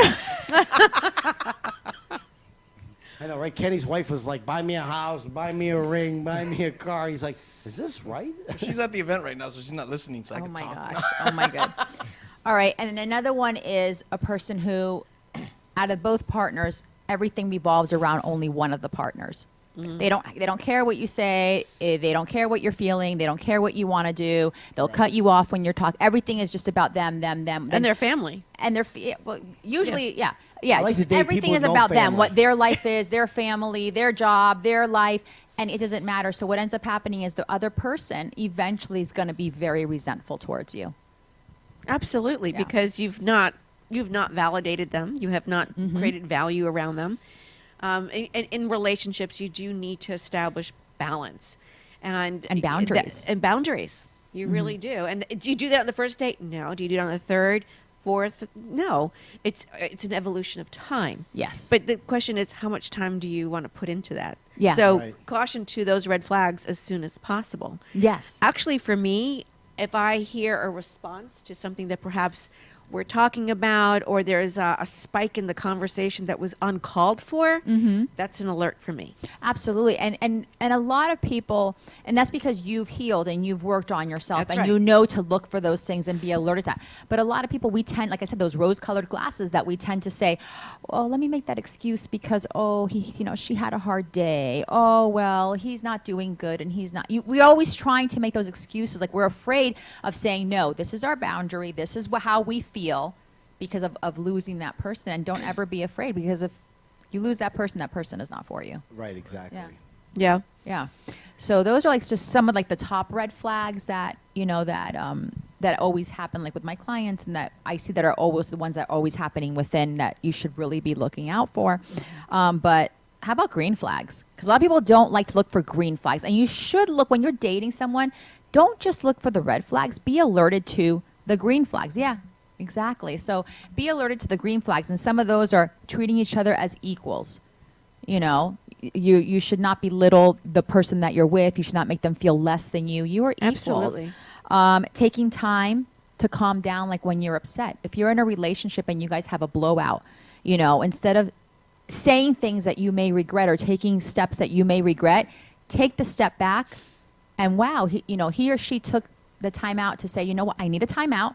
Speaker 5: I know, right? Kenny's wife was like, buy me a house, buy me a ring, buy me a car. He's like, is this right?
Speaker 4: She's at the event right now, so she's not listening, so I
Speaker 10: Oh
Speaker 4: can
Speaker 10: my
Speaker 4: talk.
Speaker 10: gosh. Oh my god. All right, and then another one is a person who, out of both partners, everything revolves around only one of the partners. They don't care what you say. They don't care what you're feeling. They don't care what you want to do. They'll cut you off when you're talking. Everything is just about them.
Speaker 3: And their family.
Speaker 10: And their usually, yeah.
Speaker 5: I like to
Speaker 10: Just
Speaker 5: date
Speaker 10: everything
Speaker 5: people
Speaker 10: is
Speaker 5: with no
Speaker 10: about them.
Speaker 5: family.
Speaker 10: What their life is, their family, their job, their life, and it doesn't matter. So what ends up happening is the other person eventually is going to be very resentful towards you.
Speaker 3: Absolutely,
Speaker 10: Yeah.
Speaker 3: because you've not validated them. You have not created value around them. In relationships, you do need to establish balance and
Speaker 10: boundaries.
Speaker 3: And boundaries. You really do. And do you do that on the first date? No. Do you do it on the third, fourth? No. It's an evolution of time.
Speaker 10: Yes.
Speaker 3: But the question is, how much time do you want to put into that?
Speaker 10: Yeah.
Speaker 3: So
Speaker 5: Right.
Speaker 3: caution to those red flags as soon as possible.
Speaker 10: Yes.
Speaker 3: Actually, for me, if I hear a response to something that perhaps we're talking about, or there's a spike in the conversation that was uncalled for, that's an alert for me.
Speaker 10: Absolutely. And a lot of people, and that's because you've healed and you've worked on yourself,
Speaker 3: That's
Speaker 10: and
Speaker 3: right.
Speaker 10: you know to look for those things and be alerted to that. But a lot of people, we tend, like I said, those rose-colored glasses that we tend to say, oh, let me make that excuse because, she had a hard day. Oh, well, he's not doing good and he's not. We're always trying to make those excuses. Like we're afraid of saying, no, this is our boundary. This is how we feel because of losing that person. And don't ever be afraid, because if you lose that person is not for you.
Speaker 5: Right, exactly.
Speaker 10: Yeah. Yeah. So those are like just some of like the top red flags that, that always happen like with my clients, and that I see that are always the ones that are always happening within that you should really be looking out for. But how about green flags? Because a lot of people don't like to look for green flags, and you should look when you're dating someone. Don't just look for the red flags. Be alerted to the green flags. Yeah, exactly. So be alerted to the green flags, and some of those are treating each other as equals. You should not belittle the person that you're with. You should not make them feel less than you. You are equals.
Speaker 3: Absolutely.
Speaker 10: Taking time to calm down, like when you're upset. If you're in a relationship and you guys have a blowout, instead of saying things that you may regret or taking steps that you may regret, take the step back, and wow, he or she took the time out to say, you know what, I need a time out.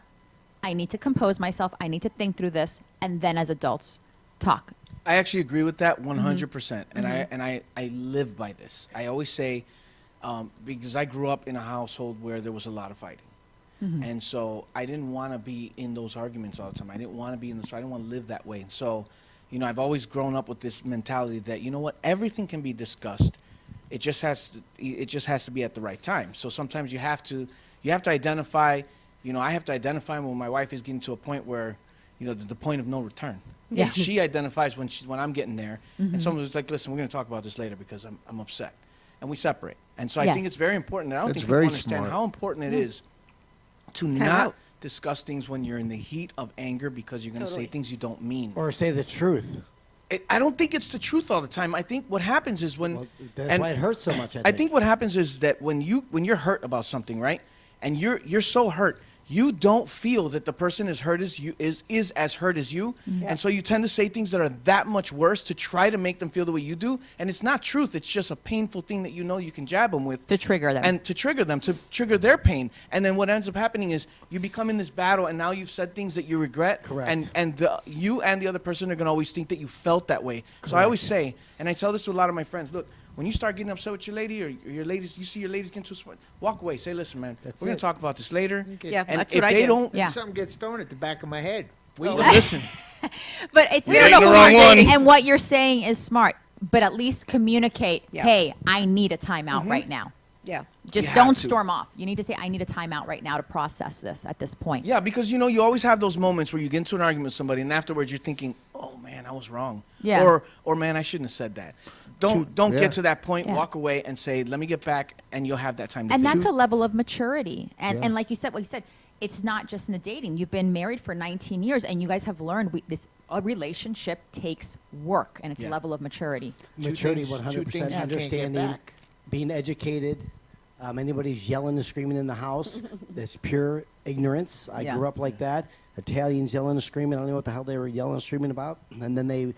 Speaker 10: I need to compose myself. I need to think through this, and then as adults, talk.
Speaker 4: I actually agree with that 100%, and I live by this. I always say, because I grew up in a household where there was a lot of fighting, and so I didn't want to be in those arguments all the time. I didn't want to be in this. I didn't want to live that way. And so, I've always grown up with this mentality that everything can be discussed. It just has to be at the right time. So sometimes you have to identify. I have to identify when my wife is getting to a point where, the point of no return.
Speaker 10: Yeah.
Speaker 4: She identifies when I'm getting there, and someone was like, "Listen, we're going to talk about this later because I'm upset," and we separate. And so I think
Speaker 10: Yes.
Speaker 4: it's very important. And I don't
Speaker 2: That's
Speaker 4: think people
Speaker 2: very
Speaker 4: understand
Speaker 2: smart.
Speaker 4: how important it is to
Speaker 3: Time
Speaker 4: not
Speaker 3: out.
Speaker 4: discuss things when you're in the heat of anger, because you're going to say
Speaker 3: Totally.
Speaker 4: things you don't mean.
Speaker 5: Or say the truth.
Speaker 4: I don't think it's the truth all the time. I think what happens is when
Speaker 5: Well, that's
Speaker 4: and
Speaker 5: why it hurts so much,
Speaker 4: I think what happens is that when you're hurt about something, right? And you're so hurt, you don't feel that the person is as hurt as you, and so you tend to say things that are that much worse to try to make them feel the way you do, and it's not truth. It's just a painful thing that you can jab them with
Speaker 10: To trigger them.
Speaker 4: and to trigger their pain. And then what ends up happening is you become in this battle, and now you've said things that you regret.
Speaker 5: Correct.
Speaker 4: And you and the other person are going to always think that you felt that way. So I always say, and I tell this to a lot of my friends, look, when you start getting upset with your lady or your ladies, you see your ladies getting too smart, walk away. Say, listen, man,
Speaker 5: That's
Speaker 4: we're going
Speaker 5: it.
Speaker 4: to talk about this later.
Speaker 3: Yeah,
Speaker 4: And
Speaker 3: that's
Speaker 4: if
Speaker 3: what I
Speaker 4: they
Speaker 3: do.
Speaker 4: don't,
Speaker 10: Yeah.
Speaker 2: Something gets thrown at the back of my head.
Speaker 4: well, listen.
Speaker 10: But it's
Speaker 4: You're the
Speaker 10: smart,
Speaker 4: wrong one.
Speaker 10: and what you're saying is smart. But at least communicate.
Speaker 3: Yeah.
Speaker 10: Hey, I need a timeout right now.
Speaker 3: Yeah.
Speaker 10: Just
Speaker 4: You
Speaker 10: don't
Speaker 4: have to.
Speaker 10: storm off. You need to say, I need a timeout right now to process this at this point.
Speaker 4: Yeah, because you always have those moments where you get into an argument with somebody, and afterwards you're thinking, "Oh man, I was wrong,"
Speaker 10: Yeah.
Speaker 4: or "Man, I shouldn't have said that." Don't
Speaker 1: Yeah.
Speaker 4: get to that point.
Speaker 10: Yeah.
Speaker 4: Walk away and say, "Let me get back," and you'll have that time to
Speaker 10: And
Speaker 4: think.
Speaker 10: that's a level of maturity. And
Speaker 1: Yeah.
Speaker 10: and like you said, it's not just in the dating. You've been married for 19 years, and you guys have learned a relationship takes work, and it's a
Speaker 4: Yeah.
Speaker 10: level of maturity.
Speaker 5: Maturity,
Speaker 2: Two
Speaker 5: 100%,
Speaker 2: things you can't get
Speaker 5: understanding,
Speaker 2: back.
Speaker 5: being educated. Anybody who's yelling and screaming in the house, that's pure ignorance. I
Speaker 10: Yeah.
Speaker 5: grew up like that. Italians yelling and screaming. I don't know what the hell they were yelling and screaming about. And then they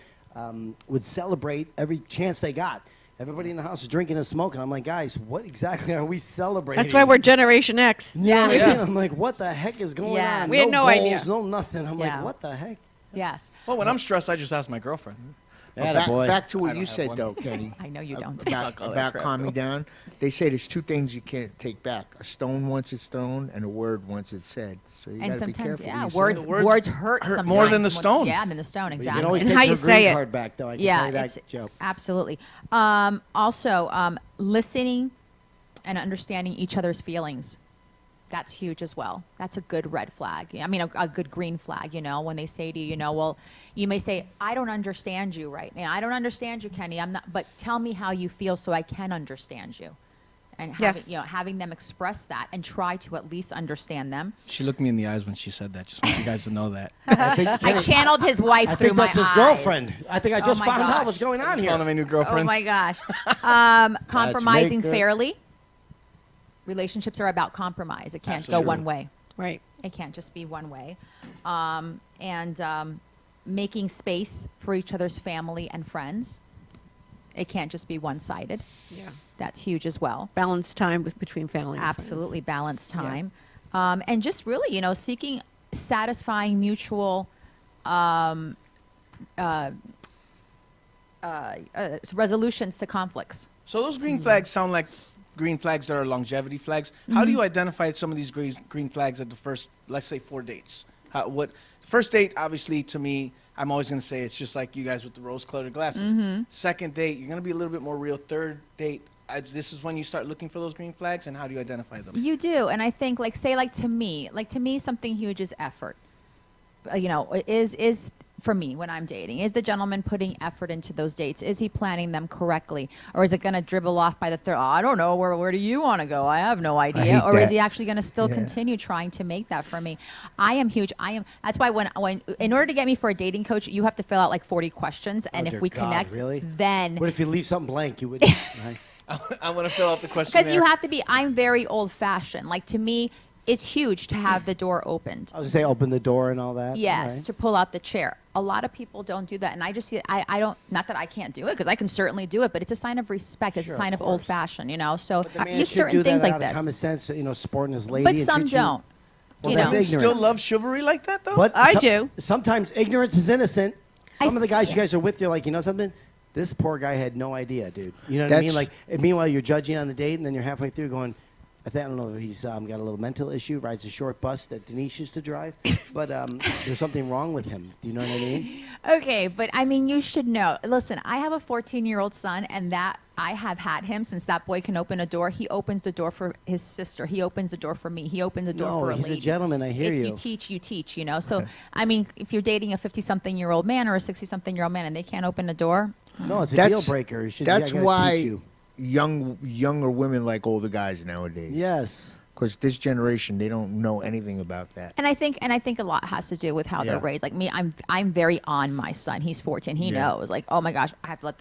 Speaker 5: would celebrate every chance they got. Everybody in the house is drinking and smoking. I'm like, guys, what exactly are we celebrating?
Speaker 3: That's why we're Generation X.
Speaker 10: Yeah.
Speaker 5: Yeah. I'm like, what the heck is going
Speaker 10: Yes.
Speaker 5: on?
Speaker 3: We had no
Speaker 5: goals,
Speaker 3: idea.
Speaker 5: No nothing. I'm
Speaker 10: Yeah.
Speaker 5: like, what the heck?
Speaker 10: Yes.
Speaker 4: Well, when I'm stressed, I just ask my girlfriend.
Speaker 2: Back to
Speaker 4: I
Speaker 2: what
Speaker 4: don't
Speaker 2: you
Speaker 4: have
Speaker 2: said,
Speaker 4: one.
Speaker 2: though, Kenny.
Speaker 10: I know you don't.
Speaker 2: About calming down. They say there's two things you can't take back: a stone once it's thrown, and a word once it's said. So you
Speaker 10: And
Speaker 2: got to be
Speaker 10: sometimes,
Speaker 2: careful.
Speaker 10: yeah,
Speaker 2: what you
Speaker 10: words,
Speaker 2: say.
Speaker 4: Words
Speaker 10: hurt
Speaker 4: hurt
Speaker 10: sometimes.
Speaker 4: more than the stone.
Speaker 10: Yeah, than the stone,
Speaker 5: You
Speaker 10: exactly.
Speaker 5: can always
Speaker 3: And
Speaker 5: take
Speaker 3: how
Speaker 5: your
Speaker 3: you say
Speaker 5: green
Speaker 3: it.
Speaker 5: card back, though. I can
Speaker 10: Yeah,
Speaker 5: tell you that,
Speaker 10: it's
Speaker 5: Joe.
Speaker 10: absolutely. Also, listening and understanding each other's feelings. That's huge as well. That's a good red flag. I mean, a good green flag, when they say to you, well, you may say, I don't understand you right now. I don't understand you, Kenny. I'm not, but tell me how you feel so I can understand you. And having,
Speaker 3: Yes.
Speaker 10: having them express that and try to at least understand them.
Speaker 4: She looked me in the eyes when she said that. Just want you guys to know that.
Speaker 10: I channeled his wife
Speaker 5: I
Speaker 10: through
Speaker 5: think
Speaker 10: my
Speaker 5: that's his
Speaker 10: eyes.
Speaker 5: girlfriend. I think I
Speaker 10: Oh
Speaker 5: just
Speaker 10: my
Speaker 5: found out
Speaker 10: gosh.
Speaker 5: what's going on
Speaker 4: Found
Speaker 5: here.
Speaker 4: my new
Speaker 10: Oh
Speaker 4: girlfriend.
Speaker 10: my gosh. Compromising
Speaker 5: Matchmaker.
Speaker 10: fairly. Relationships are about compromise. It can't
Speaker 4: Absolutely.
Speaker 10: go one way.
Speaker 3: Right.
Speaker 10: It can't just be one way. And making space for each other's family and friends. It can't just be one-sided.
Speaker 3: Yeah.
Speaker 10: That's huge as well.
Speaker 3: Balanced time between family. And
Speaker 10: Absolutely
Speaker 3: friends.
Speaker 10: balanced time. And just really, seeking satisfying mutual resolutions to conflicts.
Speaker 4: So those green flags sound like green flags that are longevity flags. How do you identify some of these green flags at the first, let's say, 4 dates? First date, obviously, to me, I'm always going to say it's just like you guys with the rose-colored glasses. Second date, you're going to be a little bit more real. Third date, this is when you start looking for those green flags, and how do you identify them?
Speaker 10: You do, and I think, to me, something huge is effort. Is for me when I'm dating, is the gentleman putting effort into those dates? Is he planning them correctly, or is it going to dribble off by the third? Oh, I don't know. Where do you want to go? I have no idea.
Speaker 2: hate
Speaker 10: Or is
Speaker 2: that.
Speaker 10: he actually going to still continue trying to make that for me? I am huge. That's why when in order to get me for a dating coach, you have to fill out like 40 questions, and
Speaker 5: Oh,
Speaker 10: if
Speaker 5: dear
Speaker 10: we
Speaker 5: God,
Speaker 10: connect,
Speaker 5: really?
Speaker 10: then
Speaker 5: What if you leave something blank? You would. Right?
Speaker 4: I want to fill out the questionnaire.
Speaker 10: because you have to be. I'm very old fashioned. Like to me, it's huge to have the door opened.
Speaker 5: I was gonna say open the door and all that.
Speaker 10: Yes,
Speaker 5: Right.
Speaker 10: to pull out the chair. A lot of people don't do that, and I just see. I don't. Not that I can't do it, because I can certainly do it, but it's a sign of respect. It's
Speaker 5: Sure,
Speaker 10: a sign
Speaker 5: of
Speaker 10: of old
Speaker 5: course.
Speaker 10: fashioned, So
Speaker 5: The man
Speaker 10: just
Speaker 5: should
Speaker 10: certain
Speaker 5: do
Speaker 10: things
Speaker 5: that
Speaker 10: like
Speaker 5: out of
Speaker 10: this.
Speaker 5: common sense, sporting his lady.
Speaker 10: But
Speaker 5: and
Speaker 10: some
Speaker 5: treat you-
Speaker 10: don't.
Speaker 5: Well,
Speaker 10: you
Speaker 5: that's
Speaker 10: know.
Speaker 5: ignorance.
Speaker 4: Still love chivalry like that, though?
Speaker 5: But
Speaker 3: I do.
Speaker 5: Sometimes ignorance is innocent. Some of the guys
Speaker 10: yeah.
Speaker 5: you guys are with, you're like, you know something? This poor guy had no idea, dude. You know what I mean?
Speaker 2: That's-
Speaker 5: Like, and meanwhile, you're judging on the date, and then you're halfway through going, I don't know if he's got a little mental issue, rides a short bus that Denise used to drive, but there's something wrong with him. Do you know what I mean?
Speaker 10: Okay, but I mean, you should know. Listen, I have a 14-year-old son, and that I have had him since that boy can open a door. He opens the door for his sister. He opens the door for me. He opens the door
Speaker 5: No,
Speaker 10: for a
Speaker 5: he's a
Speaker 10: lady.
Speaker 5: gentleman, I hear you.
Speaker 10: You teach, So, I mean, if you're dating a 50-something-year-old man or a 60-something-year-old man and they can't open the door,
Speaker 5: No, it's a
Speaker 2: That's-
Speaker 5: deal breaker. You should,
Speaker 2: That's
Speaker 5: I gotta
Speaker 2: why
Speaker 5: teach you.
Speaker 2: younger women like older guys nowadays.
Speaker 5: Yes.
Speaker 2: Because this generation, they don't know anything about that.
Speaker 10: and I think a lot has to do with how they're
Speaker 2: Yeah.
Speaker 10: raised. Like me, I'm very on my son. He's 14. He
Speaker 2: Yeah.
Speaker 10: knows. Like, oh my gosh, I have to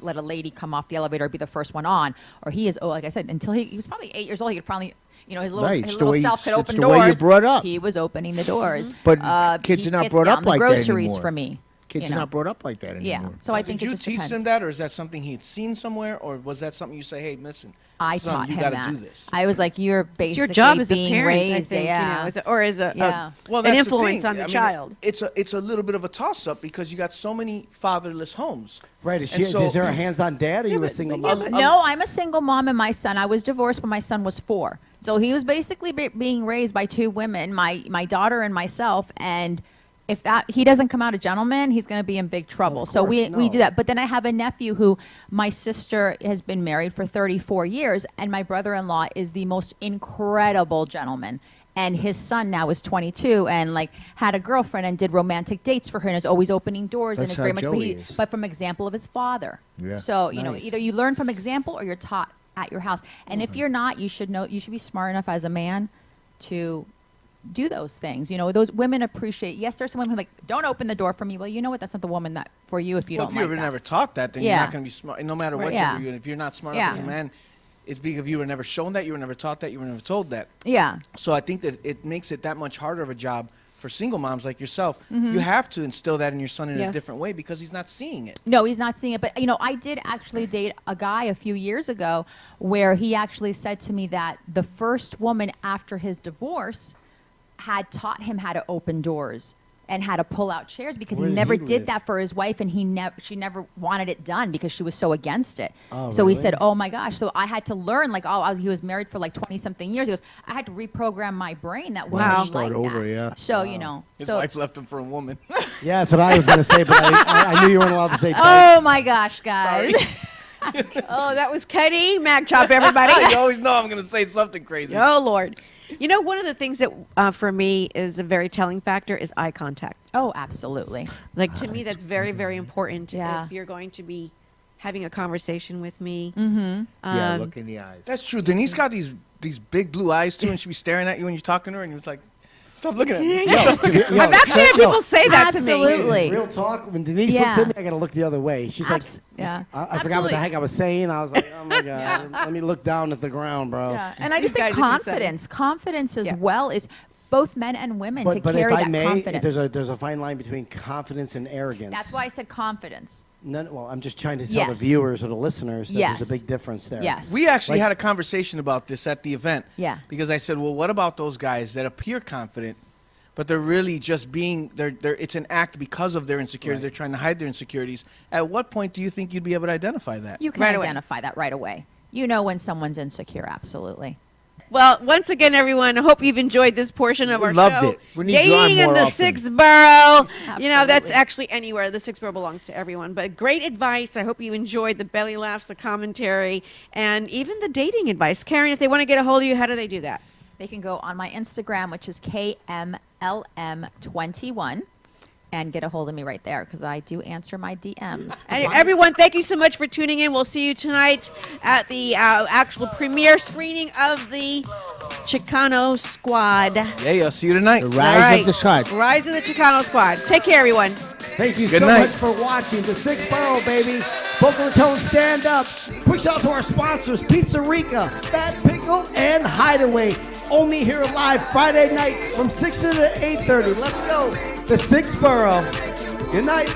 Speaker 10: let a lady come off the elevator or be the first one on. Or he is. Oh, like I said, until he was probably 8 years old, he could probably. His little,
Speaker 2: Right,
Speaker 10: his
Speaker 2: it's the
Speaker 10: little
Speaker 2: way-
Speaker 10: self could
Speaker 2: it's
Speaker 10: open
Speaker 2: the way you
Speaker 10: doors.
Speaker 2: brought up.
Speaker 10: He was opening the doors.
Speaker 2: But kids
Speaker 10: he
Speaker 2: are not
Speaker 10: gets
Speaker 2: brought
Speaker 10: down
Speaker 2: up
Speaker 10: the
Speaker 2: like that
Speaker 10: groceries
Speaker 2: anymore.
Speaker 10: for me.
Speaker 2: Kids
Speaker 10: you
Speaker 2: are
Speaker 10: know.
Speaker 2: not brought up like that anymore.
Speaker 10: Yeah. So I think
Speaker 4: Did
Speaker 10: it
Speaker 4: you
Speaker 10: just
Speaker 4: teach
Speaker 10: depends.
Speaker 4: them that, or is that something he had seen somewhere, or was that something you say, hey, listen,
Speaker 10: I
Speaker 4: son,
Speaker 10: taught
Speaker 4: you
Speaker 10: him
Speaker 4: gotta
Speaker 10: that.
Speaker 4: do this?
Speaker 10: I was like, you're basically
Speaker 3: It's your job as a
Speaker 10: being
Speaker 3: parent,
Speaker 10: raised,
Speaker 3: I think,
Speaker 10: yeah.
Speaker 3: or as a
Speaker 10: Yeah.
Speaker 4: Well,
Speaker 3: an
Speaker 4: that's the
Speaker 3: influence
Speaker 4: thing.
Speaker 3: on the
Speaker 4: I mean,
Speaker 3: child.
Speaker 4: It's a little bit of a toss-up because you got so many fatherless homes.
Speaker 5: Right. Is,
Speaker 4: And
Speaker 5: she,
Speaker 4: so-
Speaker 5: is there a hands-on dad, or you a single mom?
Speaker 10: No, I'm a single mom, and my son. I was divorced when my son was 4, so he was basically being raised by 2 women, my daughter and myself. And if that he doesn't come out a gentleman, he's going to be in big trouble. So we do that. But then I have a nephew who my sister has been married for 34 years, and my brother-in-law is the most incredible gentleman. And his son now is 22 and like had a girlfriend and did romantic dates for her and is always opening doors.
Speaker 2: That's
Speaker 10: and is very
Speaker 2: how
Speaker 10: much,
Speaker 2: Joey is.
Speaker 10: but from example of his father.
Speaker 2: Yeah.
Speaker 10: So, you know,
Speaker 5: Nice.
Speaker 10: either you learn from example or you're taught at your house. And if you're not, you should know, you should be smart enough as a man to do those things. You know, those women appreciate, yes, there's some women who are like, don't open the door for me. Well, you know what? That's not the woman that for you if you
Speaker 4: Well,
Speaker 10: don't
Speaker 4: if you
Speaker 10: like
Speaker 4: were
Speaker 10: that.
Speaker 4: never taught that, then you're
Speaker 10: Yeah.
Speaker 4: not going to be smart. No matter what
Speaker 10: Right.
Speaker 4: gender
Speaker 10: Yeah.
Speaker 4: you're in, if you're not smart
Speaker 10: Yeah.
Speaker 4: enough as a man, it's because you were never shown that, you were never taught that, you were never told that.
Speaker 10: Yeah.
Speaker 4: So I think that it makes it that much harder of a job for single moms like yourself.
Speaker 10: Mm-hmm.
Speaker 4: You have to instill that in your son in a
Speaker 3: Yes.
Speaker 4: different way because he's not seeing it.
Speaker 10: No, he's not seeing it. But, you know, I did actually date a guy a few years ago where he actually said to me that the first woman after his divorce had taught him how to open doors and how to pull out chairs because
Speaker 5: Where
Speaker 10: he
Speaker 5: did
Speaker 10: never
Speaker 5: he
Speaker 10: did
Speaker 5: live?
Speaker 10: that for his wife, and she never wanted it done because she was so against it.
Speaker 5: Oh,
Speaker 10: so he
Speaker 5: really?
Speaker 10: said, "Oh my gosh!" So I had to learn. Like, he was married for like 20-something years. He goes, "I had to reprogram my brain that women
Speaker 3: Wow.
Speaker 10: like
Speaker 2: Start over,
Speaker 10: that."
Speaker 2: yeah.
Speaker 10: So you know,
Speaker 4: His
Speaker 10: so
Speaker 4: wife left him for a woman.
Speaker 5: Yeah, that's what I was going to say, but I knew you weren't allowed to say.
Speaker 10: oh my gosh, guys!
Speaker 3: Oh, that was Cuddy. Mac Chop, everybody.
Speaker 4: You always know I'm going to say something crazy.
Speaker 3: Oh, Lord. You know, one of the things that for me is a very telling factor is eye contact.
Speaker 10: Oh, absolutely.
Speaker 3: Like, to me, that's very, very important
Speaker 10: Yeah.
Speaker 3: if you're going to be having a conversation with me.
Speaker 10: Mm-hmm.
Speaker 2: Yeah,
Speaker 3: Um,
Speaker 2: look in the eyes.
Speaker 4: That's true. Denise got these big blue eyes too, and she be staring at you when you're talking to her, and you're like, "Stop looking at me."
Speaker 3: I've actually had people say that to me.
Speaker 10: Absolutely.
Speaker 5: Real talk. When Denise
Speaker 10: Yeah.
Speaker 5: looks at me, I got to look the other way. She's like,
Speaker 10: Yeah.
Speaker 5: I forgot what
Speaker 10: Absolutely.
Speaker 5: the heck I was saying. I was like, oh my God, let me look down at the ground, bro.
Speaker 10: Yeah. And I
Speaker 3: These
Speaker 10: just think
Speaker 3: guys that you said.
Speaker 10: confidence as
Speaker 3: Yeah.
Speaker 10: well is both men and women to
Speaker 5: But
Speaker 10: carry
Speaker 5: if I
Speaker 10: that
Speaker 5: may,
Speaker 10: confidence.
Speaker 5: there's a fine line between confidence and arrogance.
Speaker 10: That's why I said confidence.
Speaker 5: Well, I'm just trying to tell
Speaker 10: Yes.
Speaker 5: the viewers or the listeners that
Speaker 10: Yes.
Speaker 5: there's a big difference there.
Speaker 10: Yes.
Speaker 4: We actually
Speaker 5: Like-
Speaker 4: had a conversation about this at the event.
Speaker 10: Yeah.
Speaker 4: Because I said, well, what about those guys that appear confident, but they're really just being, it's an act because of their insecurity.
Speaker 5: Right.
Speaker 4: They're trying to hide their insecurities. At what point do you think you'd be able to identify that?
Speaker 10: You can
Speaker 3: Right away.
Speaker 10: identify that right away. You know when someone's insecure, absolutely.
Speaker 3: Well, once again, everyone, I hope you've enjoyed this portion of
Speaker 2: We
Speaker 3: our
Speaker 2: loved
Speaker 3: show.
Speaker 2: it. We need you on
Speaker 3: Dating in
Speaker 2: more
Speaker 3: the
Speaker 2: often.
Speaker 3: 6th Borough. You know, that's
Speaker 10: Absolutely.
Speaker 3: actually anywhere. The 6th Borough belongs to everyone. But great advice. I hope you enjoyed the belly laughs, the commentary, and even the dating advice. Karen, if they want to get a hold of you, how do they do that?
Speaker 10: They can go on my Instagram, which is KMLM21, and get a hold of me right there because I do answer my DMs.
Speaker 3: And everyone, thank you so much for tuning in. We'll see you tonight at the actual premiere screening of the Chicano Squad.
Speaker 4: Yeah, I'll see you tonight.
Speaker 2: The
Speaker 3: All
Speaker 2: rise
Speaker 3: right.
Speaker 2: of the squad.
Speaker 3: Rise of the Chicano Squad. Take care, everyone.
Speaker 1: Thank you
Speaker 4: Good
Speaker 1: so
Speaker 4: night.
Speaker 1: much for watching the 6th Borough, baby. Boca Raton, stand up. Quick shout out to our sponsors, Pizza Rica, Fat Pickle, and Hideaway. Only here live Friday night from 6 to 8:30. Let's go. The 6th Borough. Good night.